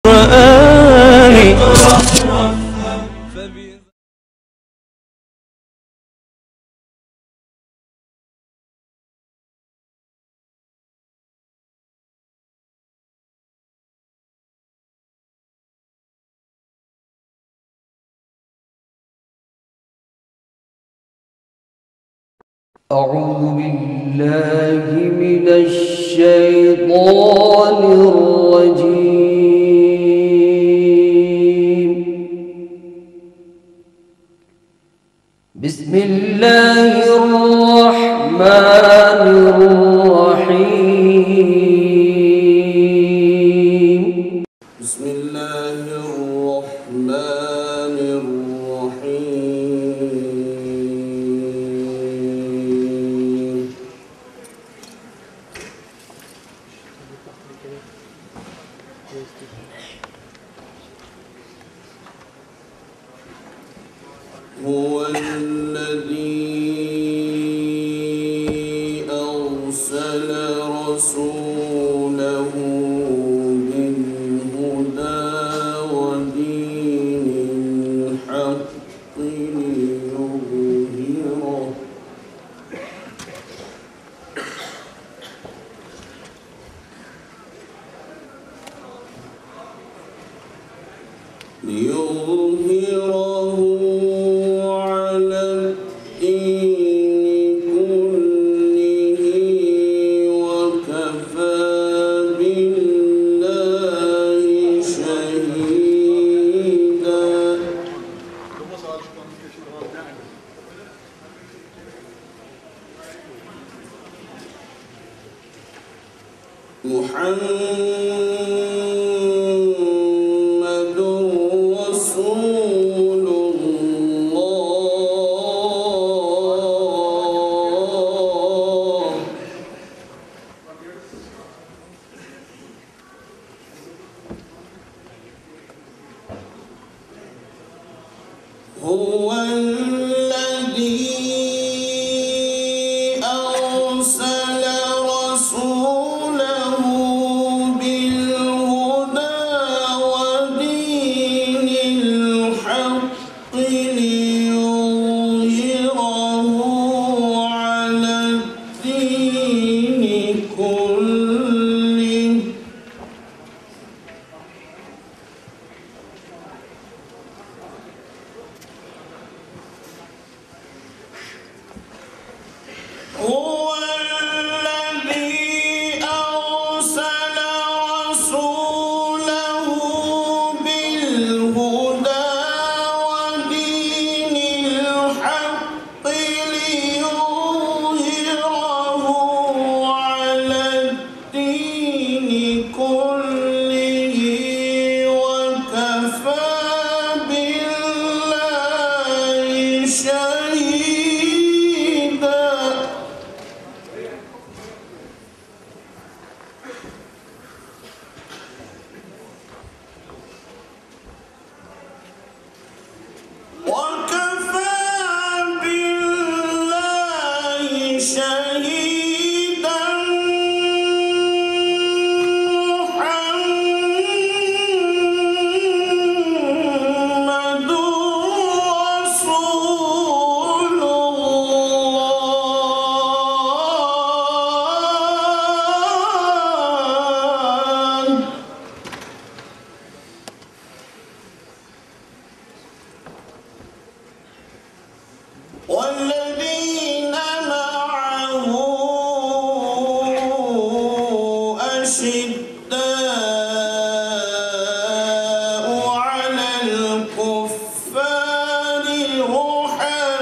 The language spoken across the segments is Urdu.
القرآن. أعوذ بالله من الشيطان الرجيم. بسم الله الرحمن الرحيم. بسم الله الرحمن الرحيم. هو الذي أرسل رسوله بالهدى ودين الحق ليظهره على الدين كله وكفى بالله شهيدا. محمد رسول الله. هو الذي أرسل رسوله بالهدى ودين الحق ليظهره على الدين كله هو الذي أرسل رسوله بالهدى ودين الحق ليظهره على الدين كله وكفى بالله شهيدا. وكفى بالله شهيدا. محمد رسول الله. والذين معه أشداء على الكفار رحماء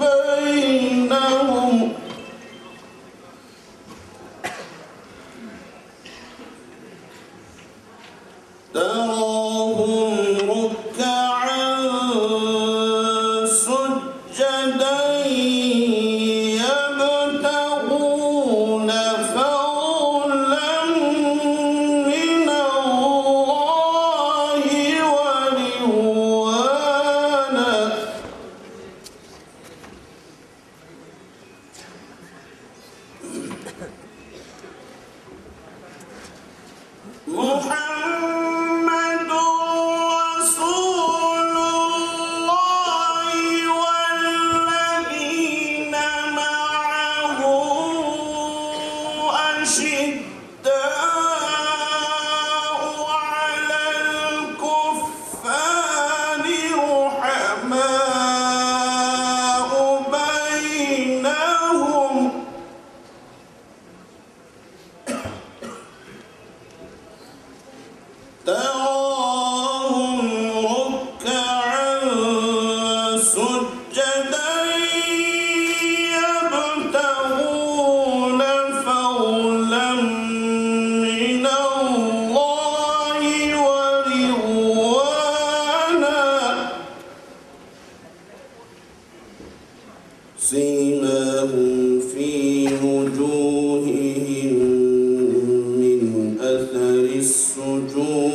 بينهم تراهم ركعا سجدا يبتغون فضلا من الله ورضوانا. سجدا يبتغون فضلا من الله ورضوانا سيماهم في وجوههم من أثر السجود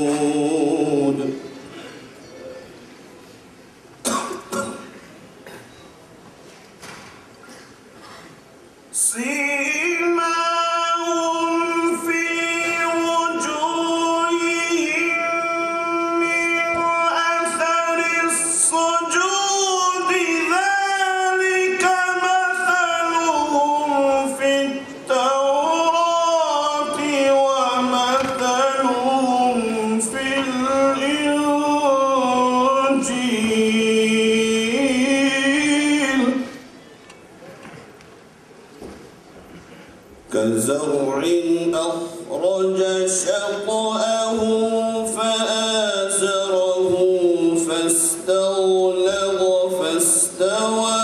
سيماهم في وجوههم من أثر السجود ذلك مثلهم في التوراة ومثلهم في الإنجيل كزرع أخرج شطأه فآزره فاستغلظ فاستوى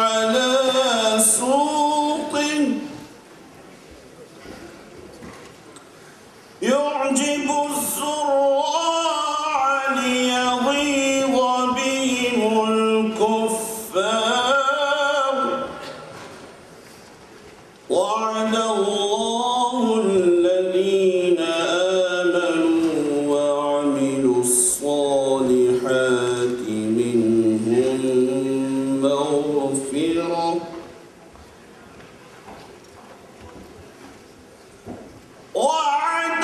على سوقه يعجب الزراع ليغيظ بهم الكفار وعد الله الذين آمنوا وعملوا الصالحات منهم مغفرة وعد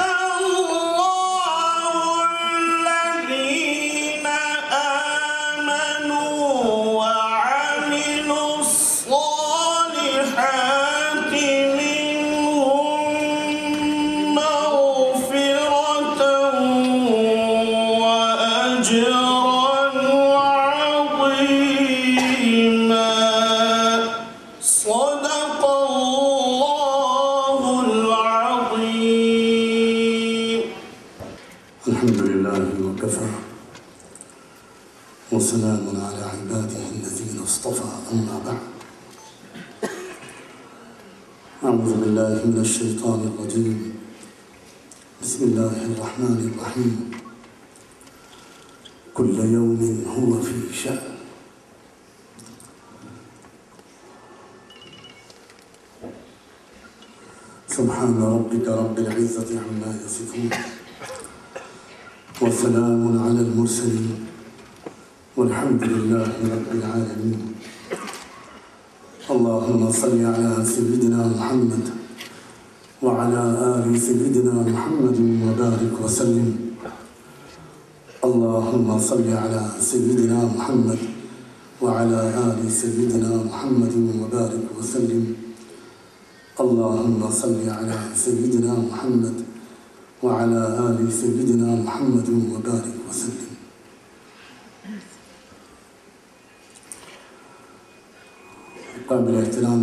الله الذين آمنوا وعملوا الصالحات منهم مغفرة وأجرا عظيما صدق الله العظيم. الحمد لله وكفى وسلام على عباده الذين اصطفى أما بعد أعوذ بالله من الشيطان الرجيم بسم الله الرحمن الرحيم كل يوم هو في شأن سبحان ربك رب العزة عما يصفون وسلام على المرسلين والحمد لله رب العالمين. اللهم صل على سيدنا محمد وعلى آل سيدنا محمد وبارك وسلم. اللهم صل على سيدنا محمد وعلى آل سيدنا محمد وبارك وسلم. اللهم صل على سيدنا محمد وعلى آل سيدنا محمد وبارك وسلم. قابل احترام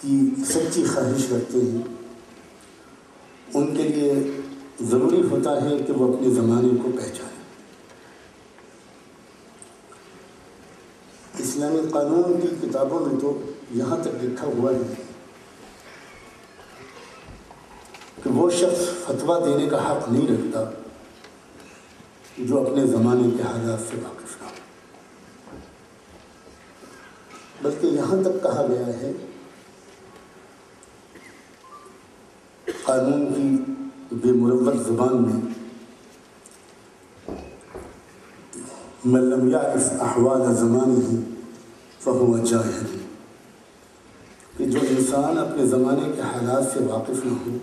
کی سچی خواہش رکھتے ہیں ان کے لیے ضروری ہوتا ہے کہ وہ اپنے زمانے کو پہچانیں۔ اسلامی قانون کی کتابوں میں تو یہاں تک لکھا ہوا ہے کہ وہ شخص فتویٰ دینے کا حق نہیں رکھتا جو اپنے زمانے کے حالات سے واقف نہ ہو، بلکہ یہاں تک کہا گیا ہے قانون کی بے مروت زبان میں من لم يعرف احوال زمانه فهو جاہل، کہ جو انسان اپنے زمانے کے حالات سے واقف نہ ہو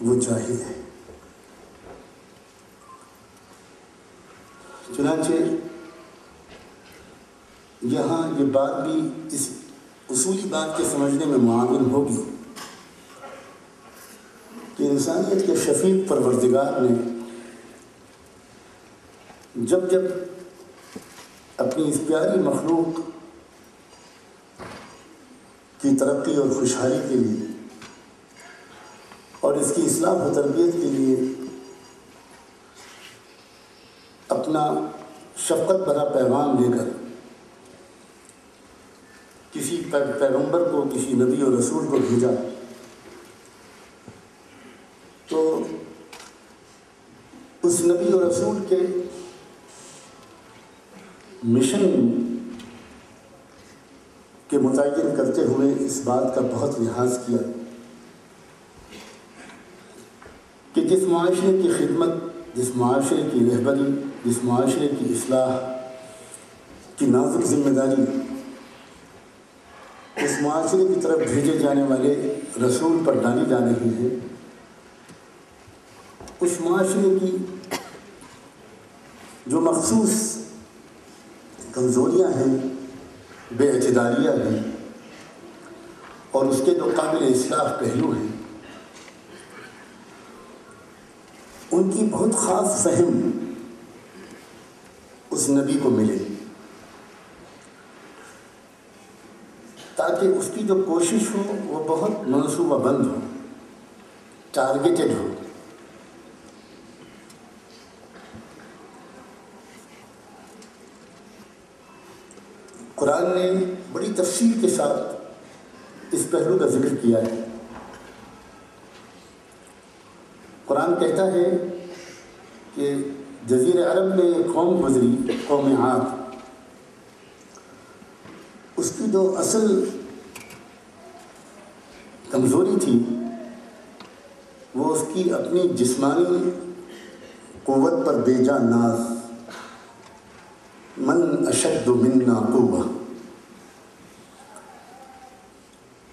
وہ جاہل ہے۔ چنانچہ یہاں یہ بات بھی اس اصولی بات کے سمجھنے میں معاون ہوگی کہ انسانیت کے شفیق پروردگار نے جب جب اپنی اس پیاری مخلوق کی ترقی اور خوشحالی کے لیے اور اس کی اصلاح و تربیت کے لیے اپنا شفقت بھرا پیغام لے کر کسی پیغمبر کو، کسی نبی اور رسول کو بھیجا، تو اس نبی اور رسول کے مشن کے متعین کرتے ہوئے اس بات کا بہت لحاظ کیا کہ جس معاشرے کی خدمت، جس معاشرے کی رہبری، جس معاشرے کی اصلاح کی نازک ذمہ داری اس معاشرے کی طرف بھیجے جانے والے رسول پر ڈالی جا رہی ہے، اس معاشرے کی جو مخصوص کمزوریاں ہیں، بے اعتدالیاں ہیں اور اس کے جو قابل اصلاح پہلو ہیں، ان کی بہت خاص فہم اس نبی کو ملے تاکہ اس کی جو کوشش ہو وہ بہت منصوبہ بند ہو، ٹارگیٹڈ ہو۔ قرآن نے بڑی تفصیل کے ساتھ اس پہلو کا ذکر کیا ہے۔ قرآن کہتا ہے کہ جزیرہ عرب میں ایک قوم گزری، قوم عاد، اس کی جو اصل کمزوری تھی وہ اس کی اپنی جسمانی قوت پر بے جا ناز، من اشد منا قوہ،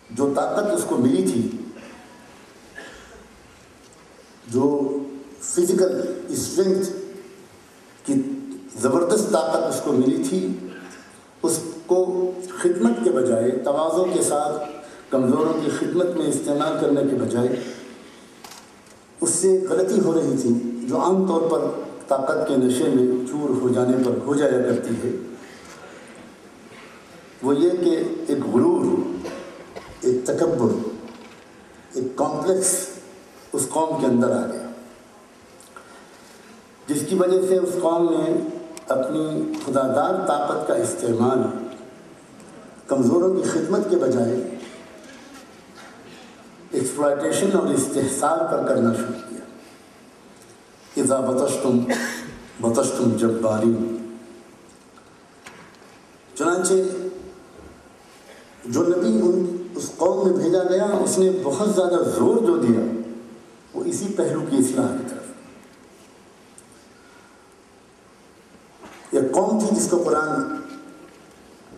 جو طاقت اس کو ملی تھی، جو فزیکل اسٹرینتھ کی زبردست طاقت اس کو ملی تھی، اس کو خدمت کے بجائے، تواضع کے ساتھ کمزوروں کی خدمت میں استعمال کرنے کے بجائے اس سے غلطی ہو رہی تھی جو عام طور پر طاقت کے نشے میں چور ہو جانے پر ہو جایا کرتی ہے۔ وہ یہ کہ ایک غرور، ایک تکبر، ایک کمپلیکس اس قوم کے اندر آ گیا، جس کی وجہ سے اس قوم نے اپنی خداداد طاقت کا استعمال کمزوروں کی خدمت کے بجائے ایکسپلائٹیشن اور استحصال پر کرنا شروع کیا۔ اذا بطشتم بطشتم جبارین۔ چنانچہ جو نبی اس قوم میں بھیجا گیا اس نے بہت زیادہ زور جو دیا وہ اسی پہلو کی اصلاح کی طرف۔ یہ قوم تھی جس کو قرآن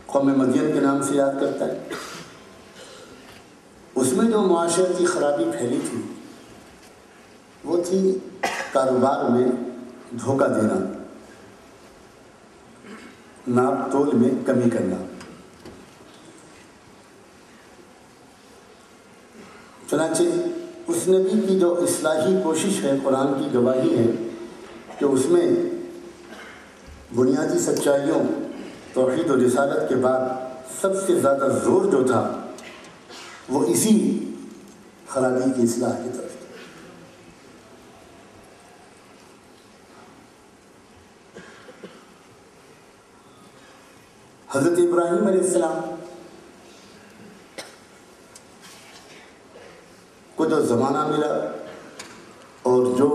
قوم مدین کے نام سے یاد کرتا ہے، اس میں جو معاشرتی خرابی پھیلی تھی وہ تھی کاروبار میں دھوکہ دینا، ناپ تول میں کمی کرنا۔ چنانچہ اس نبی کی جو اصلاحی کوشش ہے، قرآن کی گواہی ہے کہ اس میں بنیادی سچائیوں توحید و رسالت کے بعد سب سے زیادہ زور جو تھا وہ اسی خرابی کی اصلاح کی طرف تھا۔ حضرت ابراہیم علیہ السلام کو جو زمانہ ملا اور جو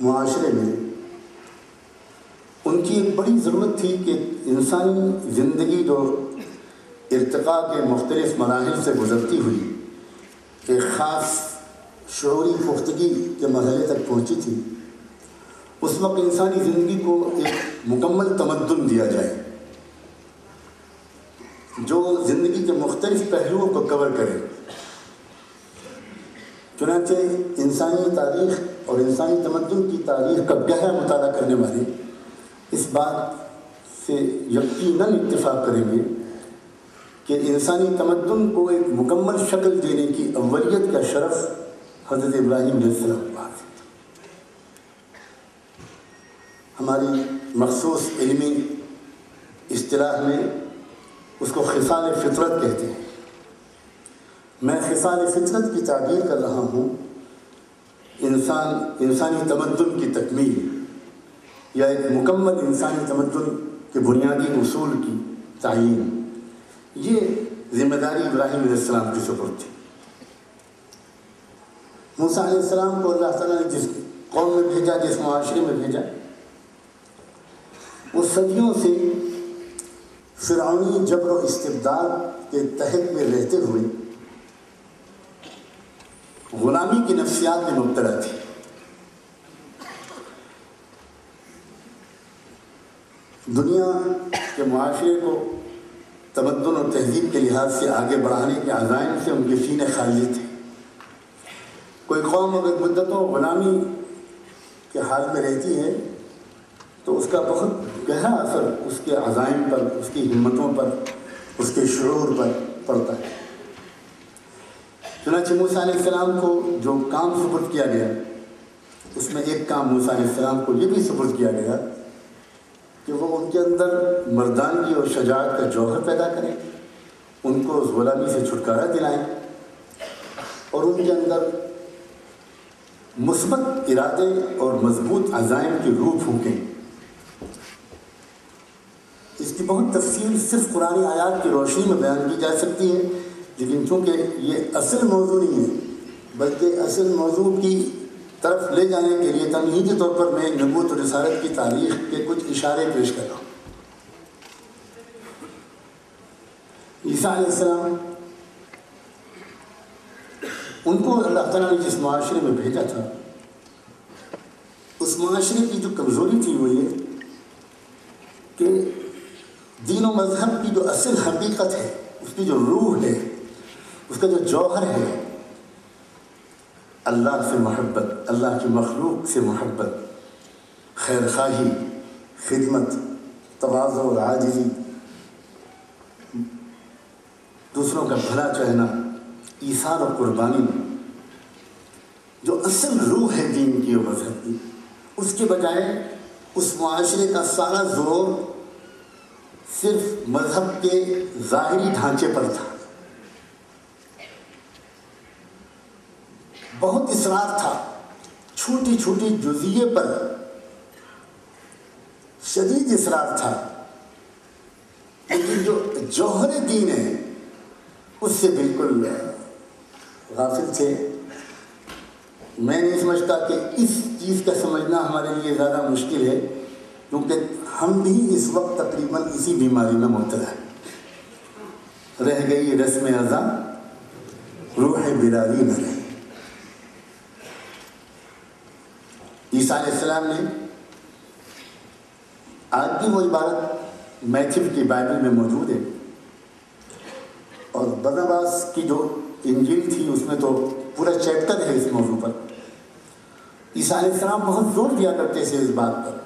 معاشرے میں ان کی ایک بڑی ضرورت تھی کہ انسانی زندگی جو ارتقاء کے مختلف مراحل سے گزرتی ہوئی ایک خاص شعوری پختگی کے مرحلے تک پہنچی تھی، اس وقت انسانی زندگی کو ایک مکمل تمدن دیا جائے جو زندگی کے مختلف پہلوؤں کو کور کرے۔ چنانچہ انسانی تاریخ اور انسانی تمدن کی تاریخ کا گہرا مطالعہ کرنے والے اس بات سے یقیناً اتفاق کریں گے کہ انسانی تمدن کو ایک مکمل شکل دینے کی اولیت کا شرف حضرت ابراہیم علیہ السلام کو حاصل تھا۔ ہماری مخصوص علمی اصطلاح میں اس کو خصال فطرت کہتے ہیں۔ میں خصال فطرت کی تعبیر کر رہا ہوں انسانی تمدن کی تکمیل یا ایک مکمل انسانی تمدن کے بنیادی اصول کی تعیین۔ یہ ذمہ داری ابراہیم علیہ السلام کی سپرد تھی۔ موسیٰ علیہ السلام کو اللہ تعالیٰ نے جس قوم میں بھیجا، جس معاشرے میں بھیجا، وہ صدیوں سے فرعونی جبر و استبداد کے تحت میں رہتے ہوئے غلامی کی نفسیات میں مبتلا تھی۔ دنیا کے معاشرے کو تمدن اور تہذیب کے لحاظ سے آگے بڑھانے کے عزائم سے ان کے سینے خالی تھے۔ کوئی قوم اگر مدتوں غلامی کے حال میں رہتی ہے تو اس کا بہت گہرا اثر اس کے عزائم پر، اس کی ہمتوں پر، اس کے شعور پر پڑتا ہے۔ چنانچہ موسیٰ علیہ السلام کو جو کام سپرد کیا گیا اس میں ایک کام موسیٰ علیہ السلام کو یہ بھی سپرد کیا گیا کہ وہ ان کے اندر مردانگی اور شجاعت کا جوہر پیدا کریں، ان کو اس غلامی سے چھٹکارا دلائیں اور ان کے اندر مثبت ارادے اور مضبوط عزائم کی روح پھونکیں۔ اس کی بہت تفصیل صرف قرآن آیات کی روشنی میں بیان کی جا سکتی ہے، لیکن چونکہ یہ اصل موضوع نہیں ہے بلکہ اصل موضوع کی طرف لے جانے کے لیے تمہیدی طور پر میں نبوت اور رسالت کی تاریخ کے کچھ اشارے پیش کر رہا ہوں۔ عیسیٰ علیہ السلام ان کو اللہ تعالیٰ نے جس معاشرے میں بھیجا تھا اس معاشرے کی جو کمزوری تھی وہ یہ کہ دین و مذہب کی جو اصل حقیقت ہے، اس کی جو روح ہے، اس کا جو جوہر ہے، اللہ سے محبت، اللہ کی مخلوق سے محبت، خیر خواہی، خدمت، تواضع اور عاجزی، دوسروں کا بھلا چاہنا، ایثار اور قربانی، جو اصل روح ہے دین کی اور مذہب کی، اس کے بجائے اس معاشرے کا سارا زور صرف مذہب کے ظاہری ڈھانچے پر تھا۔ بہت اصرار تھا چھوٹی چھوٹی جزیے پر، شدید اصرار تھا، لیکن جو جوہر دین ہے اس سے بالکل غافل تھے۔ میں نہیں سمجھتا کہ اس چیز کا سمجھنا ہمارے لیے زیادہ مشکل ہے، کیونکہ ہم بھی اس وقت تقریباً اسی بیماری میں مبتلا ہیں۔ رہ گئی رسم ازاں روح بلالی نہ رہی۔ عیسیٰ علیہ السلام نے آج بھی وہ عبارت میتھو کی بائبل میں موجود ہے، اور برناباس کی جو انجیل تھی اس میں تو پورا چیپٹر ہے اس موضوع پر۔ عیسیٰ علیہ السلام بہت زور دیا کرتے تھے اس بات پر،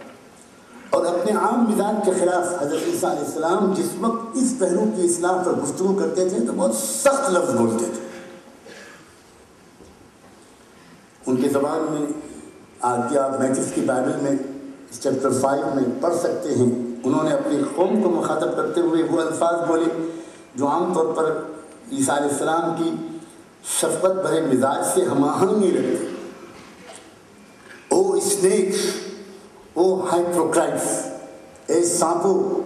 اور اپنے عام مزاج کے خلاف حضرت عیسیٰ علیہ السلام جس وقت اس پہلو کی اصلاح پر گفتگو کرتے تھے تو بہت سخت لفظ بولتے تھے۔ ان کی زبان میں آج بھی آپ میتھو کی بائبل میں چیپٹر 5 میں پڑھ سکتے ہیں انہوں نے اپنی قوم کو مخاطب کرتے ہوئے وہ الفاظ بولے جو عام طور پر عیسیٰ علیہ السلام کی شفقت بھرے مزاج سے ہم آہنگ نہیں رکھتے۔ او اسنیک، او ہائپوکرائٹس، اے سانپو،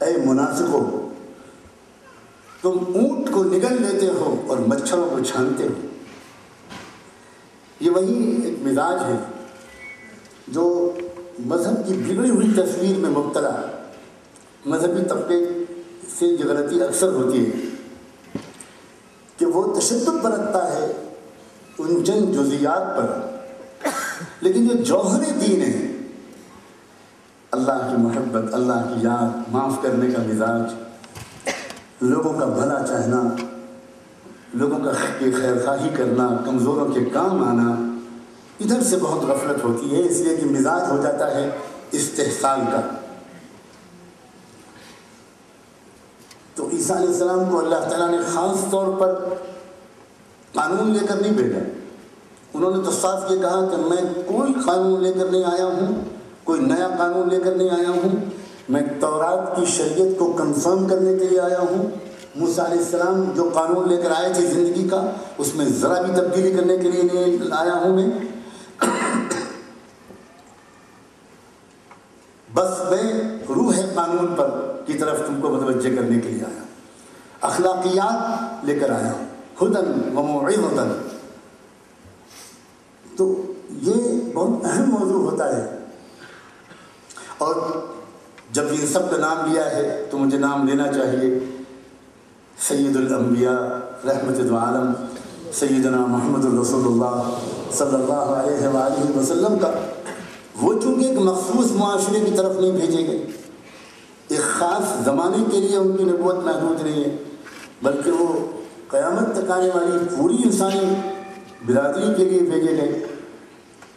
اے منافقو، تم اونٹ کو نگل لیتے ہو اور مچھروں کو چھانتے ہو۔ یہ وہی ایک مزاج ہے جو مذہب کی بگڑی ہوئی تصویر میں مبتلا مذہبی طبقے سے یہ غلطی اکثر ہوتی ہے کہ وہ تشدد برتتا ہے ان چند جزیات پر، لیکن جو جوہر دین ہے، اللہ کی محبت، اللہ کی یاد، معاف کرنے کا مزاج، لوگوں کا بھلا چاہنا، لوگوں کا خیر خواہی کرنا، کمزوروں کے کام آنا، ادھر سے بہت غفلت ہوتی ہے، اس لیے کہ مزاج ہو جاتا ہے استحصال کا۔ تو عیسیٰ علیہ السلام کو اللہ تعالیٰ نے خاص طور پر قانون لے کر نہیں بھیجا۔ انہوں نے تو صاف یہ کہا کہ میں کوئی قانون لے کر نہیں آیا ہوں، کوئی نیا قانون لے کر نہیں آیا ہوں، میں تورات کی شریعت کو کنفرم کرنے کے لیے آیا ہوں۔ موسیٰ علیہ السلام جو قانون لے کر آئے تھے زندگی کا، اس میں ذرا بھی تبدیلی کرنے کے لیے نہیں آیا ہوں میں، بس میں روح قانون پر کی طرف تم کو متوجہ کرنے کے لیے آیا، اخلاقیات لے کر آیا ہوں، ہدن و موعظۃ۔ تو یہ بہت اہم موضوع ہوتا ہے، اور جب ان سب کا نام لیا ہے تو مجھے نام لینا چاہیے سید الانبیاء رحمت دو عالم سیدنا محمد الرسول اللہ صلی اللہ علیہ وآلہ وسلم کا۔ وہ چونکہ ایک مخصوص معاشرے کی طرف نہیں بھیجے گئے، ایک خاص زمانے کے لیے ان کی نبوت محدود نہیں ہے، بلکہ وہ قیامت تک آنے والی پوری انسانی برادری کے لیے بھیجے گئے۔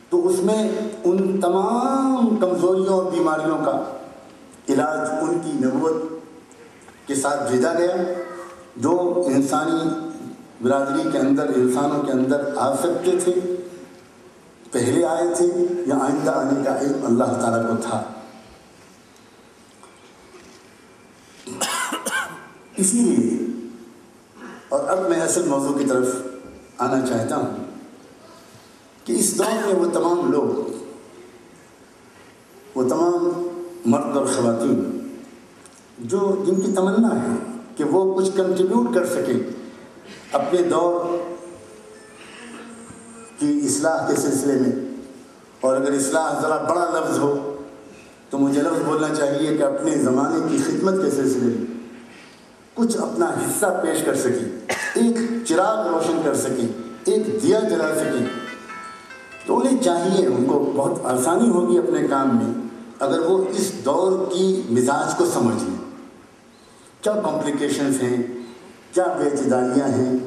تو اس میں ان تمام کمزوریوں اور بیماریوں کا علاج ان کی نبوت کے ساتھ بھیجا گیا، جو انسانی برادری کے اندر، انسانوں کے اندر آ سکتے تھے، پہلے آئے تھے یا آئندہ آنے کا علم اللہ تعالیٰ کو تھا۔ اسی لیے، اور اب میں اصل موضوع کی طرف آنا چاہتا ہوں کہ اس دور میں وہ تمام لوگ، وہ تمام مرد اور خواتین جن کی تمنا ہے کہ وہ کچھ کنٹریبیوٹ کر سکیں اپنے دور کی اصلاح کے سلسلے میں، اور اگر اصلاح ذرا بڑا لفظ ہو تو مجھے لفظ بولنا چاہیے کہ اپنے زمانے کی خدمت کے سلسلے میں کچھ اپنا حصہ پیش کر سکیں، ایک چراغ روشن کر سکیں، ایک دیا جلا سکیں، تو انہیں چاہیے، ان کو بہت آسانی ہوگی اپنے کام میں اگر وہ اس دور کی مزاج کو سمجھ لیں، کیا کمپلیکیشنز ہیں، کیا بے اعتدالیاں ہیں،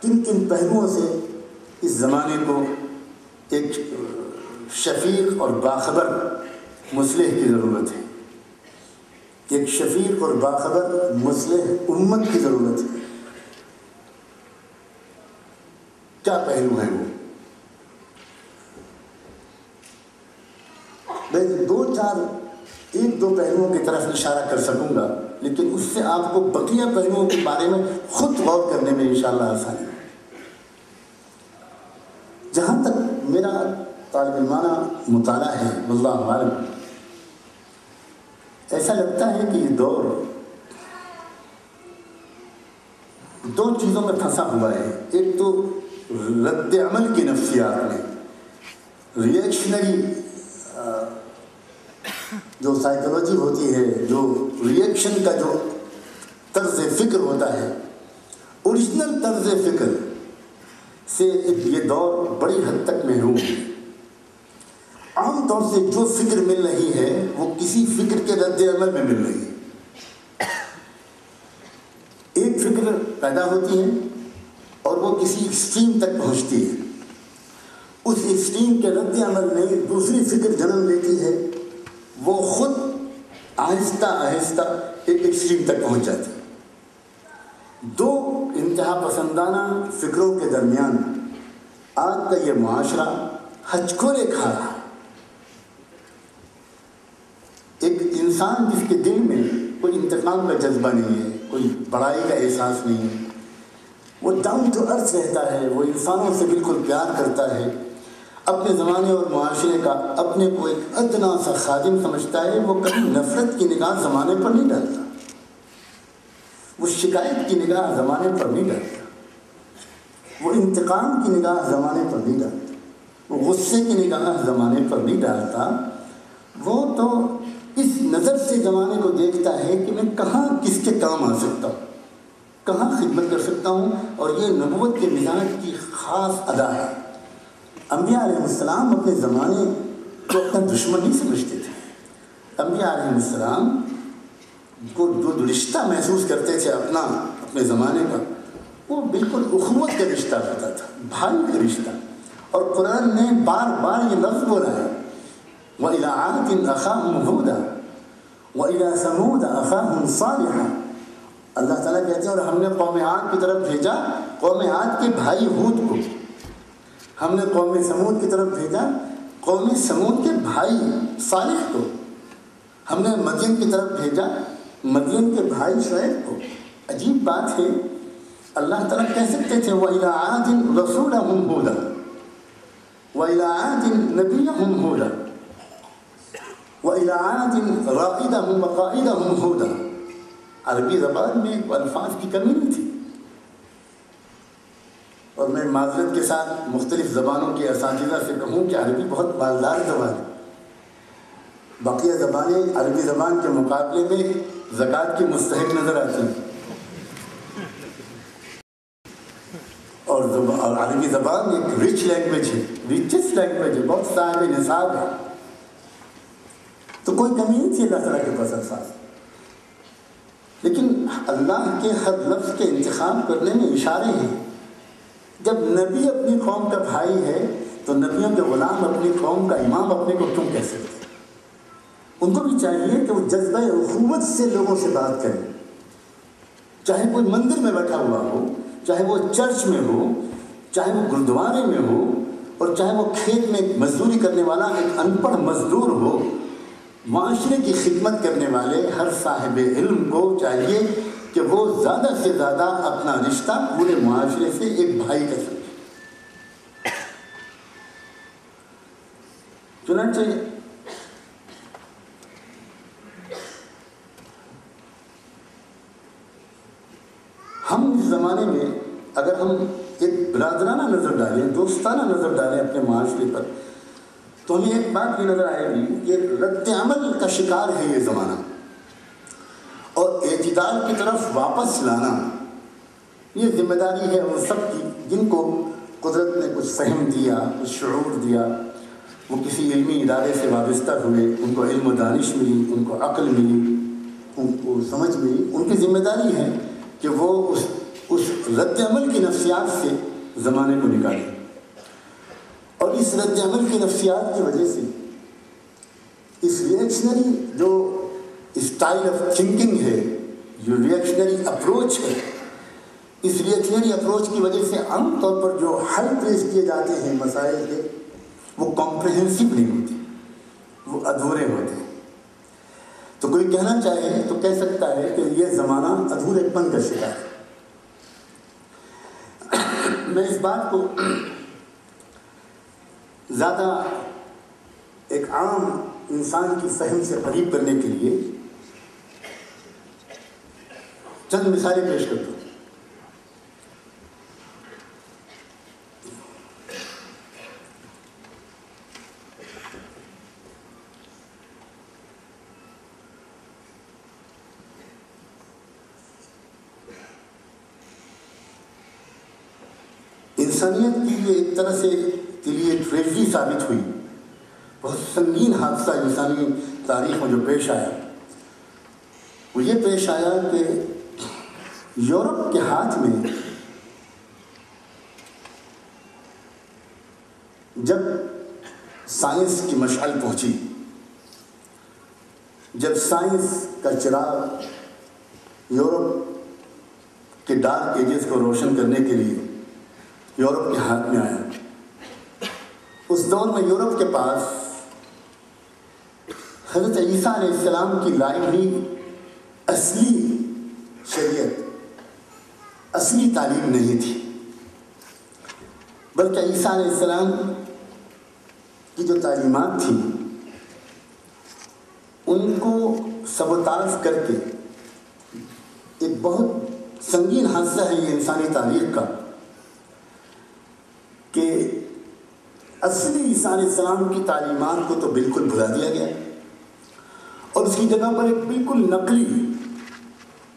کن کن پہلوؤں سے اس زمانے کو ایک شفیق اور باخبر مصلح کی ضرورت ہے، ایک شفیق اور باخبر مصلح امت کی ضرورت ہے۔ کیا پہلو ہیں وہ؟ میں ایک دو پہلوؤں کی طرف اشارہ کر سکوں گا، لیکن اس سے آپ کو بقیہ پہلوؤں کے بارے میں خود غور کرنے میں انشاءاللہ آسانی ہے۔ جہاں تک میرا طالب علمانہ مطالعہ ہے، واللہ عالم، ایسا لگتا ہے کہ یہ دور دو چیزوں میں پھنسا ہوا ہے۔ ایک تو رد عمل کی نفسیات میں، ریئیکشنری جو سائیکولوجی ہوتی ہے، جو ریئیکشن کا جو طرز فکر ہوتا ہے، اوریجنل طرز فکر سے یہ دور بڑی حد تک محروم ہے۔ عام طور سے جو فکر مل رہی ہے وہ کسی فکر کے رد عمل میں مل رہی ہے۔ ایک فکر پیدا ہوتی ہے اور وہ کسی ایکسٹریم تک پہنچتی ہے، اس ایکسٹریم کے رد عمل میں دوسری فکر جنم لیتی ہے، وہ خود آہستہ آہستہ ایک ایکسٹریم تک پہنچ جاتی ہے۔ دو انتہا پسندانہ فکروں کے درمیان آج کا یہ معاشرہ ہچکولے کھا رہا ہے۔ ایک انسان جس کے دل میں کوئی انتقام کا جذبہ نہیں ہے، کوئی بڑائی کا احساس نہیں ہے، وہ ڈاؤن ٹو ارتھ رہتا ہے، وہ انسانوں سے بالکل پیار کرتا ہے، اپنے زمانے اور معاشرے کا اپنے کو ایک ادنا سا خادم سمجھتا ہے، وہ کبھی نفرت کی نگاہ زمانے پر نہیں ڈالتا، وہ شکایت کی نگاہ زمانے پر نہیں ڈالتا، وہ انتقام کی نگاہ زمانے پر نہیں ڈالتا، وہ غصے کی نگاہ زمانے پر نہیں ڈالتا، وہ تو اس نظر سے زمانے کو دیکھتا ہے کہ میں کہاں کس کے کام آ سکتا ہوں، کہاں خدمت کر سکتا ہوں، اور یہ نبوت کے مزاج کی خاص ادا ہے۔ انبیاء علیہ السلام اپنے زمانے کو اپنا دشمن نہیں سمجھتے تھے، انبیاء علیہ السلام کو جو رشتہ محسوس کرتے تھے اپنے زمانے کا، وہ بالکل اخوت کا رشتہ ہوتا تھا، بھائی کا رشتہ۔ اور قرآن نے بار بار یہ لفظ بولا ہے، وَإِلَىٰ عَادٍ أَخَاهُمْ هُودًا وَإِلَىٰ ثَمُودَ أَخَاهُمْ صَالِحًا۔ اللہ تعالیٰ کہتے ہیں اور ہم نے قوم عاد کی طرف بھیجا قوم عاد کے بھائی ہود کو، ہم نے قوم سمود کی طرف بھیجا قوم سمود کے بھائی صالح کو، ہم نے مدین کی طرف بھیجا مدین کے بھائی شعیب کو۔ عجیب بات ہے، اللہ تعالیٰ کہہ سکتے تھے وَإِلَىٰ عَادٍ رَسُولَهُمْ هُودًا وَإِلَىٰ عَادٍ نَبِيَّهُمْ هُودًا وَإِلَىٰ عَادٍ رَائِدَهُمْ وَقَائِدَهُمْ هُودًا۔ عربی زبان میں الفاظ کی کمی نہیں تھی، اور میں معذرت کے ساتھ مختلف زبانوں کے اساتذہ سے کہوں کہ عربی بہت مالدار زبان ہے، بقیہ زبانیں عربی زبان کے مقابلے میں زکوٰۃ کی مستحق نظر آتی ہیں، اور عربی زبان ایک رچ لینگویج ہے، ریچسٹ لینگویج ہے، بہت صاحب نصاب ہے، تو کوئی کمی نہیں تھی اللہ تعالیٰ کے پاس الفاظ۔ لیکن اللہ کے ہر لفظ کے انتخاب کرنے میں اشارے ہیں۔ جب نبی اپنی قوم کا بھائی ہے تو نبیوں کے غلام اپنی قوم کا امام اپنے کو کیوں کہہ سکتے؟ ان کو بھی چاہیے کہ وہ جذبہ اخوت سے لوگوں سے بات کریں، چاہے کوئی مندر میں بیٹھا ہوا ہو، چاہے وہ چرچ میں ہو، چاہے وہ گردوارے میں ہو، اور چاہے وہ کھیت میں مزدوری کرنے والا ایک ان پڑھ مزدور ہو، معاشرے کی خدمت کرنے والے ہر صاحب علم کو چاہیے کہ وہ زیادہ سے زیادہ اپنا رشتہ پورے معاشرے سے ایک بھائی کا سمجھے۔ چنانچہ ہم اس زمانے میں اگر ہم ایک برادرانہ نظر ڈالیں، دوستانہ نظر ڈالیں اپنے معاشرے پر، تو ہمیں ایک بات بھی نظر آئے گی کہ رد عمل کا شکار ہے یہ زمانہ، اور اعتدال کی طرف واپس لانا یہ ذمہ داری ہے ان سب کی جن کو قدرت نے کچھ فہم دیا، کچھ شعور دیا، وہ کسی علمی ادارے سے وابستہ ہوئے، ان کو علم و دانش ملی، ان کو عقل ملی، ان کو سمجھ ملی، ان کی ذمہ داری ہے کہ وہ اس رد عمل کی نفسیات سے زمانے کو نکالیں، اور اس رد عمل کی نفسیات کی وجہ سے اس ریئیکشنری جو اسٹائل آف تھنکنگ ہے، جو ریئیکشنری اپروچ ہے، اس ریئیکشنری اپروچ کی وجہ سے عام طور پر جو حل پیش کیے جاتے ہیں مسائل کے، وہ کمپریہنسو نہیں ہوتے، وہ ادھورے ہوتے ہیں۔ تو کوئی کہنا چاہے تو کہہ سکتا ہے کہ یہ زمانہ ادھورے پن کا شکار ہے۔ میں اس بات کو زیادہ ایک عام انسان کی فہم سے قریب کرنے کے لیے چند مثالیں پیش کرتا ہوں۔ انسانیت کی یہ ایک طرح سے کے لیے ٹریجڈی ثابت ہوئی، بہت سنگین حادثہ انسانی تاریخ میں جو پیش آیا، وہ یہ پیش آیا کہ یورپ کے ہاتھ میں جب سائنس کی مشعل پہنچی، جب سائنس کا چراغ یورپ کے ڈارک ایجز کو روشن کرنے کے لیے یورپ کے ہاتھ میں آیا، اس دور میں یورپ کے پاس حضرت عیسیٰ علیہ السلام کی لائی ہوئی اصلی شریعت، اصلی تعلیم نہیں تھی، بلکہ عیسیٰ علیہ السلام کی جو تعلیمات تھیں ان کو سبوتاژ کر کے ایک بہت سنگین حادثہ ہے یہ انسانی تاریخ کا کہ اصلی عیسیٰ علیہ السلام کی تعلیمات کو تو بالکل بھلا دیا گیا اور اس کی جگہ پر ایک بالکل نقلی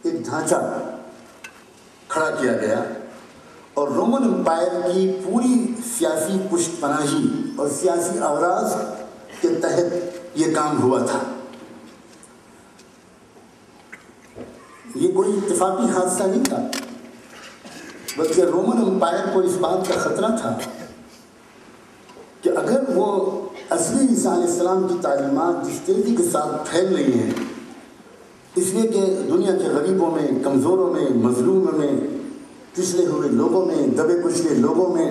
ایک ڈھانچہ کھڑا کیا گیا اور رومن امپائر کی پوری سیاسی پشت پناہی اور سیاسی اغراض کے تحت یہ کام ہوا تھا۔ یہ کوئی اتفاقی حادثہ نہیں تھا، بلکہ رومن امپائر کو اس بات کا خطرہ تھا کہ اگر وہ اصلی عیسیٰ علیہ السلام کی تعلیمات جس تیزی کے ساتھ پھیل رہی ہیں، اس لیے کہ دنیا کے غریبوں میں، کمزوروں میں، مظلوموں میں، پچھڑے ہوئے لوگوں میں، دبے کچلے لوگوں میں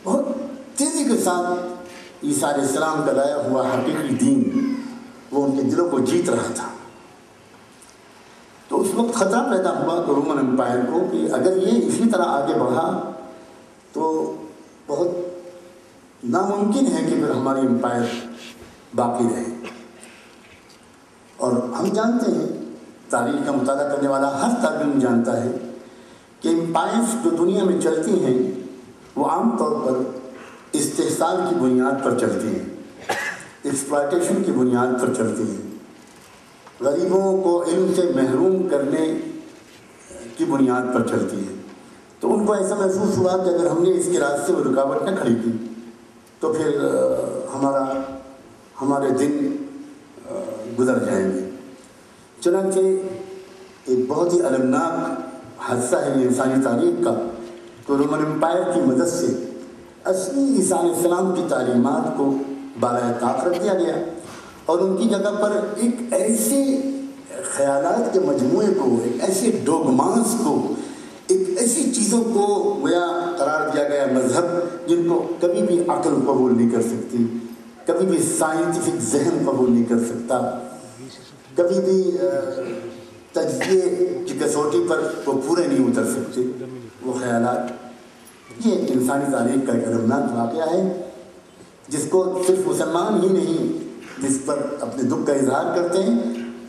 بہت تیزی کے ساتھ عیسیٰ علیہ السلام کا لایا ہوا حقیقی دین وہ ان کے دلوں کو جیت رہا تھا، تو اس وقت خطرہ پیدا ہوا کہ رومن امپائر کو کہ اگر یہ اسی طرح آگے بڑھا تو بہت ناممکن ہے کہ پھر ہماری امپائر باقی رہے۔ اور ہم جانتے ہیں، تاریخ کا مطالعہ کرنے والا ہر طالب علم جانتا ہے کہ امپائرز جو دنیا میں چلتی ہیں وہ عام طور پر استحصال کی بنیاد پر چلتی ہیں، ایکسپلائٹیشن کی بنیاد پر چلتی ہیں، غریبوں کو علم سے محروم کرنے کی بنیاد پر چلتی ہے۔ تو ان کو ایسا محسوس ہوا کہ اگر ہم نے اس کے راستے میں رکاوٹ نہ کھڑی کی تو پھر ہمارے دن گزر جائیں گے۔ چنانچہ ایک بہت ہی المناک حادثہ ہے یہ انسانی تاریخ کا کہ رومن امپائر کی مدد سے اصلی عیسیٰ علیہ السلام کی تعلیمات کو بالائے طاق رکھ دیا گیا اور ان کی جگہ پر ایک ایسے خیالات کے مجموعے کو، ایک ایسے ڈوگماز کو، ایک ایسی چیزوں کو گویا قرار دیا گیا مذہب جن کو کبھی بھی عقل قبول نہیں کر سکتی، کبھی بھی سائنٹیفک ذہن قبول نہیں کر سکتا، کبھی بھی تجزیے کی کسوٹی پر وہ پورے نہیں اتر سکتے وہ خیالات۔ یہ انسانی تاریخ کا ایک المناک واقعہ ہے جس کو صرف مسلمان ہی نہیں جس پر اپنے دکھ کا اظہار کرتے ہیں،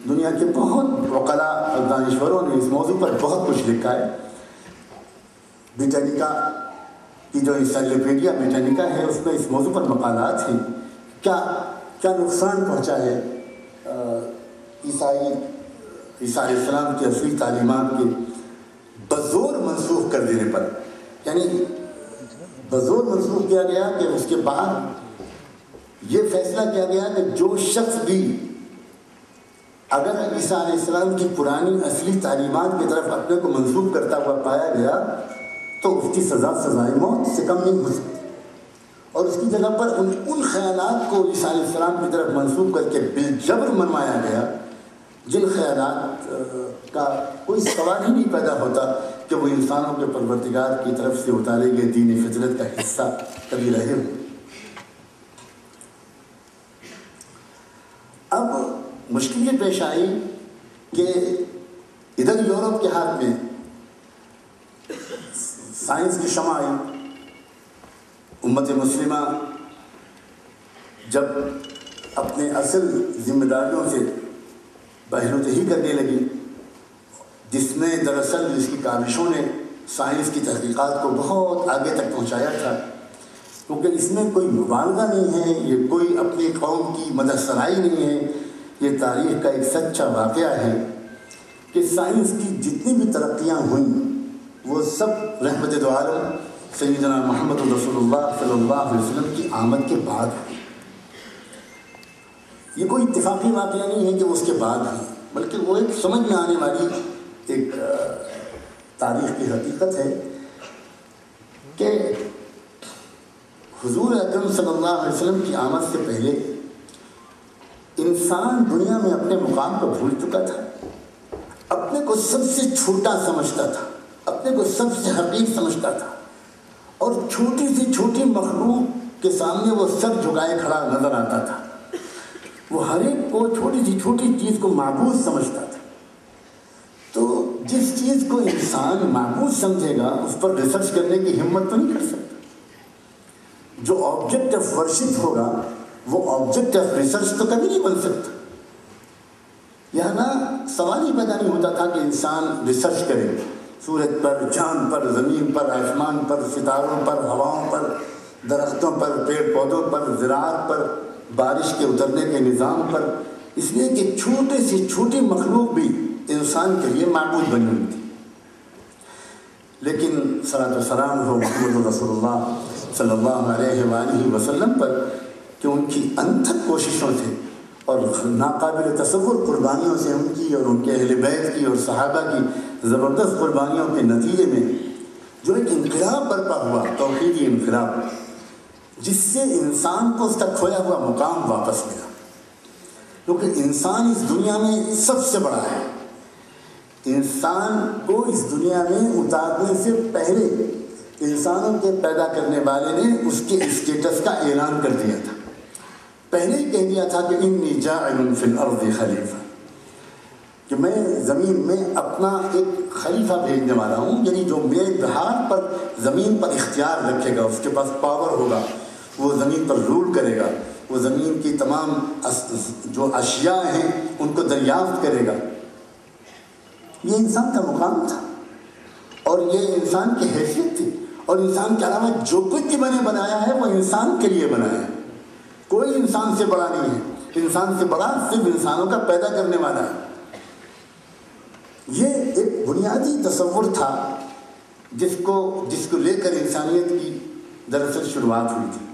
دنیا کے بہت عقلاء اور دانشوروں نے اس موضوع پر بہت کچھ لکھا ہے۔ بریٹینیکا کی جو انسائکلوپیڈیا بریٹینیکا ہے اس میں اس موضوع پر مقالات ہیں، کیا نقصان پہنچا ہے عیسیٰ علیہ السلام کی اصلی تعلیمات کے بزور منسوخ کر دینے پر، یعنی بزور منسوخ کیا گیا کہ اس کے بعد یہ فیصلہ کیا گیا کہ جو شخص بھی اگر عیسیٰ علیہ السلام کی پرانی اصلی تعلیمات کی طرف اپنے کو منسوخ کرتا ہوا پایا گیا تو اس کی سزائے موت سے کم نہیں ہو سکتی، اور اس کی جگہ پر ان خیالات کو عیسیٰ علیہ السلام کی طرف منسوخ کر کے بالجبر منوایا گیا جن خیالات کا کوئی سوال ہی نہیں پیدا ہوتا کہ وہ انسانوں کے پروردگار کی طرف سے اتارے گئے دین فطرت کا حصہ کبھی رہے ہوں۔ اب مشکل یہ پیش آئی کہ ادھر یورپ کے ہاتھ میں سائنس کی شمع آئی، امت مسلمہ جب اپنے اصل ذمہ داریوں سے بہروتہی کرنے لگی، جس میں دراصل اس کی کاوشوں نے سائنس کی تحقیقات کو بہت آگے تک پہنچایا تھا، کیونکہ اس میں کوئی مبالغہ نہیں ہے، یہ کوئی اپنی قوم کی مدح سرائی نہیں ہے، یہ تاریخ کا ایک سچا واقعہ ہے کہ سائنس کی جتنی بھی ترقیاں ہوئیں وہ سب رحمت دو عالم سیدنا محمد رسول اللہ صلی اللہ علیہ وسلم کی آمد کے بعد ہوئی۔ یہ کوئی اتفاقی واقعہ نہیں ہے کہ وہ اس کے بعد ہوئی، بلکہ وہ ایک سمجھ میں آنے والی ایک تاریخ کی حقیقت ہے کہ حضور اکرم صلی اللہ علیہ وسلم کی آمد سے پہلے انسان دنیا میں اپنے مقام کو بھول چکا تھا، اپنے کو سب سے چھوٹا سمجھتا تھا، اپنے کو سب سے حقیر سمجھتا تھا، اور چھوٹی سے چھوٹی مخلوق کے سامنے وہ سر جھکائے کھڑا نظر آتا تھا۔ وہ ہر ایک کو چھوٹی سی چھوٹی چیز کو معبود سمجھتا تھا. تو جس چیز کو انسان معبود سمجھے گا اس پر ریسرچ کرنے کی ہمت تو نہیں کر سکتا. جو آبجیکٹ آف ورشپ ہوگا وہ آبجیکٹ آف ریسرچ تو کبھی نہیں بن سکتا. یہاں سوال ہی پیدا نہیں ہوتا تھا کہ انسان ریسرچ کرے سورج پر، چاند پر، زمین پر، آسمان پر، ستاروں پر، ہواؤں پر، درختوں پر، پیڑ پودوں پر، زراعت پر، بارش کے اترنے کے نظام پر، اس لیے کہ چھوٹے سے چھوٹی مخلوق بھی انسان کے لیے معبود بنی ہوئی تھی. لیکن صلاۃ و سلام ہو محمد رسول اللہ صلی اللہ علیہ وآلہ وسلم پر کہ ان کی انتھک کوششوں سے اور ناقابل تصور قربانیوں سے ان کی اور ان کے اہل بیت کی اور صحابہ کی زبردست قربانیوں کے نتیجے میں جو ایک انقلاب برپا ہوا، توحیدی انقلاب، جس سے انسان کو اس کا کھویا ہوا مقام واپس ملا. کیونکہ انسان اس دنیا میں سب سے بڑا ہے. انسان کو اس دنیا میں اتارنے سے پہلے انسانوں کے پیدا کرنے والے نے اس کے اسٹیٹس کا اعلان کر دیا تھا. پہلے ہی کہہ دیا تھا کہ انی جاعل فی الارض خلیفہ، کہ میں زمین میں اپنا ایک خلیفہ بھیجنے والا ہوں، یعنی جو میرے بہار پر زمین پر اختیار رکھے گا، اس کے پاس پاور ہوگا، وہ زمین پر رول کرے گا، وہ زمین کی تمام جو اشیاء ہیں ان کو دریافت کرے گا. یہ انسان کا مقام تھا اور یہ انسان کی حیثیت تھی. اور انسان کے علاوہ جو کچھ بھی میں نے بنایا ہے وہ انسان کے لیے بنایا ہے. کوئی انسان سے بڑا نہیں ہے. انسان سے بڑا صرف انسانوں کا پیدا کرنے والا ہے. یہ ایک بنیادی تصور تھا جس کو لے کر انسانیت کی دراصل شروعات ہوئی تھی.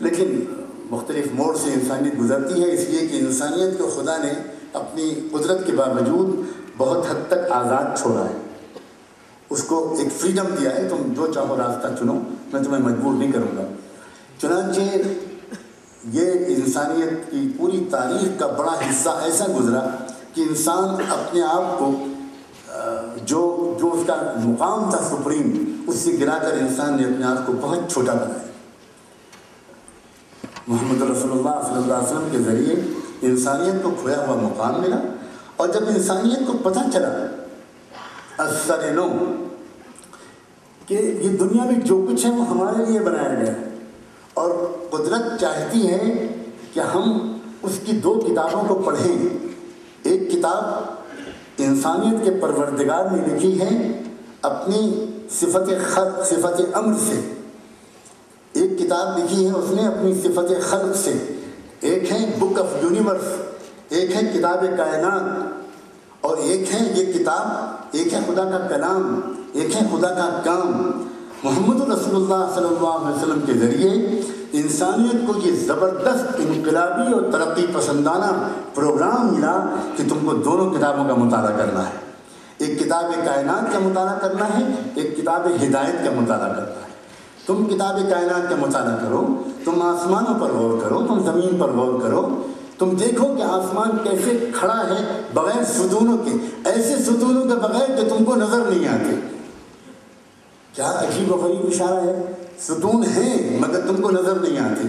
لیکن مختلف موڑ سے انسانیت گزرتی ہے، اس لیے کہ انسانیت کو خدا نے اپنی قدرت کے باوجود بہت حد تک آزاد چھوڑا ہے. اس کو ایک فریڈم دیا ہے، تم جو چاہو راستہ چنو، میں تمہیں مجبور نہیں کروں گا. چنانچہ یہ انسانیت کی پوری تاریخ کا بڑا حصہ ایسا گزرا کہ انسان اپنے آپ کو جو اس کا مقام تھا سپریم، اس سے گرا کر انسان نے اپنے آپ کو بہت چھوٹا بنایا. محمد رسول اللہ صلی اللہ علیہ وسلم کے ذریعے انسانیت کو کھویا ہوا مقام ملا. اور جب انسانیت کو پتہ چلا اثر نو کہ یہ دنیا میں جو کچھ ہے وہ ہمارے لیے بنایا گیا ہے، اور قدرت چاہتی ہے کہ ہم اس کی دو کتابوں کو پڑھیں. ایک کتاب انسانیت کے پروردگار نے لکھی ہے اپنی صفت خلق، صفت امر سے. ایک کتاب لکھی ہے اس نے اپنی صفت خلق سے. ایک ہے بک آف یونیورس، ایک ہے کتاب کائنات، اور ایک ہے یہ کتاب، ایک ہے خدا کا کلام، ایک ہے خدا کا کام. محمد رسول اللہ صلی اللہ علیہ وسلم کے ذریعے انسانیت کو یہ زبردست انقلابی اور ترقی پسندانہ پروگرام ملا کہ تم کو دونوں کتابوں کا مطالعہ کرنا ہے. ایک کتاب کائنات کا مطالعہ کرنا ہے، ایک کتاب ہدایت کا مطالعہ کرنا ہے. تم کتاب کائنات کا مطالعہ کرو، تم آسمانوں پر غور کرو، تم زمین پر غور کرو، تم دیکھو کہ آسمان کیسے کھڑا ہے بغیر ستونوں کے، ایسے ستونوں کے بغیر کہ تم کو نظر نہیں آتے. کیا عجیب و غریب اشارہ ہے. ستون ہیں مگر تم کو نظر نہیں آتے.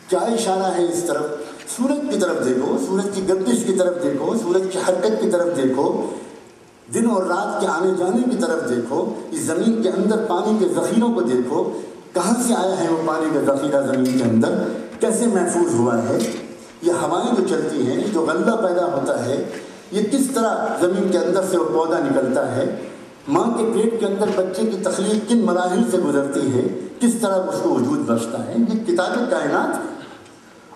کیا اشارہ ہے اس طرف؟ سورج کی طرف دیکھو، سورج کی گردش کی طرف دیکھو، سورج کی حرکت کی طرف دیکھو، دن اور رات کے آنے جانے کی طرف دیکھو، اس زمین کے اندر پانی کے ذخیروں کو دیکھو. کہاں سے آیا ہے وہ پانی کا ذخیرہ زمین کے اندر؟ کیسے محفوظ ہوا ہے؟ یہ ہوائیں جو چلتی ہیں، جو غلبہ پیدا ہوتا ہے، یہ کس طرح زمین کے اندر سے وہ پودا نکلتا ہے؟ ماں کے پیٹ کے اندر بچے کی تخلیق کن مراحل سے گزرتی ہے؟ کس طرح اس کو وجود بخشتا ہے؟ یہ کتاب کائنات ہے.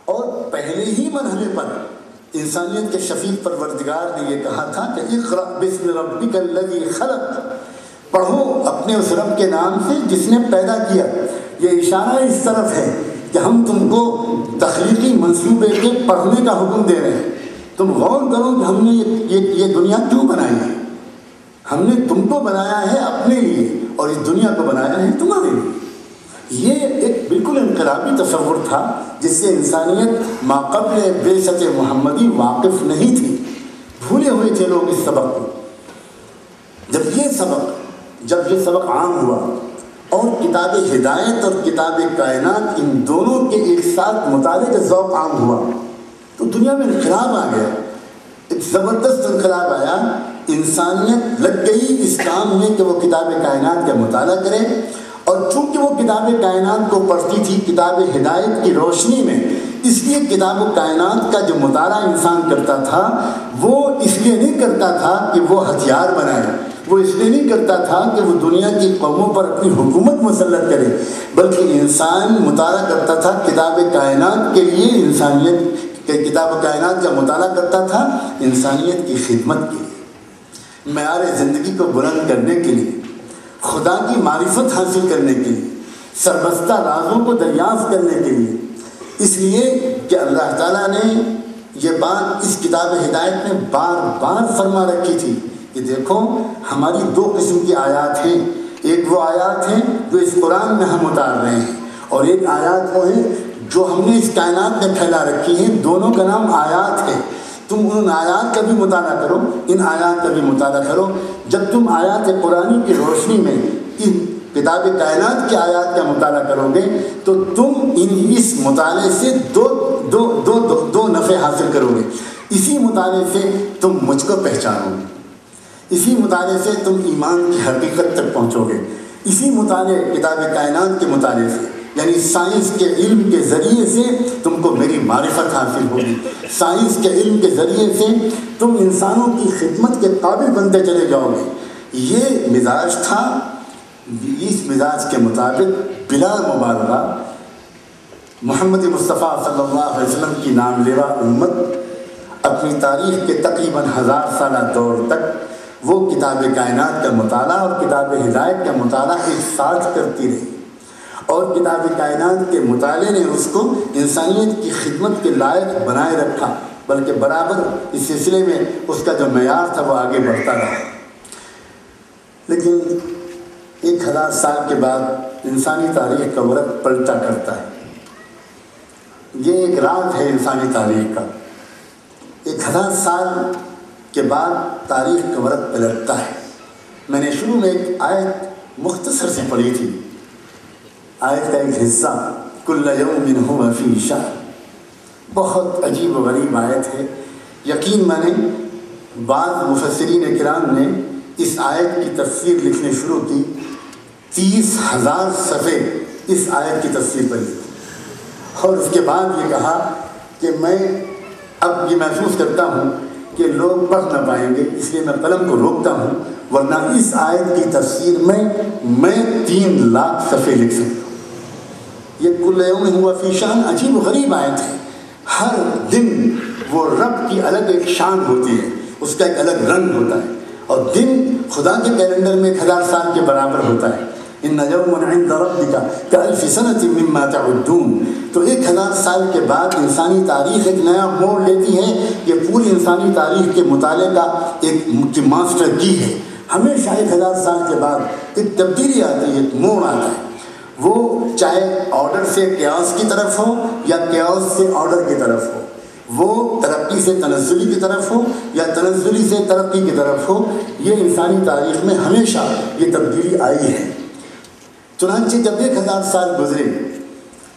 اور پہلے ہی مرحلے پر انسانیت کے شفیق پروردگار نے یہ کہا تھا کہ اقرأ باسم ربک الذی خلق، پڑھو اپنے اس رب کے نام سے جس نے پیدا کیا. یہ اشارہ اس طرف ہے کہ ہم تم کو تخلیقی منصوبے کے پڑھنے کا حکم دے رہے ہیں. تم غور کرو کہ ہم نے یہ دنیا کیوں بنائی ہے. ہم نے تم کو بنایا ہے اپنے لیے اور اس دنیا کو بنایا ہے تمہارے لیے. یہ ایک بالکل انقلابی تصور تھا جس سے انسانیت ماقبل بعثت محمدی واقف نہیں تھی. بھولے ہوئے تھے لوگ اس سبق کو. جب یہ سبق عام ہوا اور کتاب ہدایت اور کتاب کائنات ان دونوں کے ایک ساتھ مطالعے کا ذوق عام ہوا تو دنیا میں انقلاب آ گیا، ایک زبردست انقلاب آیا، انسانیت لگ گئی اس کام میں کہ وہ کتاب کائنات کا مطالعہ کرے، اور چونکہ وہ کتاب کائنات کو پڑھتی تھی کتاب ہدایت کی روشنی میں، اس لیے کتاب کائنات کا جو مطالعہ انسان کرتا تھا وہ اس لیے نہیں کرتا تھا کہ وہ ہتھیار بنائے، وہ اس لیے نہیں کرتا تھا کہ وہ دنیا کی قوموں پر اپنی حکومت مسلط کرے، بلکہ انسان مطالعہ کرتا تھا کتاب کائنات کے لیے، انسانیت کہ کتاب کائنات کا مطالعہ کرتا تھا انسانیت کی خدمت کے لیے، معیار زندگی کو بلند کرنے کے لیے، خدا کی معرفت حاصل کرنے کے لیے، سربستہ رازوں کو دریافت کرنے کے لیے، اس لیے کہ اللہ تعالیٰ نے یہ بات اس کتاب ہدایت میں بار بار فرما رکھی تھی کہ دیکھو ہماری دو قسم کی آیات ہیں، ایک وہ آیات ہیں جو اس قرآن میں ہم اتار رہے ہیں، اور ایک آیات وہ ہیں جو ہم نے اس کائنات میں پھیلا رکھی ہیں، دونوں کا نام آیات ہے۔ تم ان آیات کا بھی مطالعہ کرو، ان آیات کا بھی مطالعہ کرو۔ جب تم آیات قرآنی کی روشنی میں ان کتاب کائنات کی آیات کا مطالعہ کرو گے تو تم اس مطالعے سے دو نفع حاصل کرو گے۔ اسی مطالعے سے تم مجھ کو پہچانو گے، اسی مطالعے سے تم ایمان کی حقیقت تک پہنچو گے، اسی مطالعے کتاب کائنات کے مطالعے سے، یعنی سائنس کے علم کے ذریعے سے تم کو میری معرفت حاصل ہوگی، سائنس کے علم کے ذریعے سے تم انسانوں کی خدمت کے قابل بنتے چلے جاؤ گے۔ یہ مزاج تھا، اس مزاج کے مطابق بلا مبالغہ محمد مصطفیٰ صلی اللہ علیہ وسلم کی نام لیوا امت اپنی تاریخ کے تقریباً 1000 سالہ دور تک وہ کتاب کائنات کا مطالعہ اور کتاب ہدایت کا مطالعہ ایک ساتھ کرتی رہی، اور کتاب کائنات کے مطالعے نے اس کو انسانیت کی خدمت کے لائق بنائے رکھا، بلکہ برابر اس سلسلے میں اس کا جو معیار تھا وہ آگے بڑھتا رہا۔ لیکن 1000 سال کے بعد انسانی تاریخ کا ورق پلٹا کرتا ہے، یہ ایک راز ہے انسانی تاریخ کا۔ 1000 سال کے بعد تاریخ کا ورق پلٹتا ہے۔ میں نے شروع میں ایک آیت مختصر سی پڑھی تھی، آیت کا ایک حصہ، کل یوم ھو فی شأن، بہت عجیب و غریب آیت ہے۔ یقین مانیں بعض مفسرین کرام نے اس آیت کی تفسیر لکھنے شروع کی، 30,000 صفحے اس آیت کی تفسیر پر لکھی، اور اس کے بعد یہ کہا کہ میں اب یہ محسوس کرتا ہوں کہ لوگ پڑھ نہ پائیں گے، اس لیے میں قلم کو روکتا ہوں، ورنہ اس آیت کی تفسیر میں 3 لاکھ صفحے لکھ سکتا ہوں۔ یہ کل یوم ھو فی شأن عجیب و غریب آیت ہے۔ ہر دن وہ رب کی الگ ایک شان ہوتی ہے، اس کا ایک الگ رنگ ہوتا ہے، اور دن خدا کے کیلنڈر میں 1000 سال کے برابر ہوتا ہے۔ ان یوما عند ربک کألف سنۃ مما تعدون۔ تو 1000 سال کے بعد انسانی تاریخ ایک نیا موڑ لیتی ہے، یہ پوری انسانی تاریخ کے مطالعے کا ایک ماسٹر کی ہے۔ ہمیشہ 1000 سال کے بعد ایک تبدیلی آتی ہے، ایک موڑ آتا ہے، وہ چاہے آرڈر سے کیاس کی طرف ہو یا کیاس سے آرڈر کی طرف ہو، وہ ترقی سے تنزلی کی طرف ہو یا تنزلی سے ترقی کی طرف ہو، یہ انسانی تاریخ میں ہمیشہ یہ تبدیلی آئی ہے۔ چنانچہ جب 1000 سال گزرے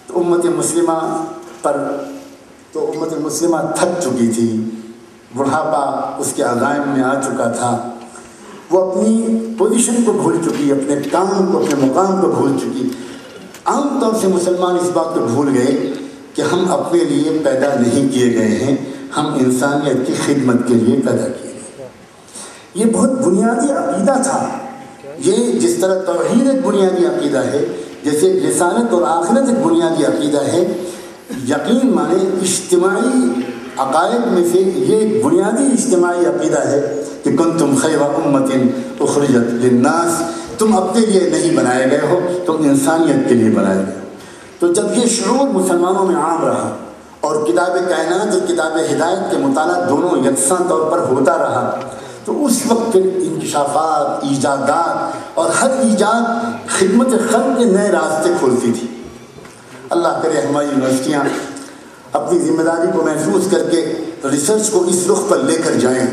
تو امت مسلمہ تھک چکی تھی، بڑھاپا اس کے عزائم میں آ چکا تھا، وہ اپنی پوزیشن کو بھول چکی، اپنے کام کو، اپنے مقام کو بھول چکی۔ عام طور سے مسلمان اس بات کو بھول گئے کہ ہم اپنے لیے پیدا نہیں کیے گئے ہیں، ہم انسانیت کی خدمت کے لیے پیدا کیے گئے۔ یہ بہت بنیادی عقیدہ تھا۔ یہ جس طرح توحید ایک بنیادی عقیدہ ہے، جیسے رسالت اور آخرت ایک بنیادی عقیدہ ہے، یقین مانے اجتماعی عقائد میں سے یہ ایک بنیادی اجتماعی عقیدہ ہے کہ کنتم خیر امۃ اخرجت للناس، تم اپنے لیے نہیں بنائے گئے ہو، تم انسانیت کے لیے بنائے گئے ہو۔ تو جب یہ شعور مسلمانوں میں عام رہا اور کتاب کائنات اور کتاب ہدایت کے مطالعہ دونوں یکساں طور پر ہوتا رہا، تو اس وقت پھر انکشافات، ایجادات، اور ہر ایجاد خدمت خلق کے نئے راستے کھولتی تھی۔ اللہ کرے ہماری یونیورسٹیاں اپنی ذمہ داری کو محسوس کر کے ریسرچ کو اس رخ پر لے کر جائیں،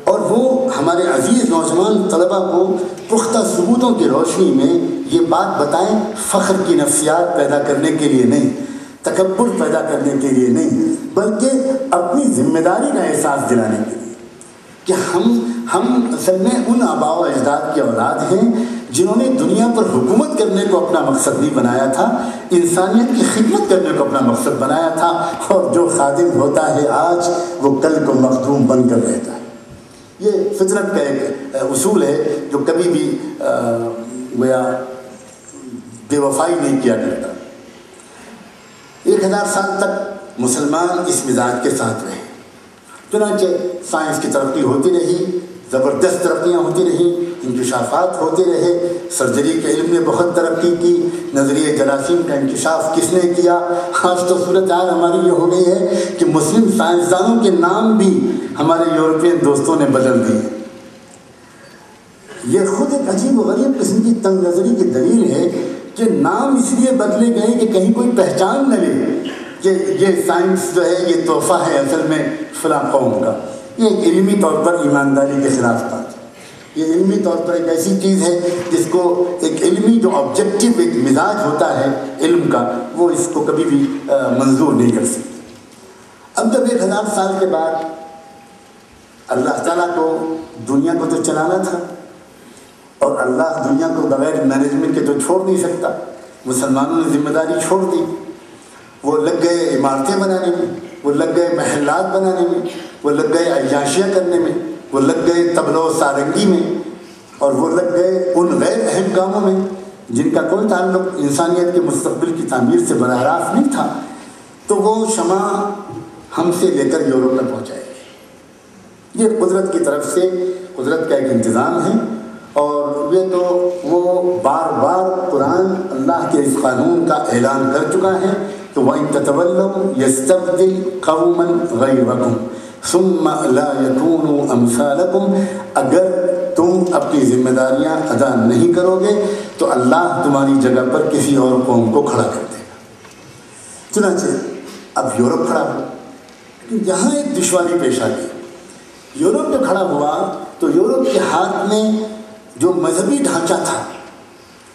اور وہ ہمارے عزیز نوجوان طلبہ کو پختہ ثبوتوں کی روشنی میں یہ بات بتائیں، فخر کی نفسیات پیدا کرنے کے لیے نہیں، تکبر پیدا کرنے کے لیے نہیں، بلکہ اپنی ذمہ داری کا احساس دلانے کے لیے کہ ہم اصل میں ان آباء و اجداد کی اولاد ہیں جنہوں نے دنیا پر حکومت کرنے کو اپنا مقصد نہیں بنایا تھا، انسانیت کی خدمت کرنے کو اپنا مقصد بنایا تھا، اور جو خادم ہوتا ہے آج وہ کل کو مخدوم بن کر رہتا ہے۔ یہ فطرت کا ایک اصول ہے جو کبھی بھی گویا بے وفائی نہیں کیا کرتا۔ 1000 سال تک مسلمان اس مزاج کے ساتھ رہے، چنانچہ سائنس کی ترقی ہوتی رہی، زبردست ترقیاں ہوتی رہیں، انکشافات ہوتے رہے، سرجری کے علم نے بہت ترقی کی، نظریہ جراثیم کا انکشاف کس نے کیا؟ آج تو صورتحال ہماری یہ ہو گئی ہے کہ مسلم سائنسدانوں کے نام بھی ہمارے یورپین دوستوں نے بدل دیے۔ یہ خود ایک عجیب و غریب قسم کی تنگ نظری کی دلیل ہے کہ نام اس لیے بدلے گئے کہ کہیں کوئی پہچان نہ لے کہ یہ سائنس جو ہے یہ تحفہ ہے اصل میں فلاں قوم کا۔ یہ ایک علمی طور پر ایمانداری کے خلاف بات ہے۔ یہ علمی طور پر ایک ایسی چیز ہے جس کو ایک علمی جو آبجیکٹو ایک مزاج ہوتا ہے علم کا، وہ اس کو کبھی بھی منظور نہیں کر سکتی۔ اب جب 1000 سال کے بعد اللہ تعالیٰ کو دنیا کو تو چلانا تھا، اور اللہ دنیا کو بغیر مینجمنٹ کے تو چھوڑ نہیں سکتا، مسلمانوں نے ذمہ داری چھوڑ دی۔ وہ لگ گئے عمارتیں بنانے میں، وہ لگ گئے محلات بنانے میں، وہ لگ گئے عیاشیاں کرنے میں، وہ لگ گئے طبلہ و سارنگی میں، اور وہ لگ گئے ان غیر اہم کاموں میں جن کا کوئی تعلق انسانیت کے مستقبل کی تعمیر سے براہ راست نہیں تھا۔ تو وہ شمع ہم سے لے کر یورپ میں پہنچائے گی۔ یہ قدرت کی طرف سے قدرت کا ایک انتظام ہے، اور یہ تو وہ بار بار قرآن اللہ کے اس قانون کا اعلان کر چکا ہے کہ وَإِن تَتَوَلَّوْا يَسْتَبْدِلْ قَوْمًا غَيْرَكُمْ ثُمَّ لَا يَكُونُوا أَمْثَالَكُمْ۔ اگر تم اپنی ذمہ داریاں ادا نہیں کرو گے تو اللہ تمہاری جگہ پر کسی اور قوم کو کھڑا کر دے گا۔ چنانچہ اب یورپ کھڑا ہوا، لیکن یہاں ایک دشواری پیش آ گئی۔ یورپ میں کھڑا ہوا تو یورپ کے ہاتھ میں جو مذہبی ڈھانچہ تھا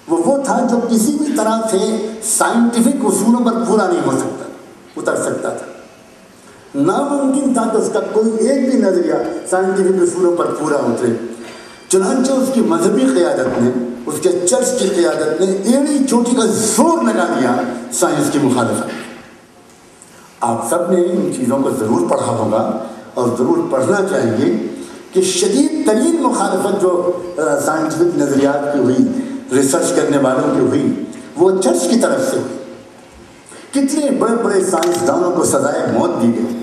وہ تھا جو کسی بھی طرح سے سائنٹیفک اصولوں پر پورا نہیں ہو سکتا، اتر سکتا تھا۔ ناممکن تھا کہ اس کا کوئی ایک بھی نظریہ سائنٹیفک اصولوں پر پورا اترے۔ چنانچہ اس کی مذہبی قیادت نے، اس کے چرچ کی قیادت نے ایڑی چوٹی کا زور لگا دیا سائنس کی مخالفت۔ آپ سب نے ان چیزوں کو ضرور پڑھا ہوگا اور ضرور پڑھنا چاہیے کہ شدید ترین مخالفت جو سائنٹیفک نظریات کی ہوئی، ریسرچ کرنے والوں کی ہوئی، وہ چرچ کی طرف سے ہوئی۔ کتنے بڑے بڑے سائنسدانوں کو سزائے موت دی گئی،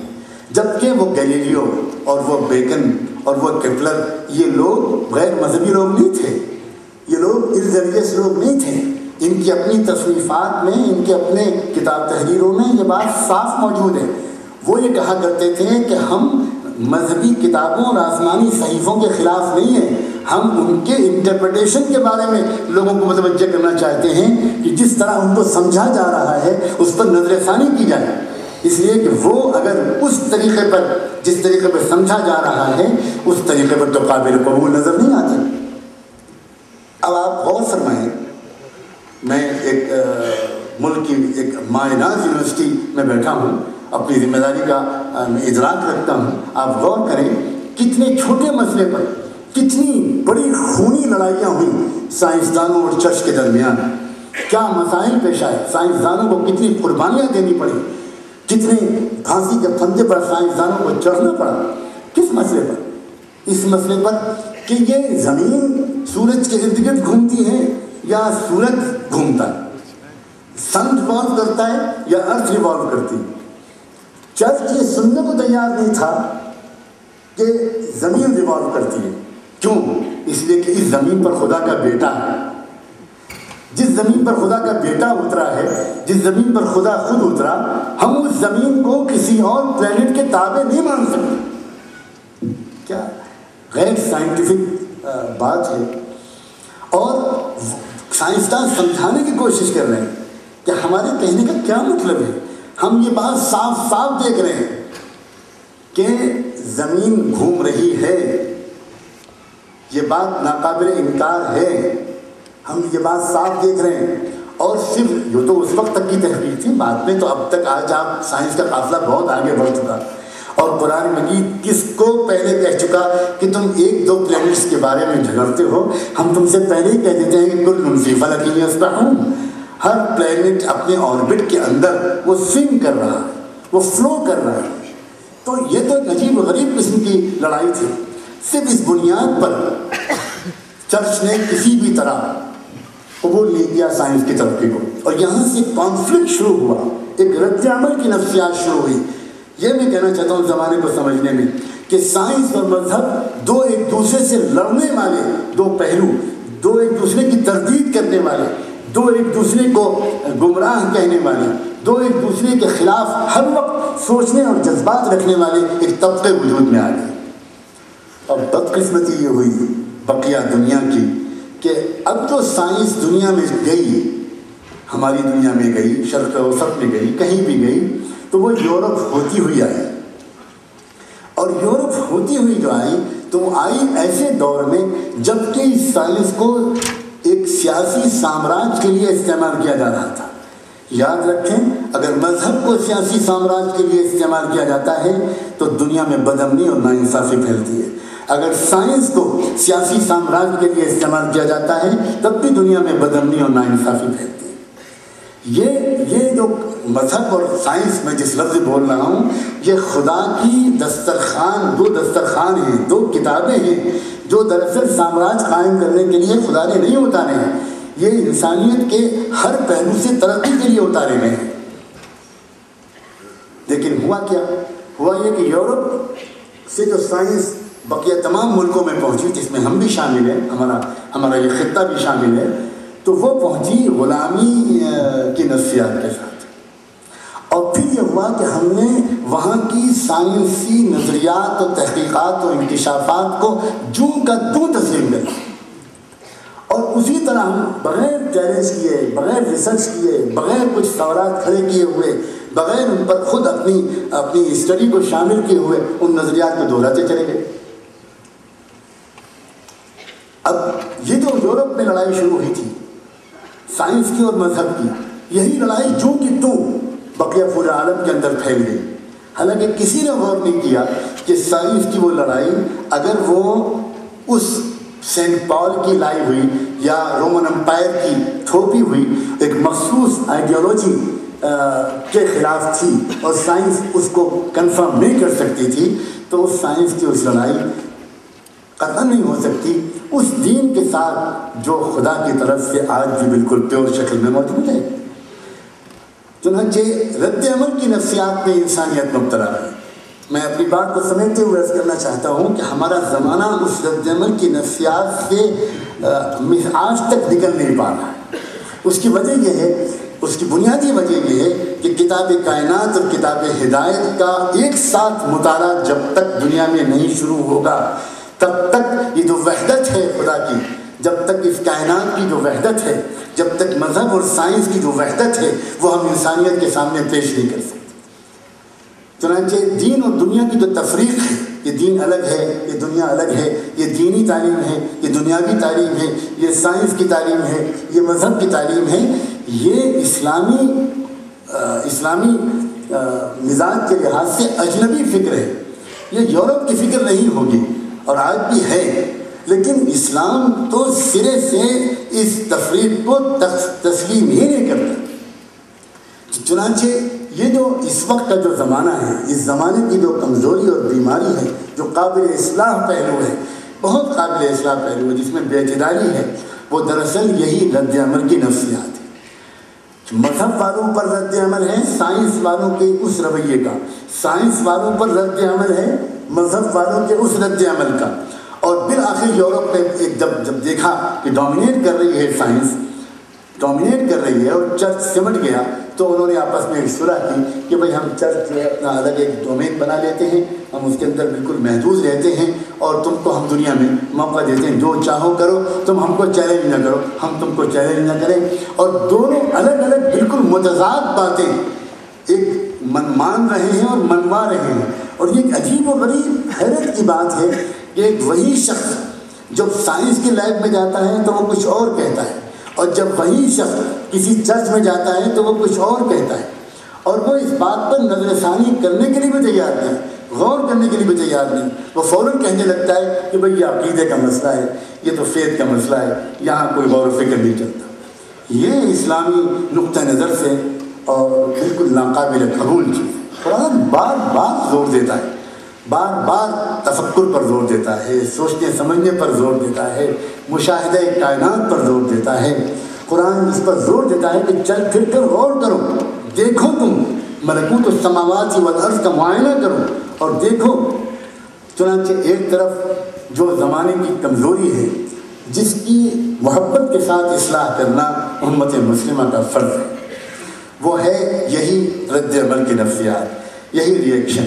جبکہ وہ گیلیلیو اور وہ بیکن اور وہ کیپلر یہ لوگ غیر مذہبی لوگ نہیں تھے، یہ لوگ ارلیجیس لوگ نہیں تھے۔ ان کی اپنی تصنیفات میں، ان کے اپنے کتاب تحریروں میں یہ بات صاف موجود ہے۔ وہ یہ کہا کرتے تھے کہ ہم مذہبی کتابوں اور آسمانی صحیفوں کے خلاف نہیں ہیں، ہم ان کے انٹرپریٹیشن کے بارے میں لوگوں کو متوجہ کرنا چاہتے ہیں کہ جس طرح ان کو سمجھا جا رہا ہے اس پر نظر ثانی کی جائے، اس لیے کہ وہ اگر اس طریقے پر، جس طریقے پر سمجھا جا رہا ہے اس طریقے پر تو قابل قبول نظر نہیں آتے۔ اب آپ غور فرمائیں، میں ایک ملک کی ایک مائناز یونیورسٹی میں بیٹھا ہوں، اپنی ذمہ داری کا ادراک رکھتا ہوں۔ آپ غور کریں کتنے چھوٹے مسئلے پر کتنی بڑی خونی لڑائیاں ہوئیں سائنسدانوں اور چرچ کے درمیان، کیا مسائل پیش آئے، سائنسدانوں کو کتنی قربانیاں دینی پڑی، کتنے پھانسی کے پھندے پر سائنسدانوں کو چڑھنا پڑا۔ کس مسئلے پر؟ اس مسئلے پر کہ یہ زمین سورج کے ارد گرد گھومتی ہے یا سورج گھومتا ہے، سن ریوالو کرتا ہے یا ارتھ ریوالو کرتی ہے۔ چرچ یہ سننے کو تیار نہیں تھا کہ زمین ریوالو کرتی ہے۔ کیوں؟ اس لیے کہ اس زمین پر خدا کا بیٹا ہے۔ جس زمین پر خدا کا بیٹا اترا ہے، جس زمین پر خدا خود اترا، ہم اس زمین کو کسی اور پلانٹ کے تابع نہیں مان سکتے۔ کیا غیر سائنٹیفک بات ہے، اور سائنسدان سمجھانے کی کوشش کر رہے ہیں کہ ہمارے کہنے کا کیا مطلب ہے۔ ہم یہ بات صاف صاف دیکھ رہے ہیں کہ زمین گھوم رہی ہے، یہ بات ناقابل انکار ہے، ہم یہ بات صاف دیکھ رہے ہیں، اور صرف یہ تو اس وقت تک کی تحقیق تھی، بعد میں تو اب تک آج آپ سائنس کا قافلہ بہت آگے بڑھ چکا، اور قرآن مجید کس کو پہلے کہہ چکا کہ تم ایک دو پلینٹس کے بارے میں جھگڑتے ہو، ہم تم سے پہلے ہی کہہ دیتے ہیں کہ کل فی فلک یسبحون، ہر پلینٹ اپنے آربٹ کے اندر وہ سوئم کر رہا ہے، وہ فلو کر رہا ہے۔ تو یہ تو ایک عجیب و غریب قسم کی لڑائی تھی۔ صرف اس بنیاد پر چرچ نے کسی بھی طرح قبول نہیں کیا سائنس کی ترقی کو، اور یہاں سے کانفلکٹ شروع ہوا، ایک رد عمل کی نفسیات شروع ہوئی۔ یہ میں کہنا چاہتا ہوں زمانے کو سمجھنے میں کہ سائنس اور مذہب دو ایک دوسرے سے لڑنے والے دو پہلو، دو ایک دوسرے کی تردید کرنے والے، دو ایک دوسرے کو گمراہ کہنے والے، دو ایک دوسرے کے خلاف ہر وقت سوچنے اور جذبات رکھنے والے ایک طبقے وجود میں آ گئے۔ اور بدقسمتی یہ ہوئی بقیہ دنیا کی کہ اب جو سائنس دنیا میں گئی، ہماری دنیا میں گئی، شرق اوسط میں گئی، کہیں بھی گئی، تو وہ یورپ ہوتی ہوئی آئی، اور یورپ ہوتی ہوئی جو آئی تو وہ آئی ایسے دور میں جب کہ اس سائنس کو ایک سیاسی سامراج کے لیے استعمال کیا جا رہا تھا۔ یاد رکھیں، اگر مذہب کو سیاسی سامراج کے لیے استعمال کیا جاتا ہے تو دنیا میں بدامنی اور ناانصافی پھیلتی ہے، اگر سائنس کو سیاسی سامراج کے لیے استعمال کیا جاتا ہے تب بھی دنیا میں بدامنی اور ناانصافی پھیلتی ہے۔ یہ جو مذہب اور سائنس میں جس لفظ بول رہا ہوں، یہ خدا کی دسترخوان، دو دسترخوان ہیں، دو کتابیں ہیں جو دراصل سامراج قائم کرنے کے لیے خدا نے نہیں اتارے ہیں، یہ انسانیت کے ہر پہلو سے ترقی کے لیے اتارے گئے ہیں۔ لیکن ہوا کیا؟ ہوا یہ کہ یورپ سے جو سائنس بقیہ تمام ملکوں میں پہنچی، جس میں ہم بھی شامل ہیں، ہمارا یہ خطہ بھی شامل ہے، تو وہ پہنچی غلامی کی نفسیات کے ساتھ، اور پھر یہ ہوا کہ ہم نے وہاں کی سائنسی نظریات اور تحقیقات اور انکشافات کو جوں کا توں تسلیم کر لیا، اور اسی طرح ہم بغیر چیلنج کیے، بغیر ریسرچ کیے، بغیر کچھ سوالات کھڑے کیے ہوئے، بغیر ان پر خود اپنی اسٹڈی کو شامل کیے ہوئے ان نظریات کو دہراتے چلے گئے۔ اب یہ جو یورپ میں لڑائی شروع ہوئی تھی سائنس کی اور مذہب کی، یہی لڑائی جوں کی توں بقیہ پورے عالم کے اندر پھیل گئی، حالانکہ کسی نے غور نہیں کیا کہ سائنس کی وہ لڑائی اگر وہ اس سینٹ پال کی لائی ہوئی یا رومن امپائر کی تھوپی ہوئی ایک مخصوص آئیڈیالوجی کے خلاف تھی اور سائنس اس کو کنفرم نہیں کر سکتی تھی، تو اس سائنس کی اس لڑائی قطعا نہیں ہو سکتی اس دین کے ساتھ جو خدا کی طرف سے آج بھی بالکل پیور شکل میں موجود ہے۔ چنانچہ رد عمل کی نفسیات میں انسانیت مبتلا ہے۔ میں اپنی بات کو سمیٹتے ہوئے عرض کرنا چاہتا ہوں کہ ہمارا زمانہ اس رد عمل کی نفسیات سے آج تک نکل نہیں پا رہا ہے۔ اس کی وجہ یہ ہے، اس کی بنیادی وجہ یہ ہے کہ کتاب کائنات اور کتاب ہدایت کا ایک ساتھ مطالعہ جب تک دنیا میں نہیں شروع ہوگا تب تک یہ جو وحدت ہے خدا کی، جب تک اس کائنات کی جو وحدت ہے، جب تک مذہب اور سائنس کی جو وحدت ہے وہ ہم انسانیت کے سامنے پیش نہیں کر سکتے۔ چنانچہ دین اور دنیا کی جو تفریق ہے، یہ دین الگ ہے، یہ دنیا الگ ہے، یہ دینی تعلیم ہے، یہ دنیاوی تعلیم ہے، یہ سائنس کی تعلیم ہے، یہ مذہب کی تعلیم ہے، یہ اسلامی مزاج کے لحاظ سے اجنبی فکر ہے، یہ یورپ کی فکر نہیں ہوگی اور آج بھی ہے، لیکن اسلام تو سرے سے اس تفریق کو تسلیم ہی نہیں کرتا۔ چنانچہ یہ جو اس وقت کا جو زمانہ ہے، اس زمانے کی جو کمزوری اور بیماری ہے، جو قابل اصلاح پہلو ہے، بہت قابل اصلاح پہلو ہے، جس میں بے اعتدالی ہے، وہ دراصل یہی رد عمل کی نفسیات ہے۔ مذہب والوں پر رد عمل ہے سائنس والوں کے اس رویے کا، سائنس والوں پر رد عمل ہے مذہب والوں کے اس رد عمل کا، اور بالآخر یورپ نے جب دیکھا کہ ڈومینیٹ کر رہی ہے سائنس، ڈومینیٹ کر رہی ہے اور چرچ سمٹ گیا، تو انہوں نے آپس میں ایک صلح کی کہ بھائی ہم چرچ جو ہے اپنا الگ ایک ڈومین بنا لیتے ہیں، ہم اس کے اندر بالکل محدود رہتے ہیں، اور تم کو ہم دنیا میں موقع دیتے ہیں، جو چاہو کرو، تم ہم کو چیلنج نہ کرو، ہم تم کو چیلنج نہ کریں۔ اور دونوں الگ الگ بالکل متضاد باتیں ایک مان رہے ہیں اور منوا رہے ہیں، اور یہ ایک عجیب و غریب حیرت کی بات ہے کہ ایک وہی شخص جب سائنس کے لیب میں جاتا ہے تو وہ کچھ اور کہتا ہے، اور جب وہی شخص کسی چرچ میں جاتا ہے تو وہ کچھ اور کہتا ہے، اور وہ اس بات پر نظر ثانی کرنے کے لیے بھی تیار نہیں، غور کرنے کے لیے بھی تیار نہیں، وہ فوراً کہنے لگتا ہے کہ بھئی یہ عقیدے کا مسئلہ ہے، یہ تو فیت کا مسئلہ ہے، یہاں کوئی غور و فکر نہیں چلتا۔ یہ اسلامی نقطہ نظر سے اور بالکل ناقابل قبول چیز ہے۔ قرآن بار بار زور دیتا ہے، بار بار تفکر پر زور دیتا ہے، سوچنے سمجھنے پر زور دیتا ہے، مشاہدہ کائنات پر زور دیتا ہے۔ قرآن اس پر زور دیتا ہے کہ چل پھر کر غور کرو، دیکھو تم ملکوت السماوات والارض کا معائنہ کرو اور دیکھو۔ چنانچہ ایک طرف جو زمانے کی کمزوری ہے، جس کی محبت کے ساتھ اصلاح کرنا امت مسلمہ کا فرض ہے، وہ ہے یہی رد عمل کی نفسیات، یہی ریئیکشن،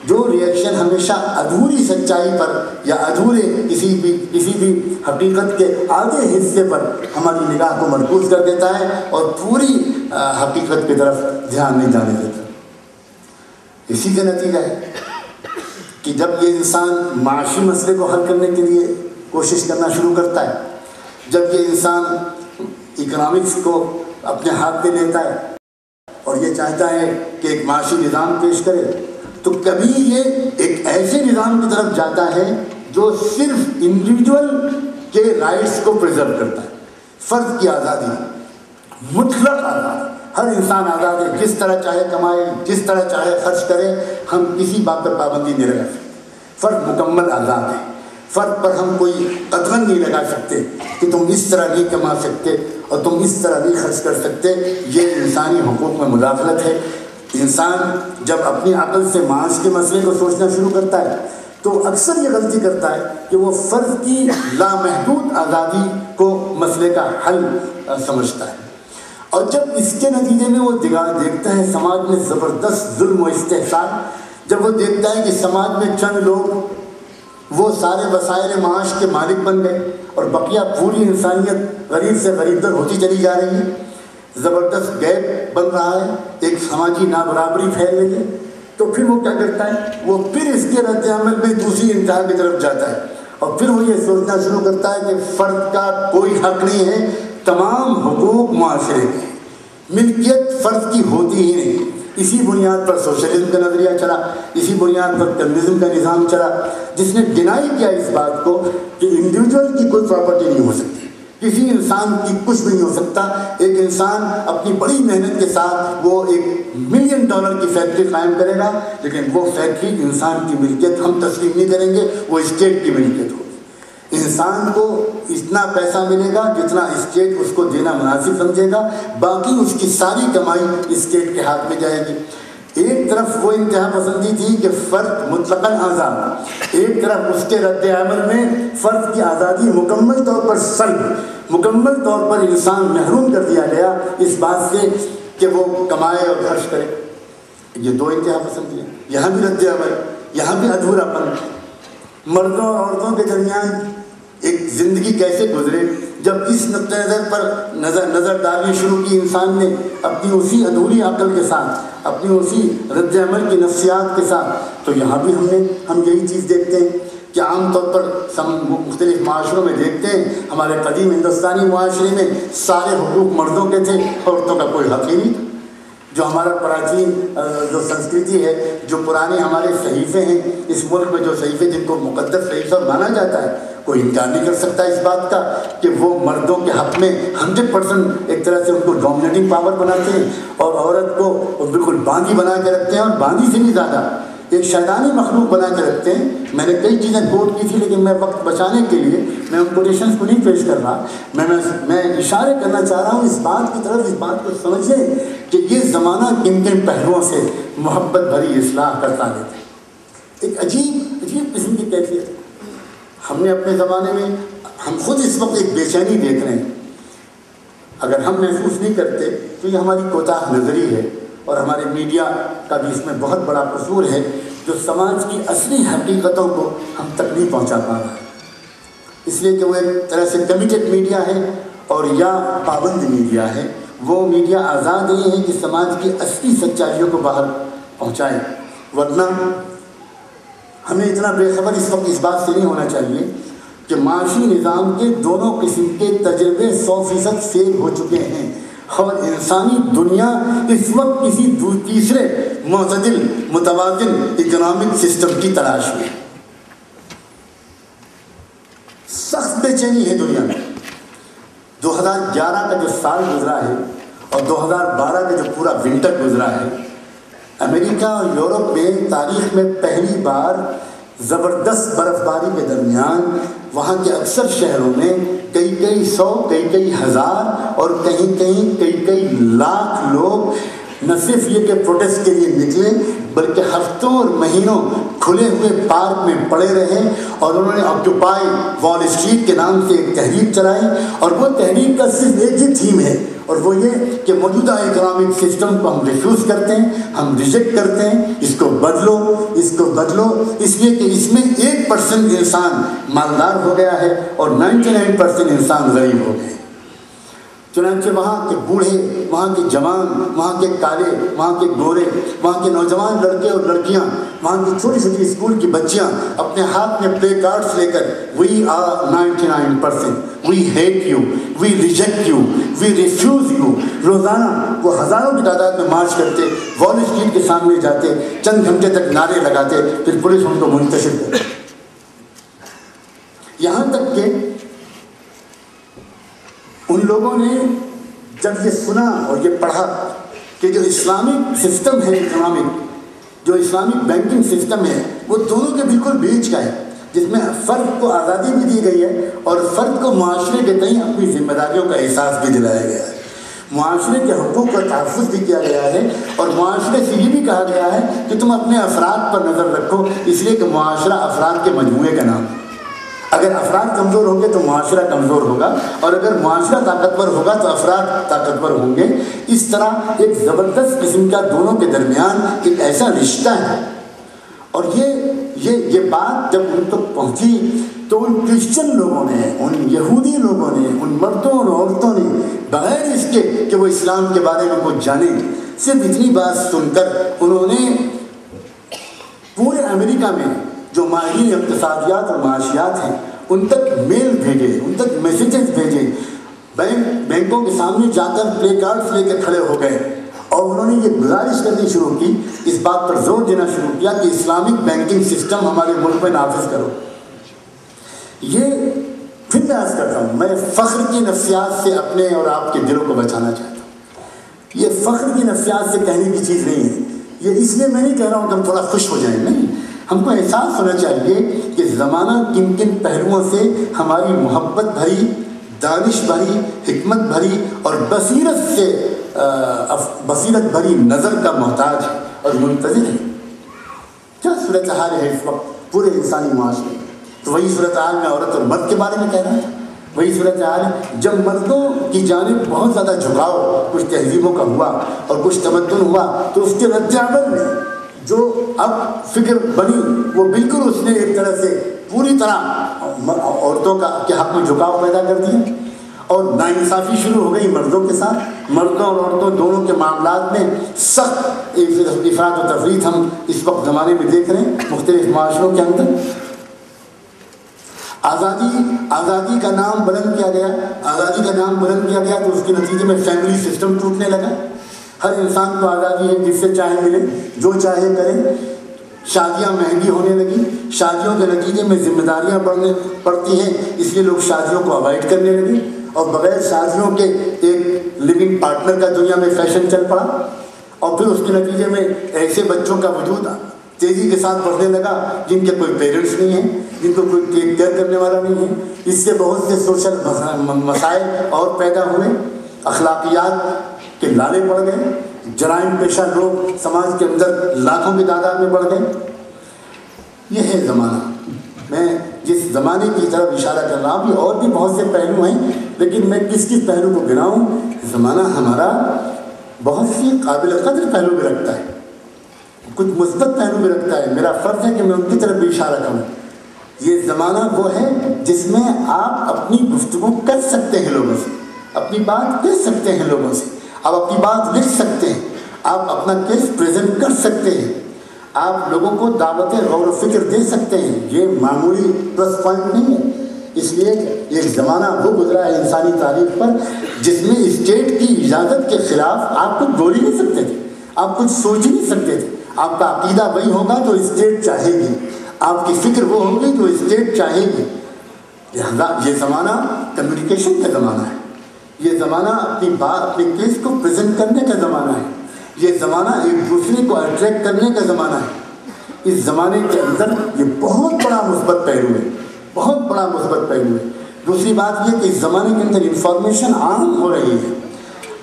جو ریئیکشن ہمیشہ ادھوری سچائی پر یا ادھورے کسی بھی حقیقت کے آدھے حصے پر ہماری نگاہ کو مرکوز کر دیتا ہے اور پوری حقیقت کی طرف دھیان نہیں جانے دیتا۔ اسی کا نتیجہ ہے کہ جب یہ انسان معاشی مسئلے کو حل کرنے کے لیے کوشش کرنا شروع کرتا ہے، جب یہ انسان اکنامکس کو اپنے ہاتھ میں لیتا ہے اور یہ چاہتا ہے کہ ایک معاشی نظام پیش کرے، تو کبھی یہ ایک ایسے نظام کی طرف جاتا ہے جو صرف انڈیویجول کے رائٹس کو پریزرو کرتا ہے، فرد کی آزادی، مطلق آزادی، ہر انسان آزاد ہے، جس طرح چاہے کمائے، جس طرح چاہے خرچ کرے، ہم کسی بات پر پابندی نہیں لگا سکتے، فرد مکمل آزاد ہے، فرد پر ہم کوئی قدغن نہیں لگا سکتے کہ تم اس طرح نہیں کما سکتے اور تم اس طرح نہیں خرچ کر سکتے، یہ انسانی حقوق میں مداخلت ہے۔ انسان جب اپنی عقل سے معاش کے مسئلے کو سوچنا شروع کرتا ہے تو اکثر یہ غلطی کرتا ہے کہ وہ فرد کی لامحدود آزادی کو مسئلے کا حل سمجھتا ہے، اور جب اس کے نتیجے میں وہ دیکھتا ہے سماج میں زبردست ظلم و استحصال، جب وہ دیکھتا ہے کہ سماج میں چند لوگ وہ سارے وسائل معاش کے مالک بن گئے اور بقیہ پوری انسانیت غریب سے غریب تر ہوتی چلی جا رہی ہے، زبردست گیپ بن رہا ہے، ایک سماجی نابرابری پھیل رہی ہے، تو پھر وہ کیا کرتا ہے، وہ پھر اس کے رد عمل میں دوسری انتہا کی طرف جاتا ہے اور پھر وہ یہ سوچنا شروع کرتا ہے کہ فرد کا کوئی حق نہیں ہے، تمام حقوق معاشرے کے، ملکیت فرد کی ہوتی ہی نہیں۔ اسی بنیاد پر سوشلزم کا نظریہ چلا، اسی بنیاد پر کمیونزم کا نظام چلا، جس نے ڈینائی کیا اس بات کو کہ انڈیویجول کی کوئی پراپرٹی نہیں ہو سکتی، کسی انسان کی کچھ بھی نہیں ہو سکتا۔ ایک انسان اپنی بڑی محنت کے ساتھ وہ $1 ملین کی فیکٹری قائم کرے گا، لیکن وہ فیکٹری انسان کی ملکیت ہم تسلیم نہیں کریں گے، وہ اسٹیٹ کی ملکیت ہوگی۔ انسان کو اتنا پیسہ ملے گا جتنا اسٹیٹ اس کو دینا مناسب سمجھے گا، باقی اس کی ساری کمائی اسٹیٹ کے ہاتھ میں جائے گی۔ ایک طرف وہ انتہا پسندی تھی کہ فرد مطلقاً آزاد، ایک طرف اس کے رد عمل میں فرد کی آزادی مکمل طور پر سلب، مکمل طور پر انسان محروم کر دیا گیا اس بات سے کہ وہ کمائے اور خرچ کرے۔ یہ دو انتہا پسندی ہیں، یہاں بھی رد عمل، یہاں بھی ادھورا پن۔ مردوں اور عورتوں کے درمیان ایک زندگی کیسے گزرے، جب اس نقطۂ نظر پر نظر ڈالنی شروع کی انسان نے اپنی اسی ادھوری عقل کے ساتھ، اپنی اسی رد عمل کی نفسیات کے ساتھ، تو یہاں بھی ہم یہی چیز دیکھتے ہیں کہ عام طور پر مختلف معاشروں میں دیکھتے ہیں، ہمارے قدیم ہندوستانی معاشرے میں سارے حقوق مردوں کے تھے، عورتوں کا کوئی حق ہی نہیں تھا۔ جو ہمارا پراچین جو سنسکرتی ہے، جو پرانے ہمارے صحیفے ہیں اس ملک میں، جو صحیفے جن کو مقدس صحیفہ مانا جاتا ہے، کوئی انکار نہیں کر سکتا اس بات کا کہ وہ مردوں کے حق میں 100% ایک طرح سے ان کو ڈومینیٹنگ پاور بناتے ہیں اور عورت کو بالکل باندھی بنا کے رکھتے ہیں، اور باندھی سے بھی زیادہ ایک شیطانی مخلوق بنا کے رکھتے ہیں۔ میں نے کئی چیزیں کوٹ کی تھی، لیکن میں وقت بچانے کے لیے میں ان کوٹیشنز کو نہیں پیش کر رہا، میں اشارے کرنا چاہ رہا ہوں اس بات کی طرف، اس بات کو سمجھیں کہ یہ زمانہ کن کن پہلوؤں سے محبت بھری اصلاح کرتا ہے۔ ایک عجیب قسم کی کیفیت ہم نے اپنے زمانے میں، ہم خود اس وقت ایک بے چینی دیکھ رہے ہیں، اگر ہم محسوس نہیں کرتے تو یہ ہماری کوتاہ نظری ہے، اور ہمارے میڈیا کا بھی اس میں بہت بڑا قصور ہے، جو سماج کی اصلی حقیقتوں کو ہم تک نہیں پہنچا پا رہا ہے، اس لیے کہ وہ ایک طرح سے کمیٹڈ میڈیا ہے اور یا پابند میڈیا ہے۔ وہ میڈیا آزاد نہیں ہے کہ سماج کی اصلی سچائیوں کو باہر پہنچائے، ورنہ ہمیں اتنا بے خبر اس وقت اس بات سے نہیں ہونا چاہیے کہ معاشی نظام کے دونوں قسم کے تجربے 100% فیل ہو چکے ہیں اور انسانی دنیا اس وقت کسی تیسرے معتدل متوازن اکنامک سسٹم کی تلاش میں ہے۔ سخت بے چینی ہے دنیا میں۔ 2011 کا جو سال گزرا ہے اور 2012 کا جو پورا ونٹر گزرا ہے، امریکہ اور یورپ میں تاریخ میں پہلی بار زبردست برف باری کے درمیان وہاں کے اکثر شہروں میں کئی سو کئی ہزار اور کئی لاکھ لوگ نہ صرف یہ کہ پروٹیسٹ کے لیے نکلے بلکہ ہفتوں اور مہینوں کھلے ہوئے پارک میں پڑے رہے اور انہوں نے آکوپائی وال اسٹریٹ کے نام سے ایک تحریک چلائی، اور وہ تحریک کا صرف ایک ہی تھیم ہے اور وہ یہ کہ موجودہ اکنامک سسٹم کو ہم ریفیوز کرتے ہیں، ہم ریجیکٹ کرتے ہیں، اس کو بدلو اس لیے کہ اس میں 1% انسان مالدار ہو گیا ہے اور 99% انسان غریب ہو گئے۔ چنانچہ وہاں کے بوڑھے، وہاں کے جوان، وہاں کے کالے، وہاں کے گورے، وہاں کے نوجوان لڑکے اور لڑکیاں، وہاں کی چھوٹی چھوٹی اسکول کی بچیاں اپنے ہاتھ میں پلے کارڈز لے کر we are 99%، we hate you, we reject you, we refuse you, روزانہ وہ ہزاروں کی تعداد میں مارچ کرتے، وال اسٹریٹ کے سامنے جاتے، چند گھنٹے تک نعرے لگاتے، پھر پولیس ان کو منتشر کرتی۔ یہاں تک کہ ان لوگوں نے جب یہ سنا اور یہ پڑھا کہ جو اسلامک سسٹم ہے، اکنامک جو اسلامک بینکنگ سسٹم ہے، وہ دونوں کے بالکل بیچ کا ہے، جس میں فرد کو آزادی بھی دی گئی ہے اور فرد کو معاشرے کے تئیں اپنی ذمہ داریوں کا احساس بھی دلایا گیا ہے، معاشرے کے حقوق کا تحفظ بھی کیا گیا ہے، اور معاشرے سے یہ بھی کہا گیا ہے کہ تم اپنے افراد پر نظر رکھو، اس لیے کہ معاشرہ افراد کے مجموعے کا نام ہے۔ اگر افراد کمزور ہوں گے تو معاشرہ کمزور ہوگا، اور اگر معاشرہ طاقتور ہوگا تو افراد طاقتور ہوں گے۔ اس طرح ایک زبردست قسم کا دونوں کے درمیان ایک ایسا رشتہ ہے، اور یہ بات جب ان تک پہنچی تو ان کرسچن لوگوں نے، ان یہودی لوگوں نے، ان مردوں اور عورتوں نے بغیر اس کے کہ وہ اسلام کے بارے میں کچھ جانیں، صرف اتنی بات سن کر انہوں نے پورے امریکہ میں جو ماہرین اقتصادیات اور معاشیات ہیں ان تک میل بھیجے، ان تک میسیجز بھیجے، بینکوں کے سامنے جا کر پلے کارڈز لے کر کھڑے ہو گئے، اور انہوں نے یہ گزارش کرنی شروع کی، اس بات پر زور دینا شروع کیا کہ اسلامک بینکنگ سسٹم ہمارے ملک میں نافذ کرو۔ یہ پھر میں عرض کرتا ہوں، میں فخر کی نفسیات سے اپنے اور آپ کے دلوں کو بچانا چاہتا ہوں۔ یہ فخر کی نفسیات سے کہنے کی چیز نہیں ہے، یہ اس لیے میں نہیں کہہ رہا ہوں کہ ہم تھوڑا خوش ہو جائیں، نہیں، ہم کو احساس ہونا چاہیے کہ زمانہ کن کن پہلوؤں سے ہماری محبت بھری، دانش بھری، حکمت بھری اور بصیرت بھری نظر کا محتاج ہے اور منتظر ہے۔ کیا صورتحال ہے اس وقت پورے انسانی معاشرے میں؟ تو وہی صورتحال میں عورت اور مرد کے بارے میں کہہ رہا تھا، وہی صورتحال ہے جب مردوں کی جانب بہت زیادہ جھکاؤ کچھ تہذیبوں کا ہوا اور کچھ تمدن ہوا، تو اس کے رد عمل میں جو اب فکر بنی وہ بالکل اس نے ایک طرح سے پوری طرح عورتوں کے حق میں جھکاؤ پیدا کر دیا، اور ناانصافی شروع ہو گئی مردوں کے ساتھ۔ مردوں اور عورتوں دونوں کے معاملات میں سخت افراط و تفریط ہم اس وقت زمانے میں دیکھ رہے ہیں مختلف معاشروں کے اندر۔ آزادی کا نام بلند کیا گیا، تو اس کے نتیجے میں فیملی سسٹم ٹوٹنے لگا۔ ہر انسان کو آزادی ہے، جس سے چاہے ملے، جو چاہے کرے۔ شادیاں مہنگی ہونے لگی، شادیوں کے نتیجے میں ذمہ داریاں پڑتی ہیں، اس لیے لوگ شادیوں کو اوائڈ کرنے لگے، اور بغیر شادیوں کے ایک لیونگ پارٹنر کا دنیا میں فیشن چل پڑا، اور پھر اس کے نتیجے میں ایسے بچوں کا وجود تیزی کے ساتھ بڑھنے لگا جن کے کوئی پیرنٹس نہیں ہیں، جن کو کوئی ٹیک کیئر کرنے والا نہیں ہے۔ اس سے بہت سے سوشل مسائل اور پیدا ہوئے، اخلاقیات کے لالے پڑ گئے، جرائم پیشہ لوگ سماج کے اندر لاکھوں کی تعداد میں بڑھ گئے۔ یہ ہے زمانہ۔ میں جس زمانے کی طرف اشارہ کر رہا ہوں، اور بھی بہت سے پہلو ہیں، لیکن میں کس پہلو کو گناؤں؟ زمانہ ہمارا بہت سی قابل قدر پہلو بھی رکھتا ہے، کچھ مثبت پہلو بھی رکھتا ہے۔ میرا فرض ہے کہ میں ان کی طرف بھی اشارہ کروں۔ یہ زمانہ وہ ہے جس میں آپ اپنی گفتگو کر سکتے ہیں لوگوں سے، اپنی بات کہہ سکتے ہیں لوگوں سے، آپ اپنی بات لکھ سکتے ہیں، آپ اپنا کیس پریزنٹ کر سکتے ہیں، آپ لوگوں کو دعوت غور و فکر دے سکتے ہیں۔ یہ معمولی پلس پوائنٹ نہیں ہے، اس لیے ایک زمانہ وہ گزرا ہے انسانی تاریخ پر جس میں اسٹیٹ کی اجازت کے خلاف آپ کچھ بول ہی نہیں سکتے تھے، آپ کچھ سوچ ہی نہیں سکتے تھے۔ آپ کا عقیدہ وہی ہوگا جو اسٹیٹ چاہے گی، آپ کی فکر وہ ہوگی جو اسٹیٹ چاہے گی۔ لہٰذا یہ زمانہ کمیونیکیشن کا زمانہ ہے، یہ زمانہ اپنی بات اپنے کیس کو پریزنٹ کرنے کا زمانہ ہے، یہ زمانہ ایک دوسرے کو اٹریکٹ کرنے کا زمانہ ہے۔ اس زمانے کے اندر یہ بہت بڑا مثبت پہلو ہے، بہت بڑا مثبت پہلو ہے۔ دوسری بات یہ کہ اس زمانے کے اندر انفارمیشن عام ہو رہی ہے۔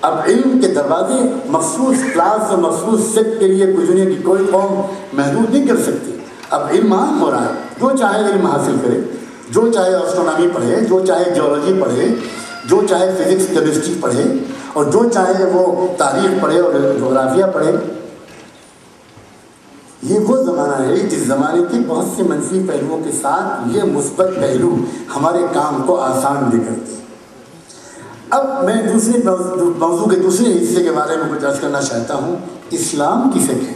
اب علم کے دروازے مخصوص کلاس اور مخصوص سیکٹ کے لیے دنیا کی کوئی قوم محدود نہیں کر سکتی۔ اب علم عام ہو رہا ہے، جو چاہے علم حاصل کرے، جو چاہے ایسٹرونامی پڑھے، جو چاہے جیولوجی پڑھے، جو چاہے فزکس کیمسٹری پڑھے، اور جو چاہے وہ تاریخ پڑھے اور جغرافیہ پڑھے۔ یہ وہ زمانہ ہے جس زمانے کے بہت سے منفی پہلوؤں کے ساتھ یہ مثبت پہلو ہمارے کام کو آسان بھی کرتے ہیں۔ اب میں دوسرے موضوع کے دوسرے حصے کے بارے میں کچھ عرض کرنا چاہتا ہوں، اسلام کسے کہتے ہیں۔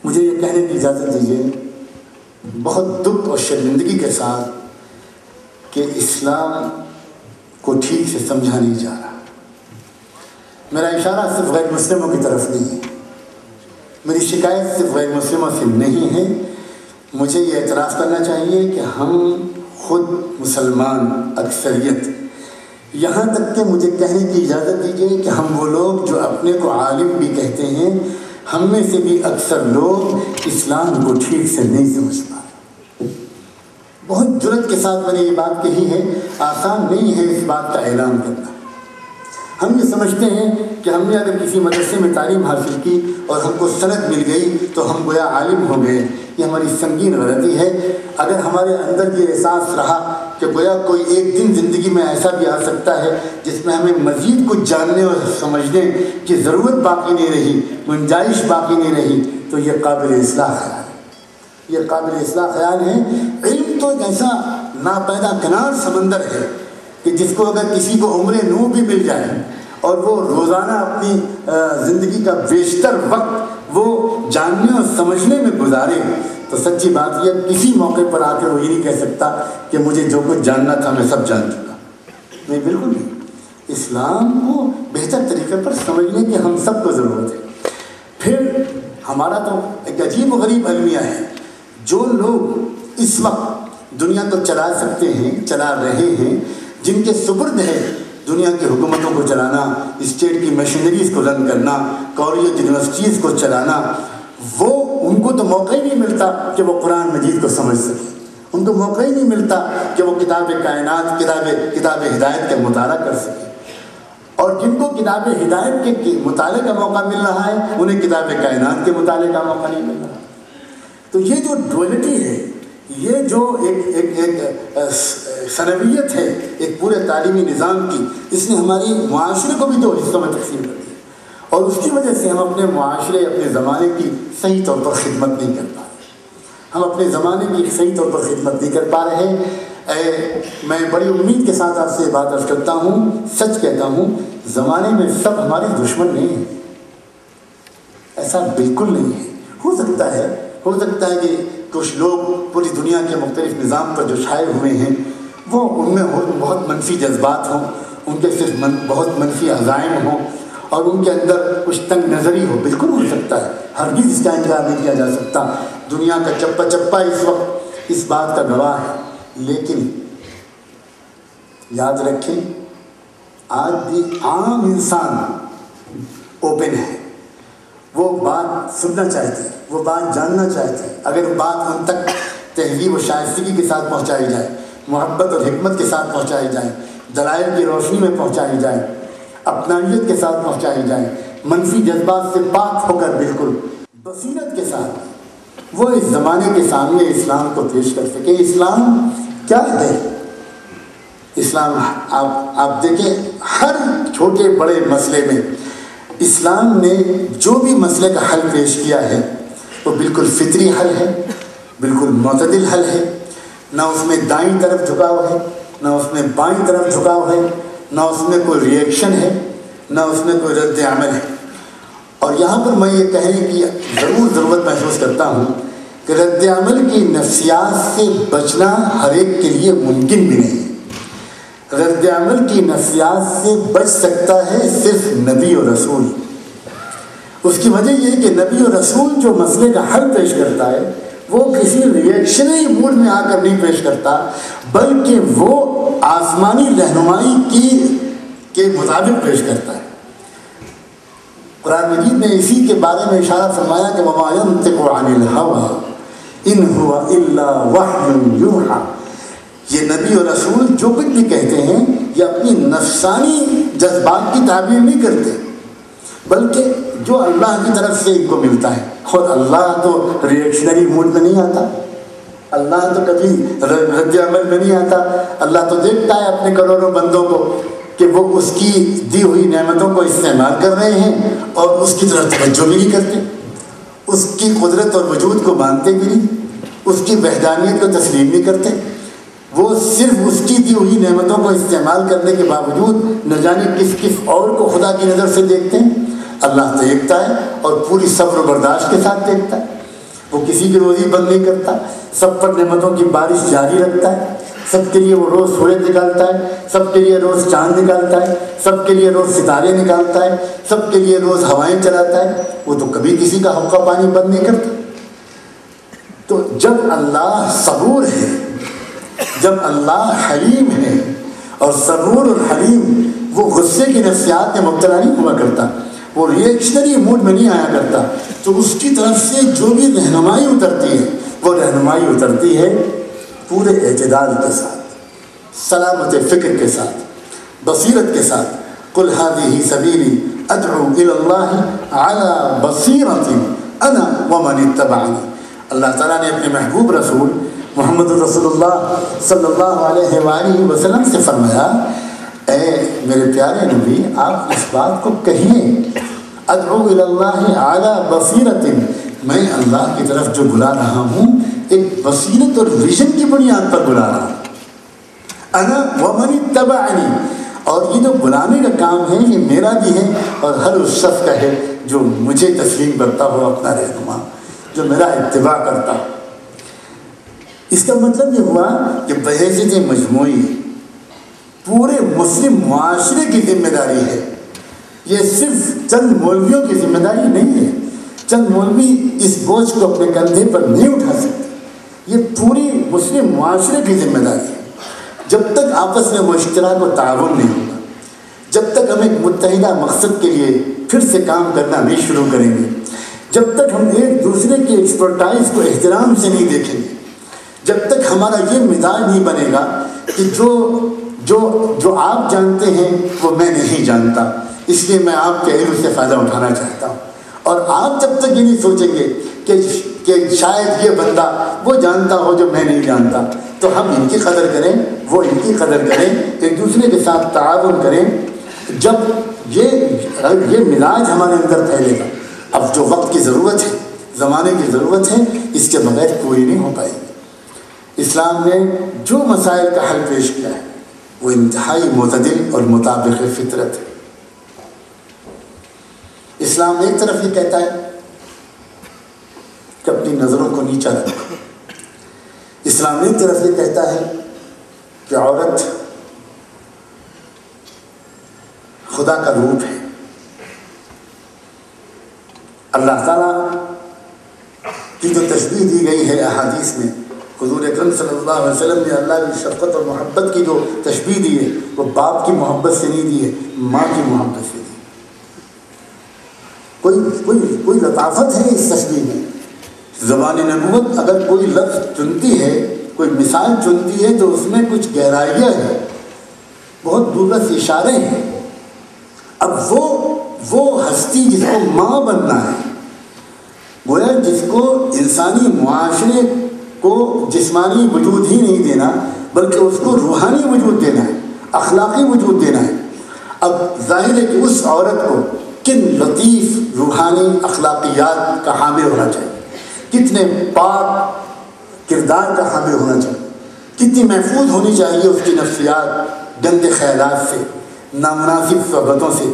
مجھے یہ کہنے کی اجازت دیجیے بہت دکھ اور شرمندگی کے ساتھ کہ اسلام کو ٹھیک سے سمجھا نہیں جا رہا۔ میرا اشارہ صرف غیر مسلموں کی طرف نہیں ہے، میری شکایت صرف غیر مسلموں سے نہیں ہے۔ مجھے یہ اعتراف کرنا چاہیے کہ ہم خود مسلمان اکثریت، یہاں تک کہ مجھے کہنے کی اجازت دیجیے کہ ہم وہ لوگ جو اپنے کو عالم بھی کہتے ہیں، ہم میں سے بھی اکثر لوگ اسلام کو ٹھیک سے نہیں سمجھ پا رہے۔ بہت جرأت کے ساتھ میں نے یہ بات کہی ہے، آسان نہیں ہے اس بات کا اعلان کرنا۔ ہم یہ سمجھتے ہیں کہ ہم نے اگر کسی مدرسے میں تعلیم حاصل کی اور ہم کو سند مل گئی تو ہم گویا عالم ہو گئے۔ یہ ہماری سنگین غلطی ہے۔ اگر ہمارے اندر یہ احساس رہا کہ گویا کوئی ایک دن زندگی میں ایسا بھی آ سکتا ہے جس میں ہمیں مزید کچھ جاننے اور سمجھنے کی ضرورت باقی نہیں رہی، گنجائش باقی نہیں رہی، تو یہ قابل اصلاح خیال ہے، یہ قابل اصلاح خیال ہے۔ علم تو ایک ایسا ناپیدا کنار سمندر ہے کہ جس کو اگر کسی کو عمر نو بھی مل جائے اور وہ روزانہ اپنی زندگی کا بیشتر وقت وہ جاننے اور سمجھنے میں گزارے تو سچی بات یہ کسی موقع پر آ کر وہ یہ نہیں کہہ سکتا کہ مجھے جو کچھ جاننا تھا میں سب جان چکا۔ نہیں، بالکل نہیں۔ اسلام کو بہتر طریقے پر سمجھنے کی ہم سب کو ضرورت ہے۔ پھر ہمارا تو ایک عجیب و غریب المیہ ہے، جو لوگ اس وقت دنیا کو چلا سکتے ہیں، چلا رہے ہیں، جن کے سپرد ہے دنیا کی حکومتوں کو چلانا، اسٹیٹ کی مشینریز کو رن کرنا، کالج یونیورسٹیز کو چلانا، وہ ان کو تو موقع ہی نہیں ملتا کہ وہ قرآن مجید کو سمجھ سکیں، ان کو موقع ہی نہیں ملتا کہ وہ کتاب کائنات، کتاب ہدایت کا مطالعہ کر سکیں۔ اور جن کو کتاب ہدایت کے مطالعے کا موقع مل رہا ہے انہیں کتاب کائنات کے مطالعے کا موقع نہیں مل رہا۔ تو یہ جو ڈوئلٹی ہے، یہ جو ایک ثانویت ہے ایک پورے تعلیمی نظام کی، اس نے ہماری معاشرے کو بھی دو حصوں میں تقسیم کر دیا، اور اس کی وجہ سے ہم اپنے معاشرے، اپنے زمانے کی صحیح طور پر خدمت نہیں کر پا رہے، ہم اپنے زمانے کی صحیح طور پر خدمت نہیں کر پا رہے۔ میں بڑی امید کے ساتھ آپ سے بات عرض کرتا ہوں، سچ کہتا ہوں، زمانے میں سب ہمارے دشمن نہیں ہیں، ایسا بالکل نہیں ہے۔ ہو سکتا ہے کہ کچھ لوگ پوری دنیا کے مختلف نظام پر جو چھائے ہوئے ہیں وہ ان میں بہت منفی جذبات ہوں، ان کے صرف بہت منفی عزائم ہوں، اور ان کے اندر کچھ تنگ نظری ہو، بالکل ہو سکتا ہے، ہرگز اس کا انکار نہیں کیا جا سکتا۔ دنیا کا چپا چپا اس وقت اس بات کا گواہ ہے۔ لیکن یاد رکھیں، آج بھی عام انسان اوپن ہے، وہ بات سننا چاہتے ہیں، وہ بات جاننا چاہتے ہیں۔ اگر وہ بات ہم تک تہذیب و شائستگی کے ساتھ پہنچائی جائے، محبت اور حکمت کے ساتھ پہنچائی جائے، دلائل کی روشنی میں پہنچائی جائے، اپنائیت کے ساتھ پہنچائی جائے، منفی جذبات سے پاک ہو کر بالکل بصیرت کے ساتھ وہ اس زمانے کے سامنے اسلام کو پیش کر سکے۔ اسلام کیا ہے؟ اسلام آپ دیکھیں، ہر چھوٹے بڑے مسئلے میں اسلام نے جو بھی مسئلے کا حل پیش کیا ہے وہ بالکل فطری حل ہے، بالکل معتدل حل ہے، نہ اس میں دائیں طرف جھکاؤ ہے، نہ اس میں بائیں طرف جھکاؤ ہے، نہ اس میں کوئی ریئیکشن ہے، نہ اس میں کوئی رد عمل ہے۔ اور یہاں پر میں یہ کہنے کی ضرورت محسوس کرتا ہوں کہ رد عمل کی نفسیات سے بچنا ہر ایک کے لیے ممکن بھی نہیں ہے۔ رد عمل کی نفسیات سے بچ سکتا ہے صرف نبی اور رسول۔ اس کی وجہ یہ ہے کہ نبی اور رسول جو مسئلے کا حل پیش کرتا ہے وہ کسی ریئیکشنری موڈ میں آ کر نہیں پیش کرتا، بلکہ وہ آسمانی رہنمائی کے مطابق پیش کرتا ہے۔ قرآن مجید نے اسی کے بارے میں اشارہ فرمایا کہ وَمَا يَنطِقُ عَنِ الْهَوَىٰ إِنْ هُوَ إِلَّا وَحْيٌ يُوحَىٰ۔ یہ نبی اور رسول جو کچھ بھی کہتے ہیں یہ اپنی نفسانی جذبات کی تعبیر نہیں کرتے، بلکہ جو اللہ کی طرف سے ان کو ملتا ہے۔ خود اللہ تو ریئیکشنری موڈ میں نہیں آتا، اللہ تو کبھی رد عمل میں نہیں آتا۔ اللہ تو دیکھتا ہے اپنے کروڑوں بندوں کو کہ وہ اس کی دی ہوئی نعمتوں کو استعمال کر رہے ہیں اور اس کی طرف توجہ بھی نہیں کرتے، اس کی قدرت اور وجود کو مانتے بھی نہیں، اس کی وحدانیت کو تسلیم نہیں کرتے۔ وہ صرف اس کی دی ہوئی نعمتوں کو استعمال کرنے کے باوجود نہ جانے کس کس اور کو خدا کی نظر سے دیکھتے ہیں۔ اللہ دیکھتا ہے اور پوری صبر و برداشت کے ساتھ دیکھتا ہے۔ وہ کسی کی روزی بند نہیں کرتا، سب پر نعمتوں کی بارش جاری رکھتا ہے، سب کے لیے وہ روز سورج نکالتا ہے، سب کے لیے روز چاند نکالتا ہے، سب کے لیے روز ستارے نکالتا ہے، سب کے لیے روز ہوائیں چلاتا ہے۔ وہ تو کبھی کسی کا حق کا پانی بند نہیں کرتا۔ تو جب اللہ صبور ہے، جب اللہ حلیم ہے، اور صبور اور حلیم وہ غصے کی نفسیات میں مبتلا نہیں ہوا کرتا، وہ ریئیکشنری موڈ میں نہیں آیا کرتا، تو اس کی طرف سے جو بھی رہنمائی اترتی ہے وہ رہنمائی اترتی ہے پورے اعتدال کے ساتھ، سلامت فکر کے ساتھ، بصیرت کے ساتھ۔ قل هذه سبیلی ادعو الی اللہ علی بصیرۃ انا ومن اتبعنی۔ اللہ تعالیٰ نے اپنے محبوب رسول محمد رسول اللہ صلی اللہ علیہ وآلہ وسلم سے فرمایا، اے میرے پیارے نبی آپ اس بات کو کہیے، ادعو الی اللہ علی بصیرۃ، میں اللہ کی طرف جو بلا رہا ہوں ایک بصیرت اور ویژن کی بنیاد پر بلا رہا ہوں، انا ومن اتبعنی، اور یہ جو بلانے کا کام ہے یہ میرا بھی ہے اور ہر اس شخص کا ہے جو مجھے تسلیم کرتا ہو اپنا رہنما، جو میرا اتباع کرتا ہو۔ اس کا مطلب یہ ہوا کہ بحیثیت مجموعی پورے مسلم معاشرے کی ذمہ داری ہے، یہ صرف چند مولویوں کی ذمہ داری نہیں ہے۔ چند مولوی اس بوجھ کو اپنے کندھے پر نہیں اٹھا سکتے، یہ پوری مسلم معاشرے کی ذمہ داری ہے۔ جب تک آپس میں وہ اشتراک و تعاون نہیں ہوگا، جب تک ہم ایک متحدہ مقصد کے لیے پھر سے کام کرنا نہیں شروع کریں گے، جب تک ہم ایک دوسرے کی ایکسپرٹائز کو احترام سے نہیں دیکھیں گے، جب تک ہمارا یہ مزاج نہیں بنے گا کہ جو آپ جانتے ہیں وہ میں نہیں جانتا، اس لیے میں آپ کے علم سے فائدہ اٹھانا چاہتا ہوں، اور آپ جب تک یہ نہیں سوچیں گے کہ شاید یہ بندہ وہ جانتا ہو جو میں نہیں جانتا، تو ہم ان کی قدر کریں، وہ ان کی قدر کریں، ایک دوسرے کے ساتھ تعاون کریں۔ جب یہ مزاج ہمارے اندر پھیلے گا، اب جو وقت کی ضرورت ہے، زمانے کی ضرورت ہے، اس کے بغیر کوئی نہیں ہو پائے گی۔ اسلام نے جو مسائل کا حل پیش کیا ہے وہ انتہائی معتدل اور مطابق فطرت ہے۔ اسلام ایک طرف یہ کہتا ہے کہ اپنی نظروں کو نیچا رکھو، اسلام ایک طرف یہ کہتا ہے کہ عورت خدا کا روپ ہے۔ اللہ تعالیٰ کی جو تشبیہ دی گئی ہے احادیث میں، حضور اکرم صلی اللہ علیہ وسلم نے اللہ کی شفقت اور محبت کی جو تشبیہ دی ہے وہ باپ کی محبت سے نہیں دی ہے، ماں کی محبت سے دی۔ کوئی لطافت ہے اس تشبیہ میں۔ زبان نبوت اگر کوئی لفظ چنتی ہے، کوئی مثال چنتی ہے تو اس میں کچھ گہرائیاں ہیں، بہت دورس اشارے ہیں۔ اب وہ ہستی جس کو ماں بننا ہے، گویا جس کو انسانی معاشرے کو جسمانی وجود ہی نہیں دینا بلکہ اس کو روحانی وجود دینا ہے، اخلاقی وجود دینا ہے۔ اب ظاہر ہے کہ اس عورت کو کن لطیف روحانی اخلاقیات کا حامل ہونا چاہیے، کتنے پاک کردار کا حامل ہونا چاہیے، کتنی محفوظ ہونی چاہیے اس کی نفسیات گندے خیالات سے، نامناسب صحبتوں سے،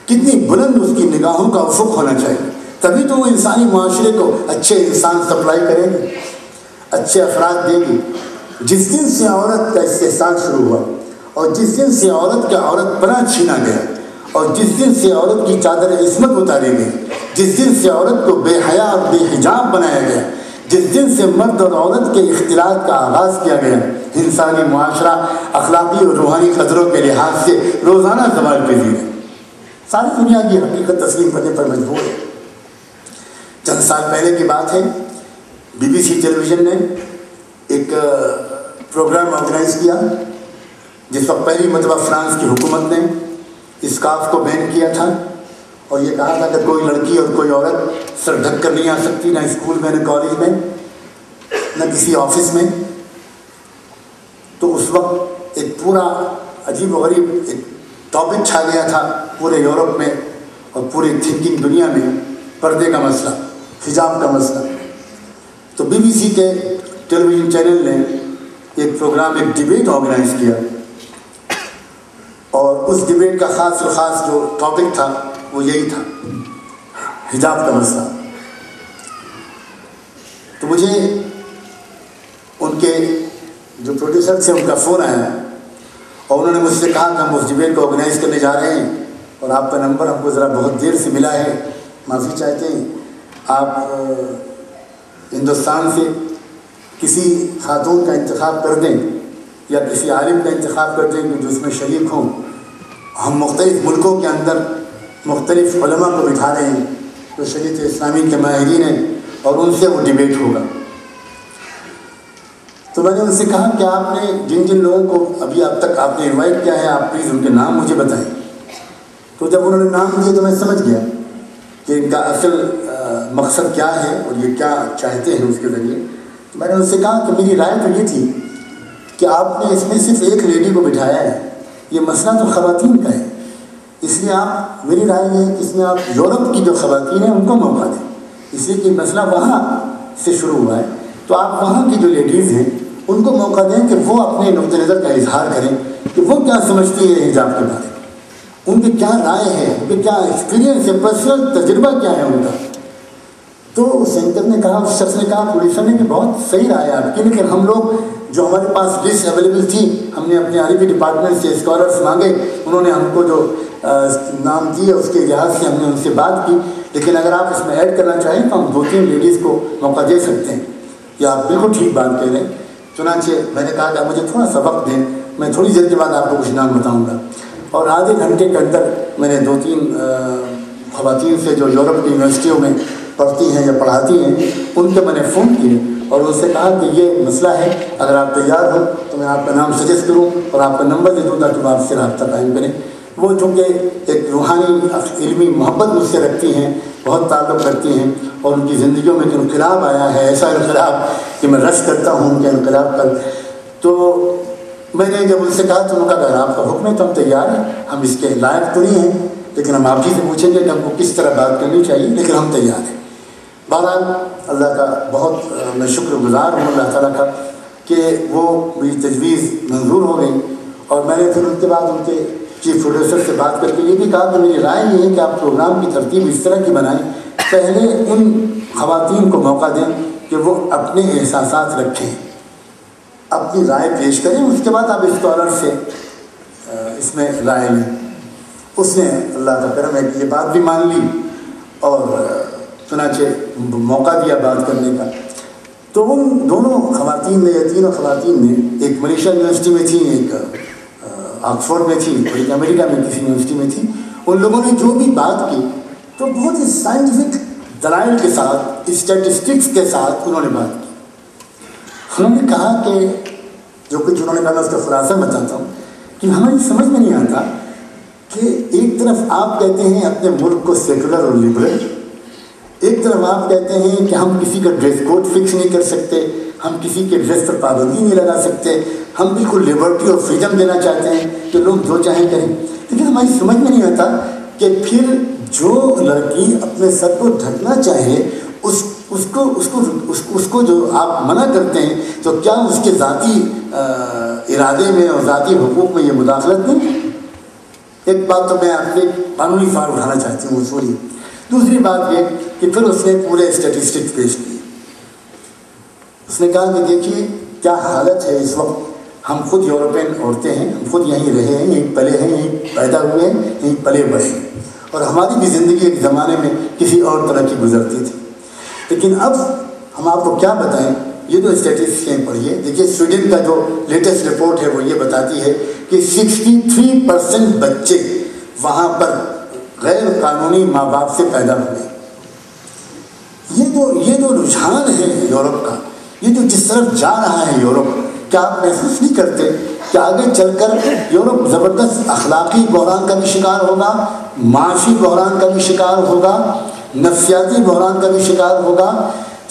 کتنی بلند اس کی نگاہوں کا افق ہونا چاہیے تبھی تو وہ انسانی معاشرے کو اچھے انسان سپلائی کرے گی، اچھے افراد دے گی۔ جس دن سے عورت کا استحصال شروع ہوا اور جس دن سے عورت کا عورت پناہ چھینا گیا اور جس دن سے عورت کی چادر عصمت اتاری گئی، جس دن سے عورت کو بے حیا اور بے حجاب بنایا گیا، جس دن سے مرد اور عورت کے اختلاط کا آغاز کیا گیا، انسانی معاشرہ اخلاقی اور روحانی قدروں کے لحاظ سے روزانہ زوال پذیر ہے۔ ساری دنیا کی حقیقت تسلیم کرنے پر مجبور ہے۔ چند سال پہلے کی بات ہے، BBC ٹیلی ویژن نے ایک پروگرام آرگنائز کیا جس وقت پہلی مرتبہ فرانس کی حکومت نے اسکارف کو بین کیا تھا اور یہ کہا تھا کہ کوئی لڑکی اور کوئی عورت سر ڈھک کر نہیں آ سکتی، نہ اسکول میں، نہ کالج میں، نہ کسی آفس میں۔ تو اس وقت ایک پورا عجیب و غریب ایک ٹاپک چھا گیا تھا پورے یورپ میں اور پوری تھنکنگ دنیا میں، پردے کا مسئلہ، حجاب کا مسئلہ۔ تو BBC کے ٹیلی ویژن چینل نے ایک پروگرام، ایک ڈیبیٹ آرگنائز کیا اور اس ڈیبیٹ کا خاص جو ٹاپک تھا وہ یہی تھا، حجاب کا مسئلہ۔ تو مجھے ان کے جو پروڈیوسر تھے ان کا فون آیا اور انہوں نے مجھ سے کہا کہ ہم اس ڈیبیٹ کو آرگنائز کرنے جا رہے ہیں اور آپ کا نمبر ہم کو ذرا بہت دیر سے ملا ہے، معافی چاہتے ہیں، آپ ہندوستان سے کسی خاتون کا انتخاب کر دیں یا کسی عالم کا انتخاب کر دیں کہ جو اس میں شریک ہوں۔ ہم مختلف ملکوں کے اندر مختلف علماء کو بٹھا رہے ہیں جو شریعت اسلامی کے ماہرین ہیں اور ان سے وہ ڈیبیٹ ہوگا۔ تو میں نے ان سے کہا کہ آپ نے جن لوگوں کو ابھی اب تک آپ نے انوائٹ کیا ہے آپ پلیز ان کے نام مجھے بتائیں۔ تو جب انہوں نے نام دیے تو میں سمجھ گیا کہ ان کا اصل مقصد کیا ہے اور یہ کیا چاہتے ہیں اس کے ذریعے۔ تو میں نے ان سے کہا کہ میری رائے تو یہ تھی کہ آپ نے اس میں صرف ایک لیڈی کو بٹھایا ہے، یہ مسئلہ تو خواتین کا ہے، اس لیے آپ، میری رائے یہ ہے کہ اس میں آپ یورپ کی جو خواتین ہیں ان کو موقع دیں، اس لیے کہ مسئلہ وہاں سے شروع ہوا ہے، تو آپ وہاں کی جو لیڈیز ہیں ان کو موقع دیں کہ وہ اپنے نقطۂ نظر کا اظہار کریں کہ وہ کیا سمجھتی ہے حجاب کے بارے میں، ان کی کیا رائے ہے، ان کے کیا ایکسپیرینس ہے، پرسنل تجربہ کیا ہے ان کا۔ تو اس اینکر نے کہا، اس شخص نے کہا، پروڈیوسر نے، کہ بہت صحیح رائے آپ کی، لیکن ہم لوگ جو ہمارے پاس لسٹ اویلیبل تھی ہم نے اپنے عربی ڈپارٹمنٹ سے اسکالرس مانگے، انہوں نے ہم کو جو نام دیے اس کے لحاظ سے ہم نے ان سے بات کی، لیکن اگر آپ اس میں ایڈ کرنا چاہیں تو ہم 2-3 لیڈیز کو موقع دے سکتے ہیں۔ یہ آپ بالکل ٹھیک بات کہہ رہے ہیں۔ چنانچہ میں نے کہا کہ آپ مجھے تھوڑا سا وقت دیں، میں تھوڑی دیر کے بعد آپ کو کچھ نام بتاؤں گا، اور آدھے گھنٹے کے اندر میں نے 2-3 خواتین سے جو یورپ کی یونیورسٹیوں میں پڑھتی ہیں یا پڑھاتی ہیں ان کے میں نے فون کیے اور ان سے کہا کہ یہ مسئلہ ہے، اگر آپ تیار ہو تو میں آپ کا نام سجیسٹ کروں اور آپ کا نمبر دے دوں تاکہ وہ آپ سے رابطہ قائم کریں۔ وہ چونکہ ایک روحانی علمی محبت مجھ سے رکھتی ہیں، بہت تعلق رکھتی ہیں، اور ان کی زندگیوں میں ایک انقلاب آیا ہے، ایسا انقلاب کہ میں رش کرتا ہوں ان کے انقلاب پر۔ تو میں نے جب ان سے کہا تو انہوں نے کہا اگر آپ کا حکم ہے تو ہم تیار ہیں، ہم اس کے لائق تو نہیں ہیں لیکن ہم آپ ہی سے پوچھیں گے کہ ہم کو کس طرح بات کرنی چاہیے، لیکن ہم تیار ہیں۔ بہرحال اللہ کا بہت میں شکر گزار ہوں اللہ تعالیٰ کا کہ وہ میری تجویز منظور ہو گئی، اور میں نے پھر ان کے بعد ان کے چیف پروڈیوسر سے بات کر کے یہ بھی کہا کہ میری رائے یہ ہے کہ آپ پروگرام کی ترتیب اس طرح کی بنائیں، پہلے ان خواتین کو موقع دیں کہ وہ اپنے احساسات رکھیں، اپنی رائے پیش کریں، اس کے بعد آپ اسکالر سے اس میں رائے لیں۔ اس نے اللہ کا کرم ہے کہ یہ بات بھی مان لی اور چنانچہ موقع دیا بات کرنے کا۔ تو ان دونوں خواتین نے، یا تینوں خواتین نے، ایک ملیشیا یونیورسٹی میں تھی، ایک آکسفورڈ میں تھی، اور ایک امریکہ میں کسی یونیورسٹی میں تھی، ان لوگوں نے جو بھی بات کی تو بہت ہی سائنٹیفک دلائل کے ساتھ، اسٹیٹسٹکس کے ساتھ انہوں نے بات کی۔ انہوں نے کہا کہ جو کچھ انہوں نے کہا میں اس کا خلاصہ بتاتا ہوں کہ ہماری سمجھ میں نہیں آتا کہ ایک طرف آپ کہتے ہیں اپنے ملک کو سیکولر اور لبرل، ایک طرف آپ کہتے ہیں کہ ہم کسی کا ڈریس کوڈ فکس نہیں کر سکتے، ہم کسی کے ڈریس پر پابندی نہیں لگا سکتے، ہم بالکل لیبرٹی اور فریڈم دینا چاہتے ہیں کہ لوگ جو چاہیں کریں، لیکن ہماری سمجھ میں نہیں آتا کہ پھر جو لڑکی اپنے سر کو ڈھکنا چاہے اس کو جو آپ منع کرتے ہیں تو کیا اس کے ذاتی ارادے میں اور ذاتی حقوق میں یہ مداخلت نہیں؟ ایک بات تو میں آپ سے قانونی فار اٹھانا چاہتی ہوں، اصولی دوسری بات یہ کہ پھر اس نے پورے اسٹیٹسٹکس پیش کیے. اس نے کہا کہ دیکھیے کیا حالت ہے اس وقت. ہم خود یورپین عورتیں ہیں, ہم خود یہیں رہے ہیں, یہیں پلے ہیں, یہیں پیدا ہوئے ہیں, یہیں پلے بڑھے ہیں, اور ہماری بھی زندگی ایک زمانے میں کسی اور طرح کی گزرتی تھی. لیکن اب ہم آپ کو کیا بتائیں, یہ جو اسٹیٹسٹکس پڑھیے. دیکھیے سویڈن کا جو لیٹسٹ رپورٹ ہے وہ یہ بتاتی ہے کہ 63% بچے وہاں پر غیر قانونی ماں باپ سے پیدا ہوئے. یہ جو رجحان ہے یورپ کا, یہ جو جس طرف جا رہا ہے یورپ, کیا آپ محسوس نہیں کرتے کہ آگے چل کر یورپ زبردست اخلاقی بحران کا بھی شکار ہوگا, معاشی بحران کا بھی شکار ہوگا, نفسیاتی بحران کا بھی شکار ہوگا,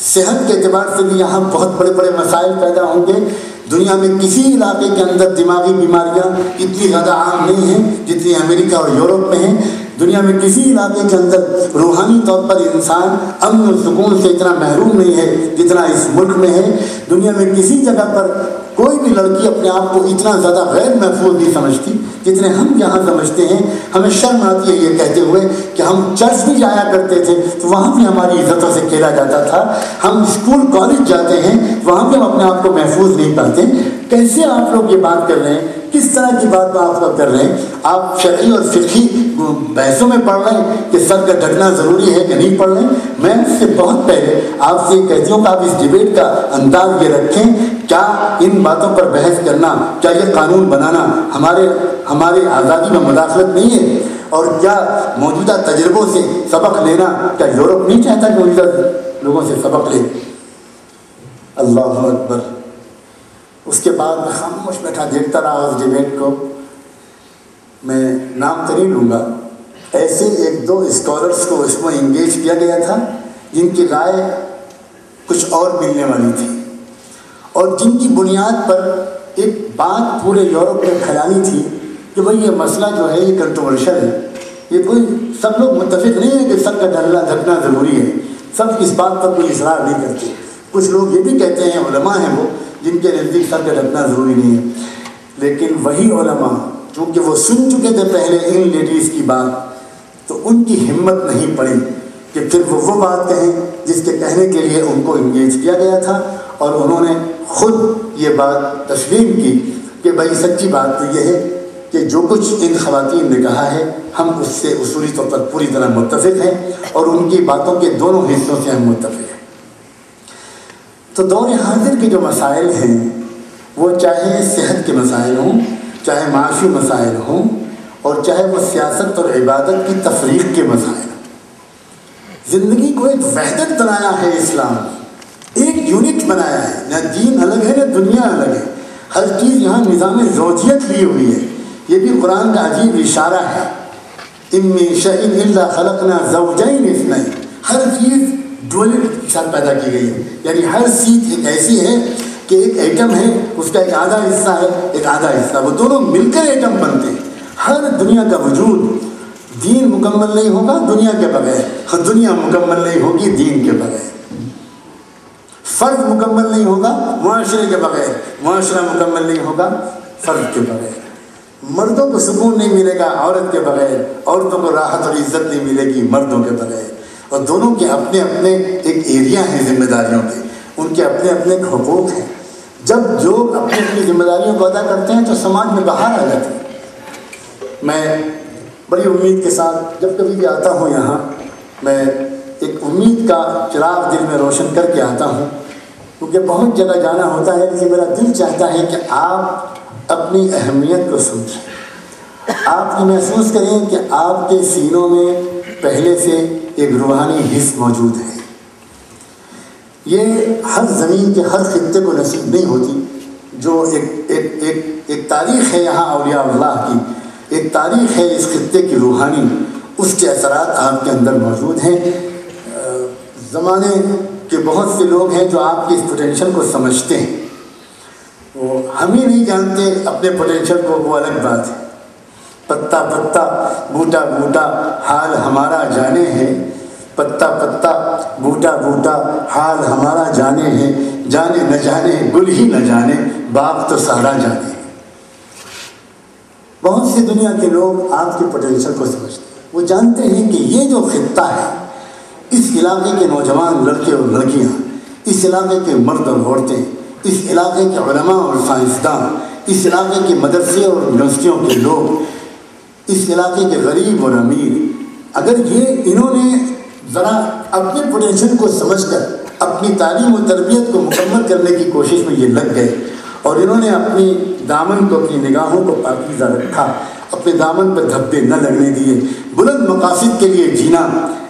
صحت کے اعتبار سے بھی یہاں بہت بڑے بڑے مسائل پیدا ہوں گے. دنیا میں کسی علاقے کے اندر دماغی بیماریاں اتنی زیادہ عام نہیں ہیں جتنی امریکہ اور یورپ میں ہیں. دنیا میں کسی علاقے کے اندر روحانی طور پر انسان امن و سکون سے اتنا محروم نہیں ہے جتنا اس ملک میں ہے. دنیا میں کسی جگہ پر کوئی بھی لڑکی اپنے آپ کو اتنا زیادہ غیر محفوظ نہیں سمجھتی جتنے ہم یہاں سمجھتے ہیں. ہمیں شرم آتی ہے یہ کہتے ہوئے کہ ہم چرچ بھی جایا کرتے تھے تو وہاں بھی ہماری عزتوں سے کھیلا جاتا تھا. ہم اسکول کالج جاتے ہیں, وہاں بھی ہم اپنے آپ کو محفوظ نہیں پاتے. کیسے آپ لوگ یہ بات کر رہے ہیں, کس طرح کی بات آپ کر رہے ہیں؟ آپ شرعی اور فقہی بحثوں میں پڑھ رہے ہیں کہ سر کا ڈھکنا ضروری ہے کہ نہیں پڑھ رہے ہیں. میں اس سے بہت پہلے آپ سے کہتی ہوں کہ آپ اس ڈیبیٹ کا انداز یہ رکھیں, کیا ان باتوں پر بحث کرنا, کیا یہ قانون بنانا ہمارے آزادی میں مداخلت نہیں ہے؟ اور کیا موجودہ تجربوں سے سبق لینا, کیا یورپ نہیں چاہتا کہ موجودہ لوگوں سے سبق لے؟ اللہ اکبر. اس کے بعد میں خاموش بیٹھا دیکھتا رہا اس ڈیبیٹ کو. میں نام تو نہیں لوں گا, ایسے ایک دو اسکالرس کو اس میں انگیج کیا گیا تھا جن کی رائے کچھ اور ملنے والی تھی, اور جن کی بنیاد پر ایک بات پورے یورپ میں پھیلانی تھی کہ بھائی یہ مسئلہ جو ہے یہ کنٹروورشل ہے. یہ کوئی سب لوگ متفق نہیں ہیں کہ سر کا ڈھکنا ضروری ہے, سب اس بات پر کوئی اصرار نہیں کرتے. کچھ لوگ یہ بھی کہتے ہیں, علماء ہیں وہ, جن کے نزدیک سر کا ڈھکنا ضروری نہیں ہے. لیکن وہی علماء چونکہ وہ سن چکے تھے پہلے ان لیڈیز کی بات, تو ان کی ہمت نہیں پڑی کہ پھر وہ بات کہیں جس کے کہنے کے لیے ان کو انگیج کیا گیا تھا. اور انہوں نے خود یہ بات تسلیم کی کہ بھائی سچی بات تو یہ ہے کہ جو کچھ ان خواتین نے کہا ہے ہم اس سے اصولی طور پر پوری طرح متفق ہیں, اور ان کی باتوں کے دونوں حصوں سے ہم متفق ہیں. تو دور حاضر کے جو مسائل ہیں وہ چاہے صحت کے مسائل ہوں, چاہے معاشی مسائل ہوں, اور چاہے وہ سیاست اور عبادت کی تفریق کے مسائل ہوں. زندگی کو ایک وحدت بنایا ہے اسلام, ایک یونٹ بنایا ہے. نہ دین الگ ہے نہ دنیا الگ ہے, ہر چیز یہاں نظام زوجیت لی ہوئی ہے. یہ بھی قرآن کا عجیب اشارہ ہے, ان من شیء الا خلقنا زوجین اثنین. ہر چیز ڈولیٹ کے ساتھ پیدا کی گئی ہے, یعنی ہر چیز ایک ایسی ہے کہ ایک ایٹم ہے, اس کا ایک آدھا حصہ ہے, ایک آدھا حصہ, وہ دونوں مل کر ایٹم بنتے ہیں. ہر دنیا کا وجود, دین مکمل نہیں ہوگا دنیا کے بغیر, دنیا مکمل نہیں ہوگی دین کے بغیر, فرد مکمل نہیں ہوگا معاشرے کے بغیر, معاشرہ مکمل نہیں ہوگا فرد کے بغیر. مردوں کو سکون نہیں ملے گا عورت کے بغیر, عورتوں کو راحت اور عزت نہیں ملے گی مردوں کے بغیر. اور دونوں کے اپنے اپنے ایک ایریا ہیں ذمہ داریوں کے, ان کے اپنے اپنے حقوق ہیں. جب لوگ اپنی اپنی ذمہ داریوں کو ادا کرتے ہیں تو سماج میں باہر آ جاتے ہیں. میں بڑی امید کے ساتھ جب کبھی بھی آتا ہوں یہاں, میں ایک امید کا چراغ دل میں روشن کر کے آتا ہوں, کیونکہ بہت جگہ جانا ہوتا ہے لیکن میرا دل چاہتا ہے کہ آپ اپنی اہمیت کو سمجھیں. آپ یہ محسوس کریں کہ آپ کے سینوں میں پہلے سے ایک روحانی حص موجود ہے. یہ ہر زمین کے ہر خطے کو نصیب نہیں ہوتی. جو ایک تاریخ ہے یہاں اولیاء اللہ کی, ایک تاریخ ہے اس خطے کی روحانی, اس کے اثرات آپ کے اندر موجود ہیں. زمانے کے بہت سے لوگ ہیں جو آپ کی اس پوٹینشل کو سمجھتے ہیں, وہ ہم ہی نہیں جانتے اپنے پوٹینشل کو, وہ الگ بات ہے. پتا پتا بوٹا بوٹا حال ہمارا جانے ہے, پتا پتا بوٹا بوٹا حال ہمارا جانے ہے, جانے نہ جانے گل ہی نہ جانے باغ تو سارا جانے. بہت سی دنیا کے لوگ آپ کے پوٹینشل کو سمجھتے ہیں, وہ جانتے ہیں کہ یہ جو خطہ ہے اس علاقے کے نوجوان لڑکے اور لڑکیاں، اس علاقے کے مرد اور عورتیں، اس علاقے کے علماء اور سائنسدان، اس علاقے کے مدرسے اور یونیورسٹیوں کے لوگ، اس علاقے کے غریب اور امیر، اگر انہوں نے ذرا اپنے پوٹینشل کو سمجھ کر اپنی تعلیم و تربیت کو مکمل کرنے کی کوشش میں یہ لگ گئے، اور انہوں نے اپنی دامن کو، اپنی نگاہوں کو پاکیزہ رکھا، اپنے دامن پر دھبے نہ لگنے دیے، بلند مقاصد کے لیے جینا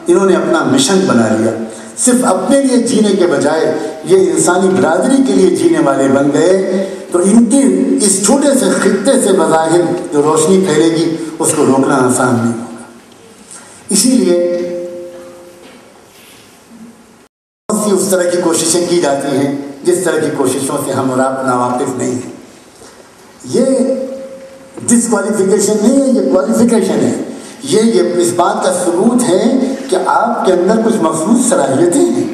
انہوں نے اپنا مشن بنا لیا، صرف اپنے لیے جینے کے بجائے یہ انسانی برادری کے لیے جینے والے بن گئے، تو ان کی اس چھوٹے سے خطے سے بظاہر جو روشنی پھیلے گی اس کو روکنا آسان نہیں ہوگا۔ اسی لیے بہت سی اس طرح کی کوششیں کی جاتی ہیں جس طرح کی کوششوں سے ہم اور آپ ناواقف نہیں ہیں۔ یہ ڈسکوالیفیکیشن نہیں ہے، یہ کوالیفیکیشن ہے۔ یہ اس بات کا ثبوت ہے کہ آپ کے اندر کچھ مخصوص صلاحیتیں ہیں،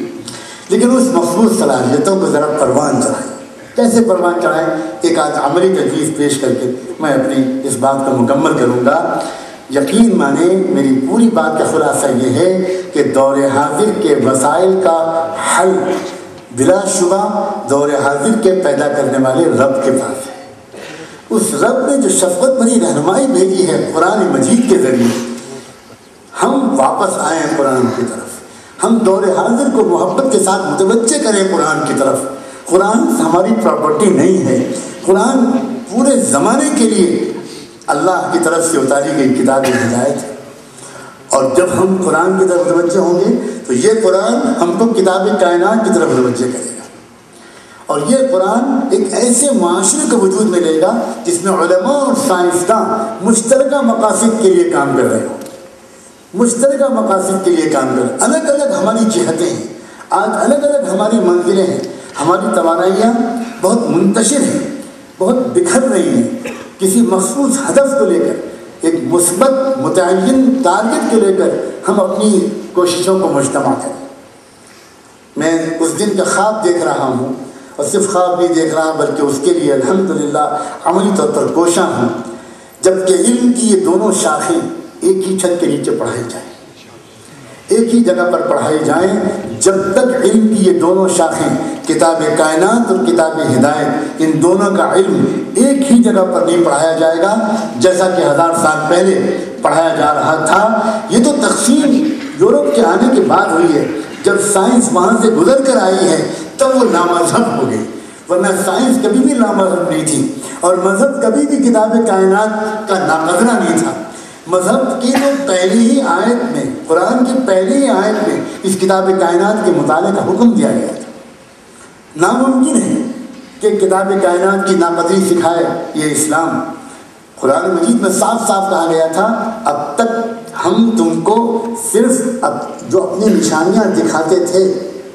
لیکن اس مخصوص صلاحیتوں کو ذرا پروان چڑھائیں۔ کیسے پروان چڑھائیں؟ ایک آج عملی تجویز پیش کر کے میں اپنی اس بات کو مکمل کروں گا۔ یقین مانے میری پوری بات کا خلاصہ یہ ہے کہ دور حاضر کے وسائل کا حل بلا شبہ دور حاضر کے پیدا کرنے والے رب کے پاس ہے۔ اس رب نے جو شفقت بھری رہنمائی بھیجی ہے قرآن مجید کے ذریعے، ہم واپس آئیں قرآن کی طرف، ہم دور حاضر کو محبت کے ساتھ متوجہ کریں قرآن کی طرف۔ قرآن ہماری پراپرٹی نہیں ہے، قرآن پورے زمانے کے لیے اللہ کی طرف سے اتاری گئی کتاب ہدایت ہے، اور جب ہم قرآن کی طرف متوجہ ہوں گے تو یہ قرآن ہم کو کتاب کائنات کی طرف متوجہ کرے گا، اور یہ قرآن ایک ایسے معاشرے کا وجود میں لے گا جس میں علماء اور سائنسداں مشترکہ مقاصد کے لیے کام کر رہے ہوں، مشترکہ مقاصد کے لیے کام کر رہے ہیں۔ الگ الگ ہماری جہتیں ہیں، آج الگ الگ ہماری منزلیں ہیں، ہماری توانائیاں بہت منتشر ہیں، بہت بکھر رہی ہیں، کسی مخصوص ہدف کو لے کر، ایک مثبت متعین ٹارگٹ کو لے کر ہم اپنی کوششوں کو مجتمع کریں۔ میں اس دن کا خواب دیکھ رہا ہوں، اور صرف خواب نہیں دیکھ رہا بلکہ اس کے لیے الحمدللہ عملی طور پر کوشاں ہوں، جبکہ علم کی یہ دونوں شاخیں ایک ہی چھت کے نیچے پڑھائی جائیں، ایک ہی جگہ پر پڑھائی جائیں۔ جب تک علم کی یہ دونوں شاخیں کتاب کائنات اور کتاب ہدایت، ان دونوں کا علم ایک ہی جگہ پر نہیں پڑھایا جائے گا جیسا کہ 1000 سال پہلے پڑھایا جا رہا تھا۔ یہ تو تقسیم یورپ کے آنے کے بعد ہوئی ہے، جب سائنس وہاں سے گزر کر آئی ہے تب وہ لامذہب ہو گئی، ورنہ سائنس کبھی بھی لامذہب نہیں تھی، اور مذہب کبھی بھی کتاب کائنات کا ناقدرہ نہیں تھا۔ مذہب کی تو پہلی ہی آیت میں، قرآن کی پہلی ہی آیت میں اس کتاب کائنات کے مطالعے کا حکم دیا گیا تھا۔ ناممکن ہے کہ کتاب کائنات کی ناقدری سکھائے یہ اسلام۔ قرآن مجید میں صاف صاف کہا گیا تھا، اب تک ہم تم کو صرف جو اپنی نشانیاں دکھاتے تھے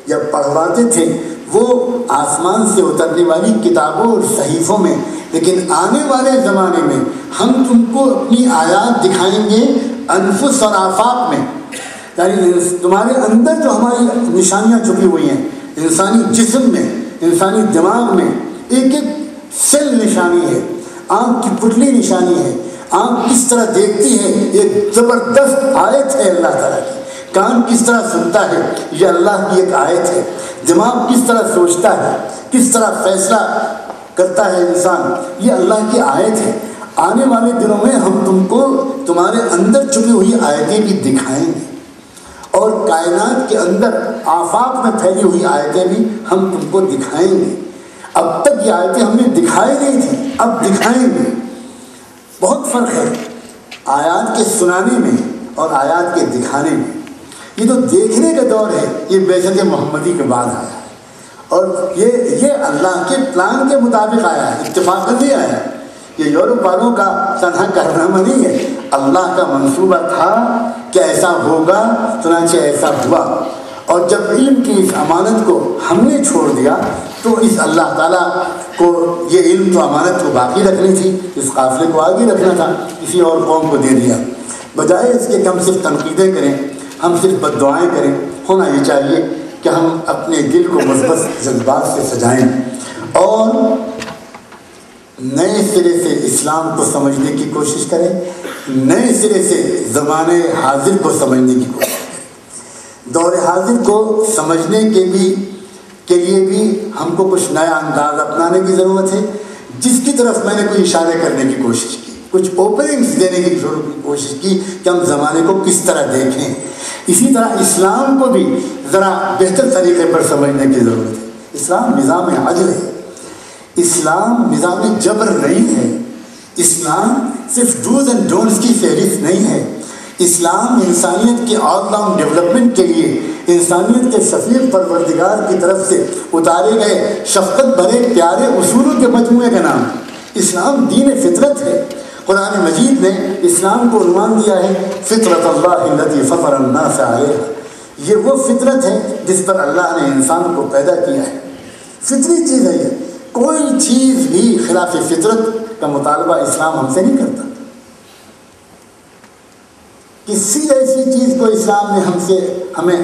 یا پڑھواتے تھے وہ آسمان سے اترنے والی کتابوں اور صحیفوں میں، لیکن آنے والے زمانے میں ہم تم کو اپنی آیات دکھائیں گے انفس اور آفاق میں، یعنی تمہارے اندر جو ہماری نشانیاں چھپی ہوئی ہیں، انسانی جسم میں، انسانی دماغ میں ایک ایک سیل نشانی ہے، آنکھ کی پتلی نشانی ہے، آنکھ کس طرح دیکھتی ہے ایک زبردست آیت ہے اللہ تعالیٰ کی، کان کس طرح سنتا ہے یہ اللہ کی ایک آیت ہے، دماغ کس طرح سوچتا ہے، کس طرح فیصلہ کرتا ہے انسان، یہ اللہ کی آیت ہے۔ آنے والے دنوں میں ہم تم کو تمہارے اندر چھپی ہوئی آیتیں بھی دکھائیں گے، اور کائنات کے اندر آفاق میں پھیلی ہوئی آیتیں بھی ہم تم کو دکھائیں گے۔ اب تک یہ آیتیں ہم نے دکھائی نہیں تھی، اب دکھائیں گے۔ بہت فرق ہے آیات کے سنانے میں اور آیات کے دکھانے میں۔ یہ تو دیکھنے کا دور ہے، یہ بعثت محمدی کے بعد آیا ہے، اور یہ اللہ کے پلان کے مطابق آیا ہے، اتفاق نہیں آیا ہے، یہ یورپ والوں کا تنہا کارنامہ نہیں ہے، اللہ کا منصوبہ تھا کہ ایسا ہوگا، چنانچہ ایسا ہوا۔ اور جب علم کی اس امانت کو ہم نے چھوڑ دیا تو اس اللہ تعالیٰ کو یہ علم تو امانت کو باقی رکھنی تھی، اس قافلے کو آگے رکھنا تھا، کسی اور قوم کو دے دیا، بجائے اس کے کہ ہم صرف تنقیدیں کریں، ہم صرف بد دعائیں کریں۔ ہونا یہ چاہیے کہ ہم اپنے دل کو مثبت جذبات سے سجائیں اور نئے سرے سے اسلام کو سمجھنے کی کوشش کریں، نئے سرے سے زمانے حاضر کو سمجھنے کی کوشش کریں۔ دور حاضر کو سمجھنے کے لیے بھی ہم کو کچھ نیا انداز اپنانے کی ضرورت ہے، جس کی طرف میں نے کوئی اشارے کرنے کی کوشش کی، کچھ اوپننگز دینے کی کوشش کی کہ ہم زمانے کو کس طرح دیکھیں۔ اسی طرح اسلام کو بھی ذرا بہتر طریقے پر سمجھنے کی ضرورت ہے۔ اسلام نظام عدل ہے، اسلام نظام جبر نہیں ہے، اسلام صرف ڈوز اینڈ ڈونٹس کی فہرست نہیں ہے، اسلام انسانیت کے آل راؤنڈ ڈیولپمنٹ کے لیے انسانیت کے شفیع پروردگار کی طرف سے اتارے گئے شفقت بھرے پیارے اصولوں کے مجموعے کا نام۔ اسلام دین فطرت ہے۔ قرآن مجید نے اسلام کو عنوان دیا ہے فطرت اللہ التی فطر الناس علیہا، یہ وہ فطرت ہے جس پر اللہ نے انسان کو پیدا کیا ہے، فطری چیز ہے یہ، کوئی چیز بھی خلاف فطرت کا مطالبہ اسلام ہم سے نہیں کرتا۔ کسی ایسی چیز کو اسلام نے ہمیں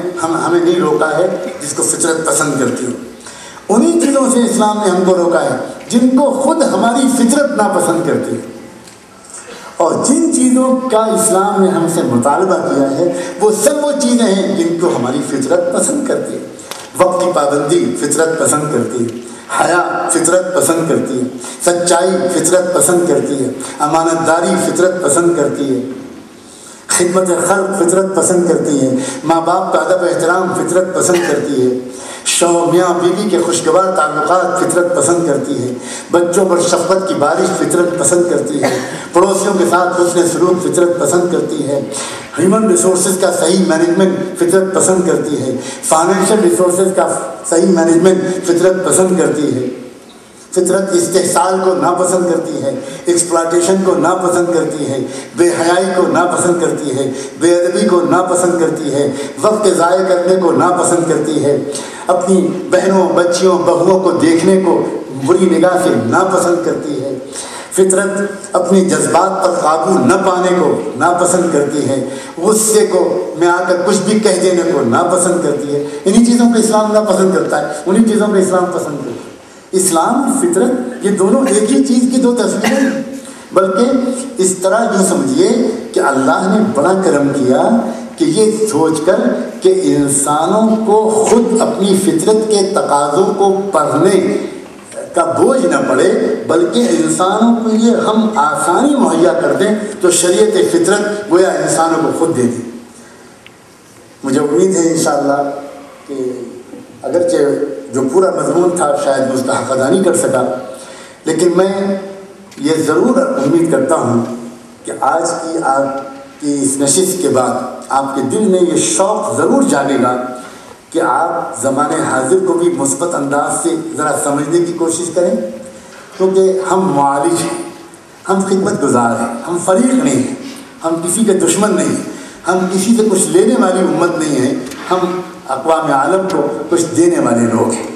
نہیں روکا ہے جس کو فطرت پسند کرتی ہو، انہی چیزوں سے اسلام نے ہم کو روکا ہے جن کو خود ہماری فطرت ناپسند کرتی ہے، اور جن چیزوں کا اسلام نے ہم سے مطالبہ کیا ہے وہ سب وہ چیزیں ہیں جن کو ہماری فطرت پسند کرتی ہے۔ وقت کی پابندی فطرت پسند کرتی ہے، حیا فطرت پسند کرتی ہے، سچائی فطرت پسند کرتی ہے، امانت داری فطرت پسند کرتی ہے، خدمت خلق فطرت پسند کرتی ہے، ماں باپ کا ادب احترام فطرت پسند کرتی ہے، شوہر میاں بیوی کے خوشگوار تعلقات فطرت پسند کرتی ہے، بچوں پر شفقت کی بارش فطرت پسند کرتی ہے، پڑوسیوں کے ساتھ حسن سلوک فطرت پسند کرتی ہے، ہیومن ریسورسز کا صحیح مینجمنٹ فطرت پسند کرتی ہے، فائنینشیل ریسورسز کا صحیح مینجمنٹ فطرت پسند کرتی ہے۔ فطرت استحصال کو ناپسند کرتی ہے، ایکسپلائٹیشن کو ناپسند کرتی ہے، بے حیائی کو ناپسند کرتی ہے، بے ادبی کو ناپسند کرتی ہے، وقت ضائع کرنے کو ناپسند کرتی ہے، اپنی بہنوں بچیوں بہوؤں کو دیکھنے کو بری نگاہ سے ناپسند کرتی ہے، فطرت اپنی جذبات پر قابو نہ پانے کو ناپسند کرتی ہے، غصے کو میں آ کر کچھ بھی کہہ دینے کو ناپسند کرتی ہے۔ انہی چیزوں کو اسلام ناپسند کرتا ہے، انہی چیزوں کو اسلام پسند کرتا ہے۔ اسلام اور فطرت یہ دونوں ایک ہی چیز کی دو تصویریں ہیں، بلکہ اس طرح یوں سمجھیے کہ اللہ نے بڑا کرم کیا کہ یہ سوچ کر کہ انسانوں کو خود اپنی فطرت کے تقاضوں کو پڑھنے کا بوجھ نہ پڑے، بلکہ انسانوں کے لیے ہم آسانی مہیا کر دیں تو شریعت فطرت گویا انسانوں کو خود دے دیں۔ مجھے امید ہے انشاءاللہ کہ اگرچہ جو پورا مضمون تھا شاید میں اس کا حق ادا نہیں کر سکا، لیکن میں یہ ضرور امید کرتا ہوں کہ آج کی آپ کی اس نشست کے بعد آپ کے دل میں یہ شوق ضرور جاگے گا کہ آپ زمانے حاضر کو بھی مثبت انداز سے ذرا سمجھنے کی کوشش کریں، کیونکہ ہم معالج ہیں، ہم خدمت گزار ہیں، ہم فریق نہیں ہیں، ہم کسی کے دشمن نہیں ہیں، ہم کسی سے کچھ لینے والی امت نہیں ہے، ہم اقوام عالم کو کچھ دینے والے لوگ ہیں۔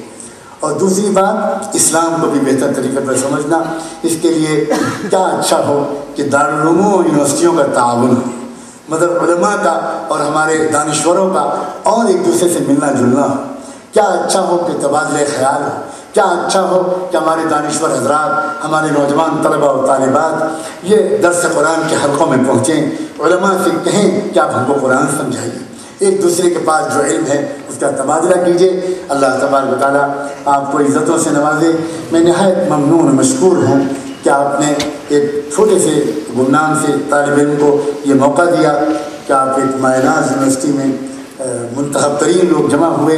اور دوسری بات، اسلام کو بھی بہتر طریقے پر سمجھنا، اس کے لیے کیا اچھا ہو کہ دارالعلوموں اور یونیورسٹیوں کا تعاون ہو، مطلب علماء کا اور ہمارے دانشوروں کا اور ایک دوسرے سے ملنا جلنا ہو، کیا اچھا ہو کہ تبادلہ خیال ہو، کیا اچھا ہو کہ ہمارے دانشور حضرات، ہمارے نوجوان طلباء و طالبات یہ درس قرآن کے حلقوں میں پہنچیں، علماء سے کہیں کہ آپ ہم کو قرآن سمجھائیے، ایک دوسرے کے پاس جو علم ہے اس کا تبادلہ کیجیے۔ اللہ تبارک و تعالیٰ آپ کو عزتوں سے نوازے۔ میں نہایت ممنون مشکور ہوں کہ آپ نے ایک چھوٹے سے گمنام سے طالب علم کو یہ موقع دیا کہ آپ ایک مائناز یونیورسٹی میں منتخب ترین لوگ جمع ہوئے،